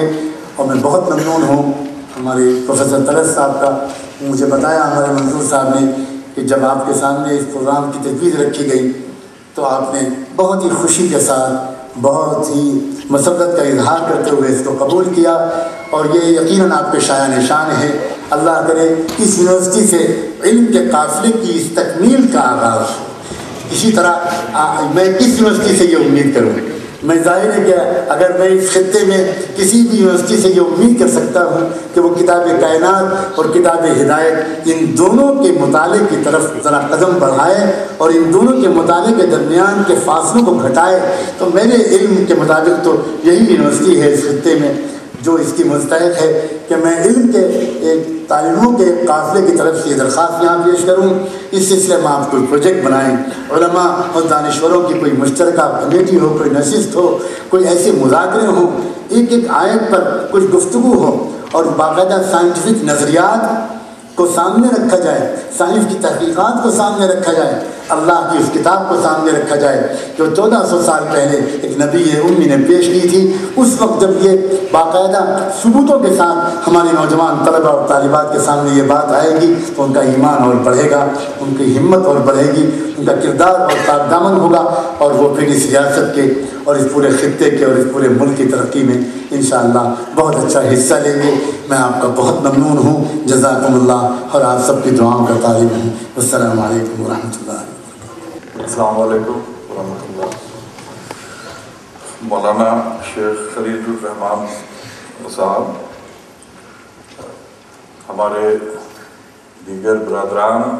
اور میں بہت ممنون ہوں ہمارے پروفیسر طلعت صاحب کا۔ مجھے بتایا ہمارے منظور صاحب نے کہ جب آپ کے سامنے اس پروگرام کی تجویز رکھی گئی تو آپ نے بہت ہی خوشی کے ساتھ، بہت ہی مسرت کا اظہار کرتے ہوئے اس کو قبول کیا، اور یہ یقیناً آپ کے شایان شان ہے۔ اللہ کرے اس یونیورسٹی سے علم کے قافلے کی اس تکمیل کا آغاز ہو۔ اسی طرح میں کس یونیورسٹی سے یہ امید کروں؟ میں ظاہر ہے کہ اگر میں اس خطے میں کسی بھی یونیورسٹی سے یہ امید کر سکتا ہوں کہ وہ کتاب کائنات اور کتاب ہدایت ان دونوں کے مطالعے کی طرف ذرا قدم بڑھائے اور ان دونوں کے مطالعے کے درمیان کے فاصلوں کو گھٹائے، تو میرے علم کے مطابق تو یہی یونیورسٹی ہے اس خطے میں جو اس کی مستحق ہے کہ میں علم کے ایک طالبوں کے قافلے کی طرف سے درخواست یہاں پیش کروں۔ اس سلسلے میں آپ کوئی پروجیکٹ بنائیں، علماء اور دانشوروں کی کوئی مشترکہ کمیٹی ہو، کوئی نشست ہو، کوئی ایسے مذاکرے ہوں ایک ایک آیت پر کچھ گفتگو ہو اور باقاعدہ سائنٹیفک نظریات کو سامنے رکھا جائے، سائنس کی تحقیقات کو سامنے رکھا جائے، اللہ کی اس کتاب کو سامنے رکھا جائے جو 1400 سال پہلے ایک نبی امی نے پیش کی تھی۔ اس وقت جب یہ باقاعدہ ثبوتوں کے ساتھ ہمارے نوجوان طلبہ اور طالبات کے سامنے یہ بات آئے گی تو ان کا ایمان اور بڑھے گا، ان کی ہمت اور بڑھے گی، ان کا کردار اور پاک دامن ہوگا، اور وہ پھر اس ریاست کے اور اس پورے خطے کے اور اس پورے ملک کی ترقی میں انشاءاللہ بہت اچھا حصہ لیں گے۔ میں آپ کا بہت ممنون ہوں، جزاکم اللہ، اور آپ سب کی دعاؤں کا طالب ہوں۔ السلام علیکم ورحمۃ اللہ۔ السلام علیکم ورحمۃ اللہ۔ مولانا شیخ خلیل الرحمان صاحب، ہمارے دیگر برادران،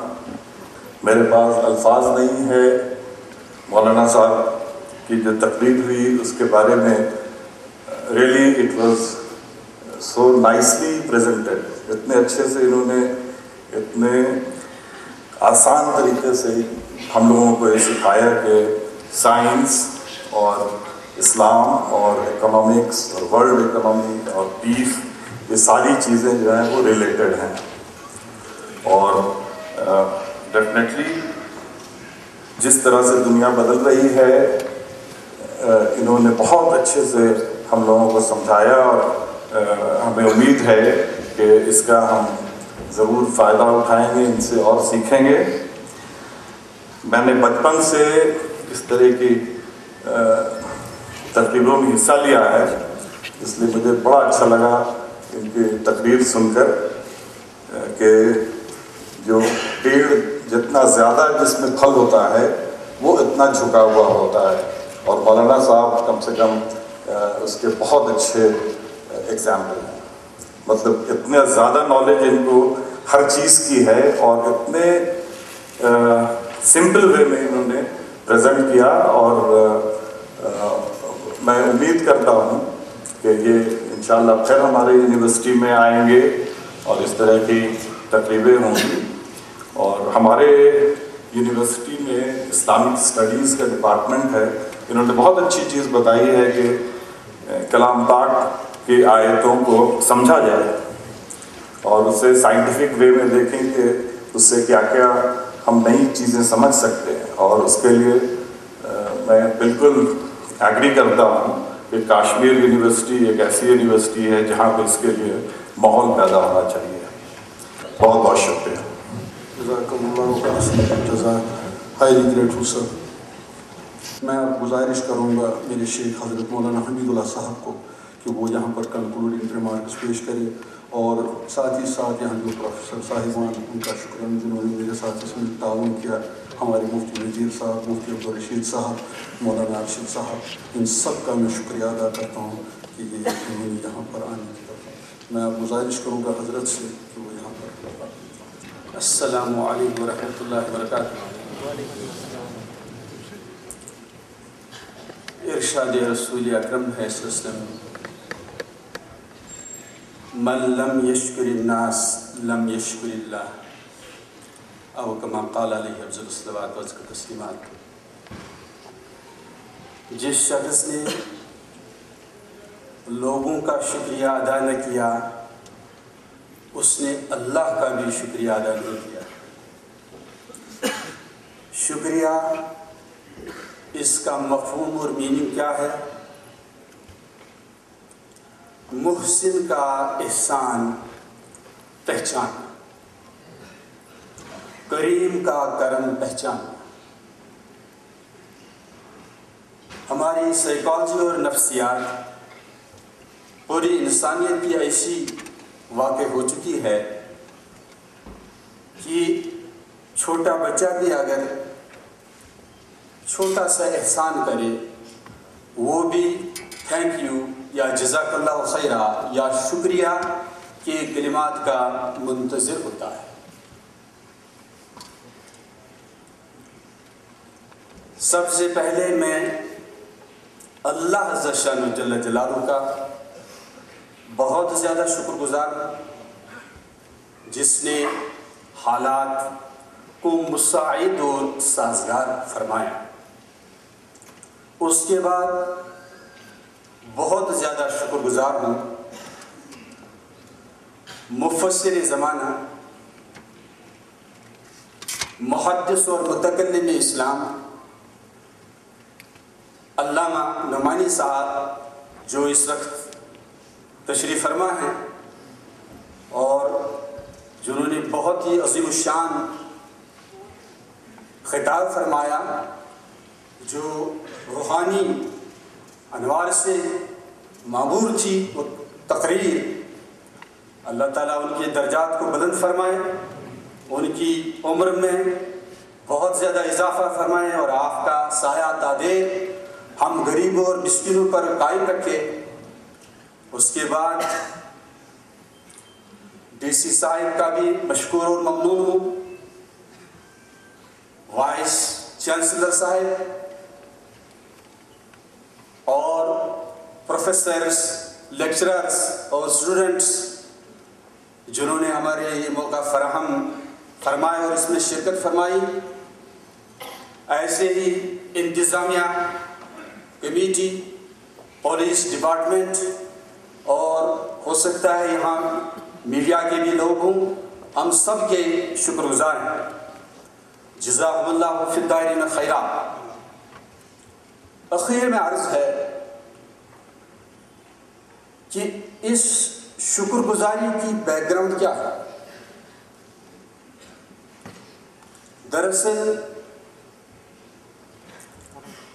میرے پاس الفاظ نہیں ہے مولانا صاحب کی جو تقریر ہوئی اس کے بارے میں۔ Really it was so nicely presented, اتنے اچھے سے انہوں نے اتنے آسان طریقے سے ہم لوگوں کو یہ سکھایا کہ سائنس اور اسلام اور اکنامکس اور ورلڈ اکنامی اور پیس، یہ ساری چیزیں جو ہیں وہ ریلیٹڈ ہیں، اور ڈیفینیٹلی جس طرح سے دنیا بدل رہی ہے انہوں نے بہت اچھے سے ہم لوگوں کو سمجھایا، اور ہمیں امید ہے کہ اس کا ہم ضرور فائدہ اٹھائیں گے، ان سے اور سیکھیں گے۔ میں نے بچپن سے اس طرح کی تقریروں میں حصہ لیا ہے، اس لیے مجھے بڑا اچھا لگا ان کی تقریر سن کر کہ جو پیڑ جتنا زیادہ جس میں پھل ہوتا ہے وہ اتنا جھکا ہوا ہوتا ہے، اور مولانا صاحب کم سے کم اس کے بہت اچھے ایگزامپل ہیں۔ مطلب اتنا زیادہ نالج ان کو ہر چیز کی ہے، اور اتنے سمپل وے میں انہوں نے پریزنٹ کیا، اور میں امید کرتا ہوں کہ یہ انشاءاللہ پھر ہمارے یونیورسٹی میں آئیں گے اور اس طرح کی تقریبیں ہوں گی۔ اور ہمارے یونیورسٹی میں اسلامک اسٹڈیز کا ڈپارٹمنٹ ہے، انہوں نے بہت اچھی چیز بتائی ہے کہ کلام پاک کی آیتوں کو سمجھا جائے اور اسے سائنٹیفک وے میں دیکھیں کہ اس سے کیا کیا ہم نئی چیزیں سمجھ سکتے ہیں، اور اس کے لیے میں بالکل ایگری کرتا ہوں کہ کشمیر یونیورسٹی ایک ایسی یونیورسٹی ہے جہاں پہ اس کے لیے ماحول پیدا ہونا چاہیے۔ بہت بہت شکریہ۔ جزاکم اللہ خیر جزاک ہائیلی گریٹفل سر۔ میں اب گزارش کروں گا میرے شیخ حضرت مولانا حمید اللہ صاحب کو کہ وہ یہاں پر کنکلوڈنگ ریمارکس پیش کرے، اور ساتھ ہی ساتھ یہاں جو پروفیسر صاحبان ان کا شکریہ جنہوں نے میرے ساتھ اس میں تعاون کیا، ہمارے مفتی نذیر صاحب، مفتی عبدالرشید صاحب، مولانا ارشد صاحب، ان سب کا میں شکریہ ادا کرتا ہوں کہ یہ انہوں نے یہاں پر آنے کی طرف۔ میں اب گزارش کروں گا حضرت سے کہ وہ یہاں پر۔ السلام علیکم ورحمۃ اللہ وبرکاتہ۔ ارشاد رسول اکرم ہے صلی اللہ علیہ وسلم، من لم یشکر الناس لم یشکر اللہ، او کما قال علیہ افضل الصلوات و تسلیمات۔ جس شخص نے لوگوں کا شکریہ ادا نہ کیا اس نے اللہ کا بھی شکریہ ادا نہیں کیا۔ شکریہ اس کا مفہوم اور میننگ کیا ہے؟ محسن کا احسان پہچان، کریم کا کرم پہچان۔ ہماری سائیکالوجی اور نفسیات پوری انسانیت کی ایسی واقع ہو چکی ہے کہ چھوٹا بچہ بھی اگر چھوٹا سا احسان کرے وہ بھی تھینک یو یا جزاک اللہ خیرہ یا شکریہ کے کلمات کا منتظر ہوتا ہے۔ سب سے پہلے میں اللہ عز شانہ جل جلالہ کا بہت زیادہ شکر گزار ہوں جس نے حالات کو مساعد اور سازگار فرمایا۔ اس کے بعد بہت زیادہ شکر گزار ہوں مفسر زمانہ، محدث اور متکلم اسلام علامہ نعمانی صاحب جو اس وقت تشریف فرما ہیں اور جنہوں نے بہت ہی عظیم الشان خطاب فرمایا، جو روحانی انوار سے معمور تھی وہ تقریر، اللہ تعالیٰ ان کے درجات کو بلند فرمائے، ان کی عمر میں بہت زیادہ اضافہ فرمائے اور آپ کا سایہ تادیر ہم غریبوں اور مسکینوں پر قائم رکھے۔ اس کے بعد ڈی سی صاحب کا بھی مشکور اور ممنون ہوں، وائس چانسلر صاحب اور پروفیسرز، لیکچررز اور اسٹوڈنٹس جنہوں نے ہمارے یہ موقع فراہم فرمائے اور اس میں شرکت فرمائی۔ ایسے ہی انتظامیہ کمیٹی، پولیس ڈپارٹمنٹ اور ہو سکتا ہے یہاں میڈیا کے بھی لوگ ہوں، ہم سب کے شکر گزار ہیں۔ جزاکم اللہ فی الدارین خیرا۔ اخیر میں عرض ہے کہ اس شکر گزاری کی بیک گراؤنڈ کیا ہے؟ دراصل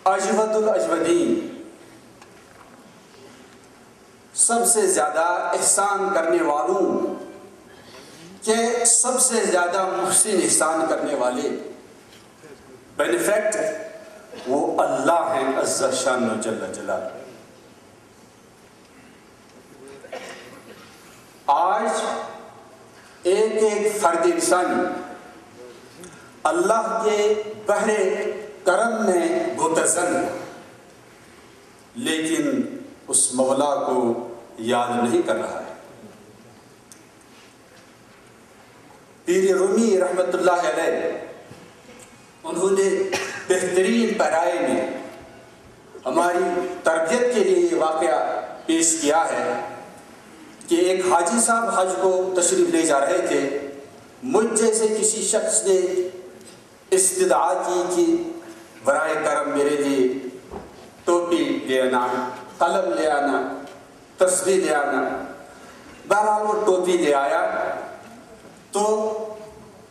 اجود الاجودین، سب سے زیادہ احسان کرنے والوں کے سب سے زیادہ محسن احسان کرنے والے بینیفیکٹ وہ اللہ ہیں عز شان و جل جلالہ۔ آج ایک ایک فرد انسانی اللہ کے بحر کرم میں گوتزن ہے، لیکن اس مولا کو یاد نہیں کر رہا ہے۔ پیر رومی رحمت اللہ علیہ انہوں نے بہترین پیرائے میں ہماری تربیت کے لیے یہ واقعہ پیش کیا ہے کہ ایک حاجی صاحب حج کو تشریف لے جا رہے تھے، مجھ جیسے کسی شخص نے استدعا کی کہ برائے کرم میرے لیے ٹوپی لے آنا، قلم لے آنا، تسبیح لے آنا۔ بہرحال وہ ٹوپی لے آیا تو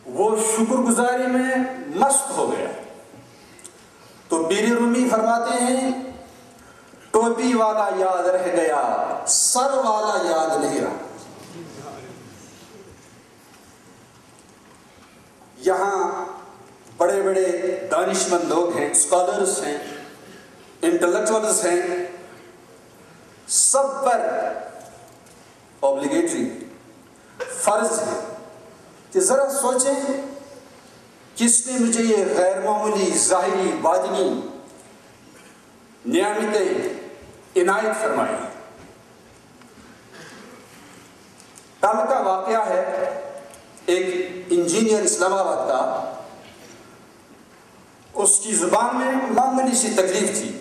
وہ شکر گزاری میں مست ہو گیا۔ تو پیر رومی فرماتے ہیں ٹوپی والا یاد رہ گیا، سر والا یاد نہیں رہا۔ یہاں بڑے بڑے دانشمند لوگ ہیں، اسکالرز ہیں، انٹلیکچوئلز ہیں، سب پر اوبلیگیٹری فرض ہے کہ ذرا سوچیں کس نے مجھے یہ غیر معمولی ظاہری باطنی نعمتیں عنایت فرمائی۔ کل کا واقعہ ہے، ایک انجینئر اسلام آباد کا، اس کی زبان میں معمولی سی تکلیف تھی،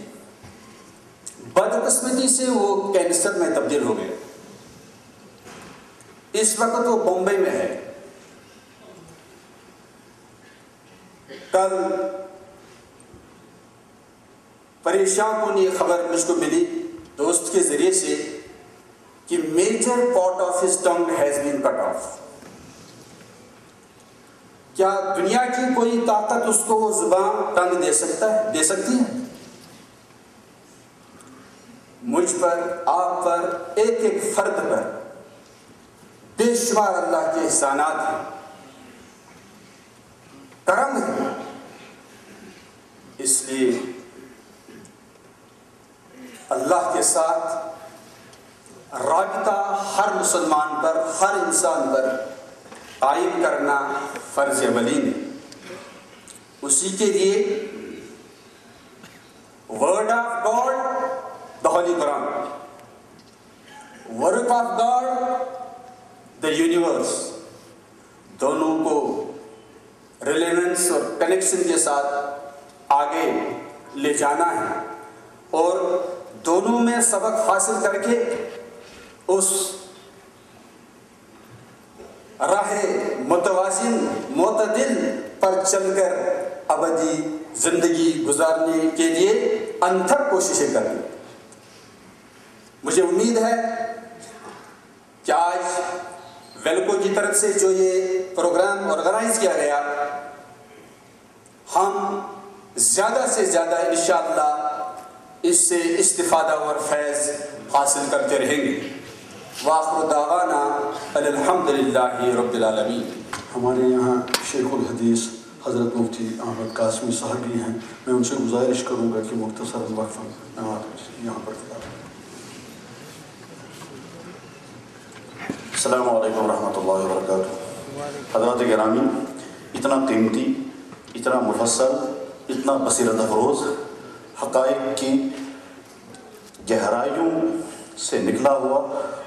بدقسمتی سے وہ کینسر میں تبدیل ہو گئے۔ اس وقت وہ بمبئی میں ہے۔ کل پریشان کن یہ خبر مجھ کو ملی دوست کے ذریعے سے کہ major part of his tongue has been cut off. کیا دنیا کی کوئی طاقت اس کو وہ زبان ٹنگ دے سکتی ہے؟ مجھ پر، آپ پر، ایک ایک فرد پر بے شمار اللہ کے احسانات ہیں، کرم ہے۔ اس لیے اللہ کے ساتھ رابطہ ہر مسلمان پر، ہر انسان پر قائم کرنا فرض اولین ہے۔ اسی کے لیے word of God the Holy Quran, work of God the universe, دونوں کو ریلیونس اور کنیکشن کے ساتھ آگے لے جانا ہے۔ اور دونوں میں سبق حاصل کر کے اس راہ متوازن معتدل پر چل کر ابدی زندگی گزارنے کے لیے انتھک کوششیں کریں۔ مجھے امید ہے کہ آج ویلکو کی طرف سے جو یہ پروگرام آرگنائز کیا گیا، ہم زیادہ سے زیادہ انشاءاللہ اس سے استفادہ اور فیض حاصل کرتے رہیں گے۔ وآخر دعوانا الحمدللہ رب العالمین۔ ہمارے یہاں شیخ الحدیث حضرت مفتی احمد قاسمی صاحب بھی ہیں، میں ان سے گزارش کروں گا کہ مختصر وقفہ یہاں پر السلام علیکم ورحمۃ اللہ وبرکاتہ۔ حضرات گرامی، اتنا قیمتی، اتنا مفصل، اتنا بصیرت افروز، حقائق کی گہرائیوں سے نکلا ہوا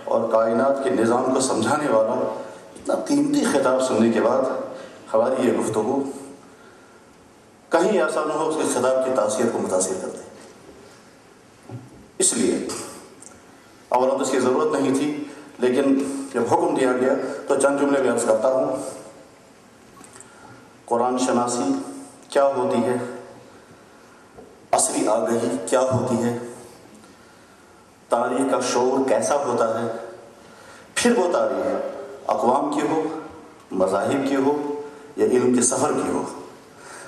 اور کائنات کے نظام کو سمجھانے والا اتنا قیمتی خطاب سننے کے بعد ہماری یہ گفتگو کہیں ایسا نہ ہو اس کے خطاب کی تاثیر کو متاثر کر دے۔ اس لیے اولا تو اس کی ضرورت نہیں تھی، لیکن جب حکم دیا گیا تو چند جملے میں عرض کرتا ہوں۔ قرآن شناسی کیا ہوتی ہے، عصری آگہی کیا ہوتی ہے، تاریخ کا شعور کیسا ہوتا ہے، پھر وہ تاریخ اقوام کی ہو، مذاہب کی ہو یا علم کے سفر کی ہو،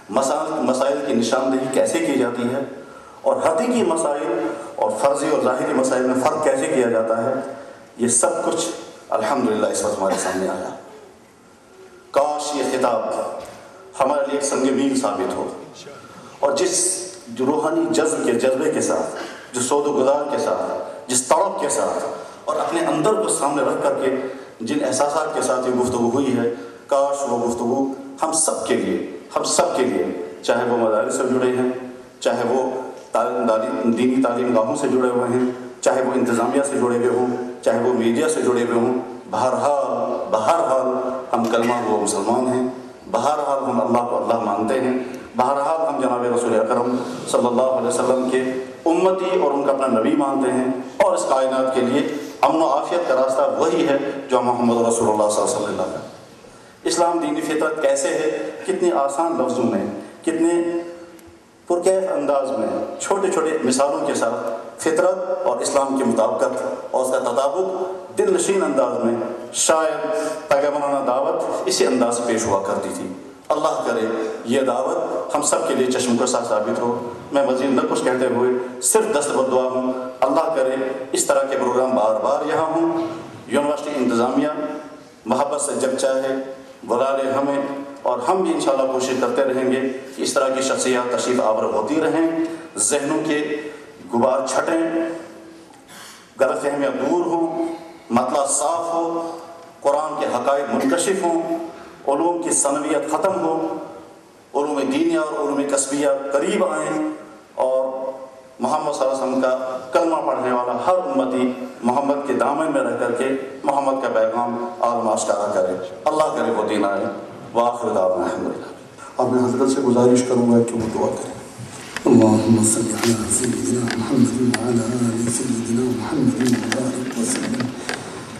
مسائل کی نشاندہی کیسے کی جاتی ہے اور حقیقی مسائل اور فرضی اور ظاہری مسائل میں فرق کیسے کیا جاتا ہے، یہ سب کچھ الحمدللہ اس وقت ہمارے سامنے آیا۔ کاش یہ خطاب ہمارے لیے ایک سنگ میل ثابت ہو، اور جس روحانی جذبے کے ساتھ، جو سود و گزار کے ساتھ، جس طرف کے ساتھ اور اپنے اندر کو سامنے رکھ کر کے جن احساسات کے ساتھ یہ گفتگو ہوئی ہے، کاش وہ گفتگو ہم سب کے لیے، چاہے وہ مدارس سے جڑے ہیں، چاہے وہ دینی تعلیم گاہوں سے جڑے ہوئے ہیں، چاہے وہ انتظامیہ سے جڑے ہوئے ہوں، چاہے وہ میڈیا سے جڑے ہوئے ہوں، بہرحال ہم کلمہ وہ مسلمان ہیں، بہرحال ہم اللہ کو اللہ مانتے ہیں، بہرحال ہم جناب رسول اکرم صلی اللہ علیہ وسلم کے امتی اور ان کا اپنا نبی مانتے ہیں، اور اس کائنات کے لیے امن و عافیت کا راستہ وہی ہے جو محمد رسول اللہ صلی اللہ علیہ وسلم کا۔ اسلام دینی فطرت کیسے ہے، کتنے آسان لفظوں میں، کتنے پرکیف انداز میں، چھوٹے چھوٹے مثالوں کے ساتھ فطرت اور اسلام کی مطابقت اور اس کا تطابق دل نشین انداز میں شاید پیغمبرانہ دعوت اسی انداز سے پیش ہوا کرتی تھی۔ اللہ کرے یہ دعوت ہم سب کے لیے چشم کشا ثابت ہو۔ میں مزید نہ کچھ کہتے ہوئے صرف دست بدعا ہوں، اللہ کرے اس طرح کے پروگرام بار بار یہاں ہوں۔ یونیورسٹی انتظامیہ محبت سے جب چاہے بلا لے ہمیں، اور ہم بھی انشاءاللہ کوشش کرتے رہیں گے کہ اس طرح کی شخصیات تشریف آور ہوتی رہیں، ذہنوں کے غبار چھٹیں، غلط فہمیاں دور ہوں، مطلع صاف ہو، قرآن کے حقائق منکشف ہوں، علوم کی ثانویت ختم ہو، علوم دینیہ اور علوم کسبیہ قریب آئیں، اور محمد صلی اللہ علیہ وسلم کا کلمہ پڑھنے والا ہر امتی محمد کے دامن میں رہ کر کے محمد کا پیغام عالم آشکارا کرے۔ اللہ کرے وہ دین آئے۔ وآخر دعوانا الحمدللہ۔ اب میں حضرت سے گزارش کروں گا کہ وہ دعا کریں۔ اللهم صل على سيدنا محمد وعلى آل سيدنا محمد وبارك وسلم۔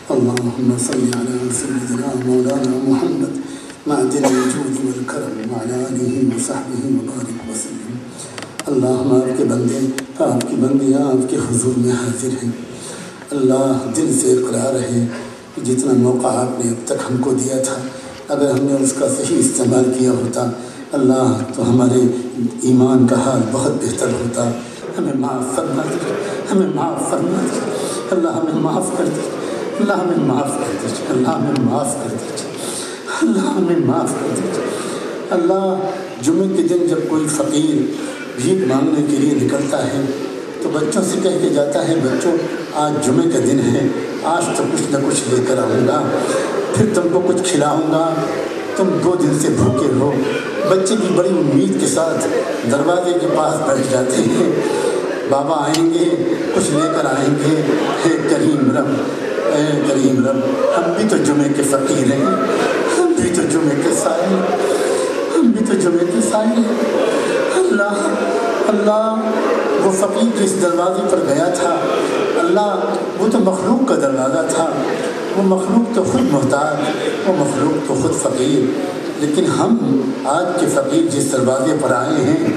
اللهم صل على سيدنا مولانا محمد معدن الجود والكرم وعلى آله وصحبه وبارك وسلم۔ اللہم آپ کے بندے، آپ کی بندیاں آپ کے حضور میں حاضر ہیں۔ اللہ دل سے اقرار ہے کہ جتنا موقع آپ نے اب تک ہم کو دیا تھا، اگر ہم نے اس کا صحیح استعمال کیا ہوتا اللہ تو ہمارے ایمان کا حال بہت بہتر ہوتا۔ ہمیں معاف فرما دے، ہمیں معاف فرما دے اللہ، ہمیں معاف کر دے اللہ، ہمیں معاف کر دے اللہ، ہمیں معاف کر دے اللہ، ہمیں معاف کر دے اللہ۔ جمعے کے دن جب کوئی فقیر بھیک مانگنے کے لیے نکلتا ہے تو بچوں سے کہہ کے جاتا ہے، بچوں آج جمعے کا دن ہے، آج تو کچھ نہ کچھ لے کر آؤں گا، پھر تم کو کچھ کھلاؤں گا، تم 2 دن سے بھوکے ہو۔ بچے بھی بڑی امید کے ساتھ دروازے کے پاس بیٹھ جاتے ہیں، بابا آئیں گے، کچھ لے کر آئیں گے۔ اے کریم رب، اے کریم رب، ہم بھی تو جمعے کے فقیر ہیں، ہم بھی تو جمعے کے سائل ہیں، ہم بھی تو جمعے کے سائل ہیں اللہ۔ اللہ وہ فقیر جس دروازے پر گیا تھا، اللہ وہ تو مخلوق کا دروازہ تھا، وہ مخلوق تو خود محتاج، وہ مخلوق تو خود فقیر، لیکن ہم آج کے فقیر جس دروازے پر آئے ہیں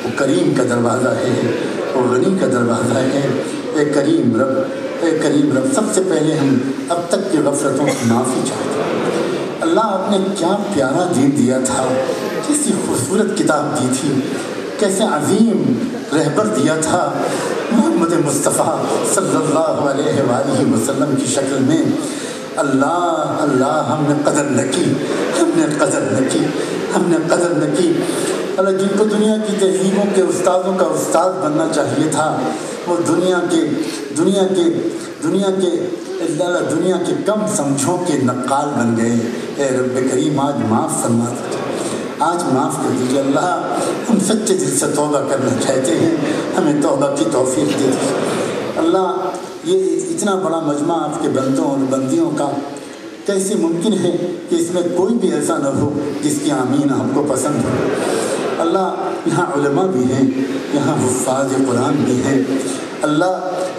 وہ کریم کا دروازہ ہے، وہ غنی کا دروازہ ہے۔ اے کریم رب، اے کریم رب، سب سے پہلے ہم اب تک کی غفلتوں کی معافی چاہتے ہیں۔ اللہ آپ نے کیا پیارا دین دیا تھا، کیسی خوبصورت کتاب دی تھی، کیسے عظیم رہبر دیا تھا محمد مصطفیٰ صلی اللہ علیہ وآلہ وسلم کی شکل میں۔ اللہ اللہ ہم نے قدر نہ کی، ہم نے قدر نہ کی، ہم نے قدر نہ کی۔ اللہ جن کو دنیا کی تہذیبوں کے استادوں کا استاد بننا چاہیے تھا، وہ دنیا کے کم سمجھوں کے نقال بن گئے۔ اے رب کریم آج معاف فرما دیجیے، آج معاف کر دیجیے اللہ، ہم سچے دل سے توبہ کرنا چاہتے ہیں، ہمیں توبہ کی توفیق دے دیجیے اللہ۔ یہ اتنا بڑا مجمع آپ کے بندوں اور بندیوں کا کیسے ممکن ہے کہ اس میں کوئی بھی ایسا نہ ہو جس کی آمین ہم کو پسند ہو اللہ۔ یہاں علماء بھی ہیں، یہاں حفاظ قرآن بھی ہیں اللہ،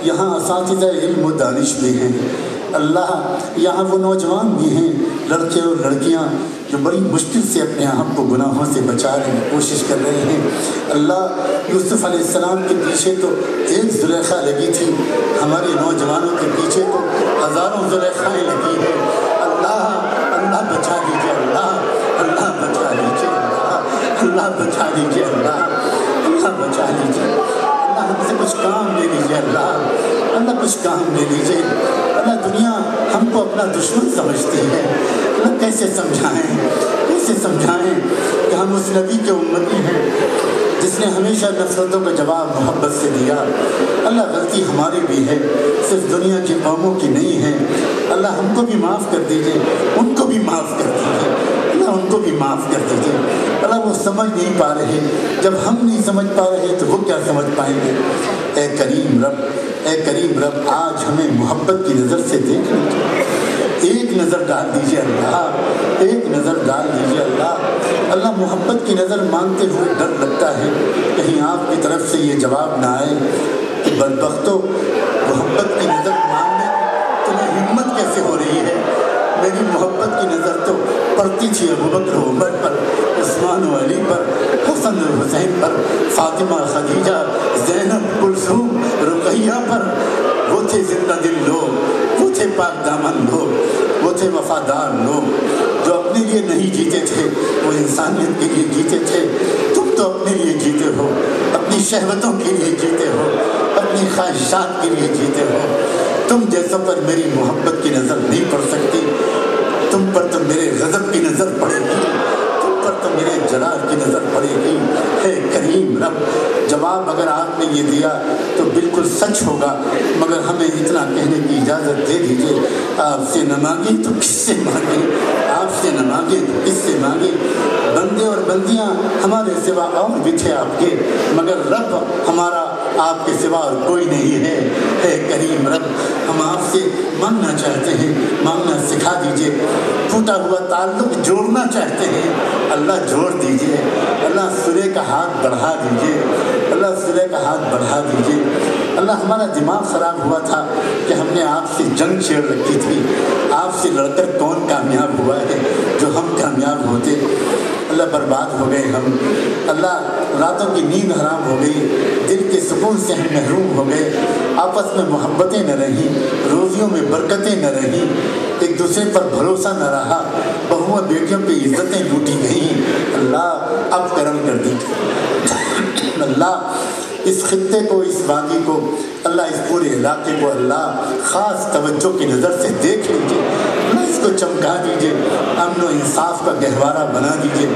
یہاں اساتذہ علم و دانش بھی ہیں اللہ، یہاں وہ نوجوان بھی ہیں، لڑکے اور لڑکیاں جو بڑی مشکل سے اپنے آپ کو گناہوں سے بچانے کی کوشش کر رہے ہیں اللہ۔ یوسف علیہ السلام کے پیچھے تو ایک زلیخا لگی تھی، ہمارے نوجوانوں کے پیچھے تو ہزاروں زلیخائیں لگی ہیں اللہ۔ اللہ بچا لیجیے اللہ، اللہ بچا لیجیے اللہ، اللہ بچا لیجیے اللہ، اللہ بچا لیجیے اللہ، ہم سے کچھ کام لے لیجیے اللہ، اللہ کچھ کام لے لیجیے اللہ۔ دنیا ہم کو اپنا دشمن سمجھتی ہے اللہ، کیسے سمجھائیں کہ ہم اس نبی کے امتی ہیں جس نے ہمیشہ نفرتوں کا جواب محبت سے دیا اللہ۔ غلطی ہماری بھی ہے، صرف دنیا کی قوموں کی نہیں ہے اللہ۔ ہم کو بھی معاف کر دیجیے، ان کو بھی معاف کر دیجیے اللہ، ان کو بھی معاف کر دیجیے اللہ۔ وہ سمجھ نہیں پا رہے، جب ہم نہیں سمجھ پا رہے تو وہ کیا سمجھ پائیں گے۔ اے کریم رب، اے کریم رب، آج ہمیں محبت کی نظر سے دیکھ لیجیے، ایک نظر ڈال دیجیے اللہ، ایک نظر ڈال دیجیے اللہ۔ اللہ محبت کی نظر مانگتے ہوئے ڈر لگتا ہے کہیں آپ کی طرف سے یہ جواب نہ آئے کہ بدبختو، محبت کی نظر مانگنے تمہیں ہمت کیسے ہو رہی ہے؟ میری محبت کی نظر تو پڑتی تھی ابو بکر و عمر پر، عثمان و علی پر، حسن و حسین پر، فاطمہ، خدیجہ، زینب، کلثوم، رقیہ پر۔ وہ تھے زندہ دل لوگ، وہ تھے پاک دامن لوگ، وہ تھے وفادار لوگ جو اپنے لیے نہیں جیتے تھے، وہ انسانیت کے لیے جیتے تھے۔ تم تو اپنے لیے جیتے ہو، اپنی شہوتوں کے لیے جیتے ہو، اپنی خواہشات کے لیے جیتے ہو۔ تم جیسوں پر میری محبت کی نظر نہیں پڑ سکتی، تم پر تو میرے غضب کی نظر پڑے گی، تم پر تو میرے جلال کی نظر پڑے گی۔ ہے کریم رب، جواب اگر آپ نے یہ دیا تو بالکل سچ ہوگا، مگر ہمیں اتنا کہنے کی اجازت دے دیجیے، آپ سے نہ مانگی تو کس سے مانگی، آپ سے نہ مانگے تو کس سے مانگے۔ بندے اور بندیاں ہمارے سوا اور بھی تھے آپ کے، مگر رب ہمارا آپ کے سوا اور کوئی نہیں ہے۔ اے کریم رب، ہم آپ سے مانگنا چاہتے ہیں، مانگنا سکھا دیجیے۔ ٹوٹا ہوا تعلق جوڑنا چاہتے ہیں، اللہ جوڑ دیجیے اللہ۔ سرے کا ہاتھ بڑھا دیجیے اللہ، سرے کا ہاتھ بڑھا دیجیے اللہ۔ ہمارا دماغ خراب ہوا تھا کہ ہم نے آپ سے جنگ چھیڑ رکھی تھی، آپ سے لڑ کر کون کامیاب ہوا ہے جو ہم کامیاب ہوتے اللہ۔ برباد ہو گئے ہم اللہ، راتوں کی نیند حرام ہو گئی، دل کے سکون سے ہم محروم ہو گئے، آپس میں محبتیں نہ رہیں، روزیوں میں برکتیں نہ رہیں، ایک دوسرے پر بھروسہ نہ رہا، بہوؤں بیٹیوں کی عزتیں لوٹی گئیں اللہ۔ اب کرم کر دیجیے اللہ، اس خطے کو، اس وادی کو اللہ، اس پورے علاقے کو اللہ خاص توجہ کی نظر سے دیکھ لیجیے اللہ، اس کو چمکا دیجیے، امن و انصاف کا گہوارہ بنا دیجیے،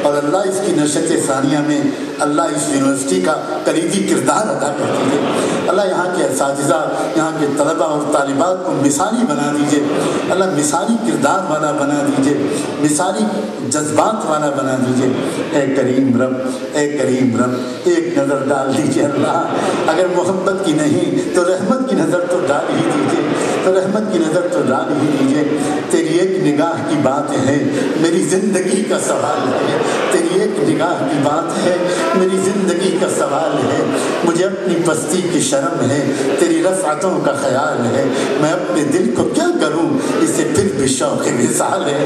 اور اللہ اس کی نشست ثانیہ میں اللہ اس یونیورسٹی کا کلیدی کردار ادا کر دیجیے اللہ۔ یہاں کے اساتذہ، یہاں کے طلبہ اور طالبات کو مثالی بنا دیجیے اللہ، مثالی کردار والا بنا دیجیے، مثالی جذبات والا بنا دیجیے۔ اے کریم رب، اے کریم رب، ایک نظر ڈال دیجیے اللہ، اگر محبت کی نہیں تو رحمت کی نظر تو ڈال ہی دیجیے تو رحمت کی نظر تو ڈال ہی دیجیے. تیری ایک نگاہ کی بات ہے میری زندگی کا سوال ہے, تیری ایک نگاہ کی بات ہے میری زندگی کا سوال ہے. مجھے اپنی پستی کی شرم ہے, تیری رفعتوں کا خیال ہے. میں اپنے دل کو کیا کروں اسے پھر بھی شوق وصال ہے.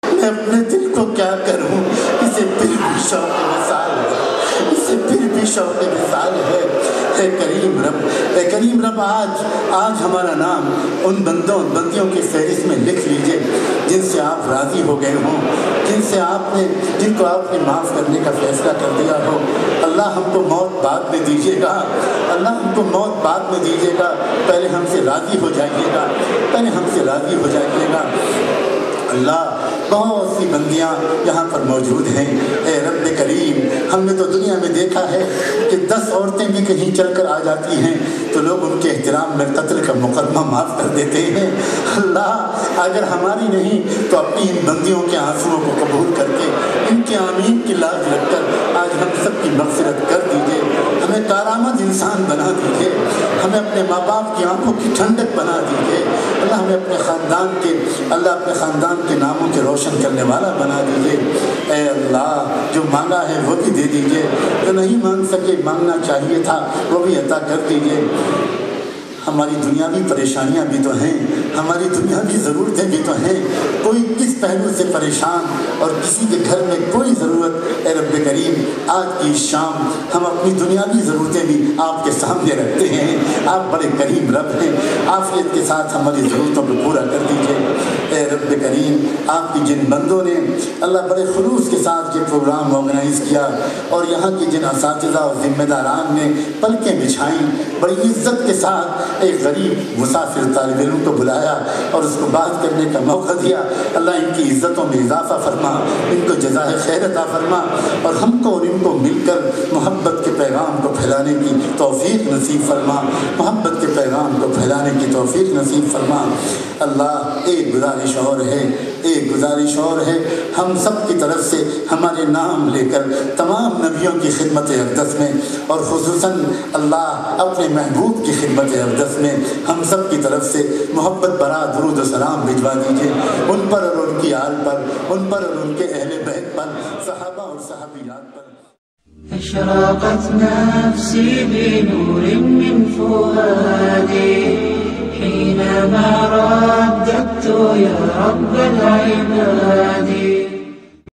میں اپنے دل کو کیا کروں اسے پھر بھی شوق وصال ہے, اسے پھر بھی شوق وصال ہے. اے کریم رب, اے کریم رب, آج ہمارا نام ان بندیوں کی فہرست میں لکھ لیجئے جن سے آپ راضی ہو گئے ہوں, جن کو آپ نے معاف کرنے کا فیصلہ کر دیا ہو. اللہ ہم کو موت بعد میں دیجیے گا, اللہ ہم کو موت بعد میں دیجیے گا. پہلے ہم سے راضی ہو جائیے گا, پہلے ہم سے راضی ہو جائیے گا. اللہ بہت سی بندیاں یہاں پر موجود ہیں. اے رب کریم, ہم نے تو دنیا میں دیکھا ہے کہ 10 عورتیں بھی کہیں چل کر آ جاتی ہیں تو لوگ ان کے احترام میں قتل کا مقدمہ معاف کر دیتے ہیں. اللہ اگر ہماری نہیں تو اپنی ان بندیوں کے آنسوؤں کو قبول کر کے ان کے آمین کی لاج رکھ کر آج ہم سب کی مغفرت کر دیجیے. ہمیں کارآمد انسان بنا دیجیے, ہمیں اپنے ماں باپ کی آنکھوں کی ٹھنڈک بنا دیجیے. اللہ ہمیں اپنے خاندان کے ناموں کے روشن کرنے والا بنا دیجیے. اے اللہ جو مانگا ہے وہ بھی دے دیجیے, جو نہیں مانگ سکے مانگنا چاہیے تھا وہ بھی عطا کر دیجیے. ہماری دنیاوی پریشانیاں بھی تو ہیں, ہماری دنیاوی ضرورتیں بھی تو ہیں. کوئی کس پہلو سے پریشان اور کسی کے گھر میں کوئی ضرورت. اے رب کریم, آج کی شام ہم اپنی دنیاوی ضرورتیں بھی آپ کے سامنے رکھتے ہیں. آپ بڑے کریم رب ہیں, عافیت کے ساتھ ہماری ضرورتوں کو پورا کر دیجیے. اے رب کریم, آپ کی جن بندوں نے اللہ بڑے خلوص کے ساتھ یہ پروگرام آرگنائز کیا اور یہاں کی جن اساتذہ اور ذمہ داران نے پلکیں بچھائیں, بڑی عزت کے ساتھ ایک غریب مسافر طالب علم کو بلایا اور اس کو بات کرنے کا موقع دیا. اللہ ان کی عزتوں میں اضافہ فرما, ان کو جزائے خیر عطا فرما اور ہم کو اور ان کو مل کر محبت کے پیغام کو پھیلانے کی توفیق نصیب فرما, محبت کے پیغام کو پھیلانے کی توفیق نصیب فرما. اللہ ایک گزارش اور ہے, ہم سب کی طرف سے ہمارے نام لے کر تمام نبیوں کی خدمت اقدس میں اور خصوصاً اللہ اپنے محبوب کی خدمت اقدس میں ہم سب کی طرف سے محبت برا درود و سلام بھجوا دیجیے ان پر اور ان کی آل پر, ان پر اور ان کے اہل بیت پر, صحابہ اور صحابیات پر. أشرقت نفسي بنور من فؤادي حينما رددت يا رب العباد.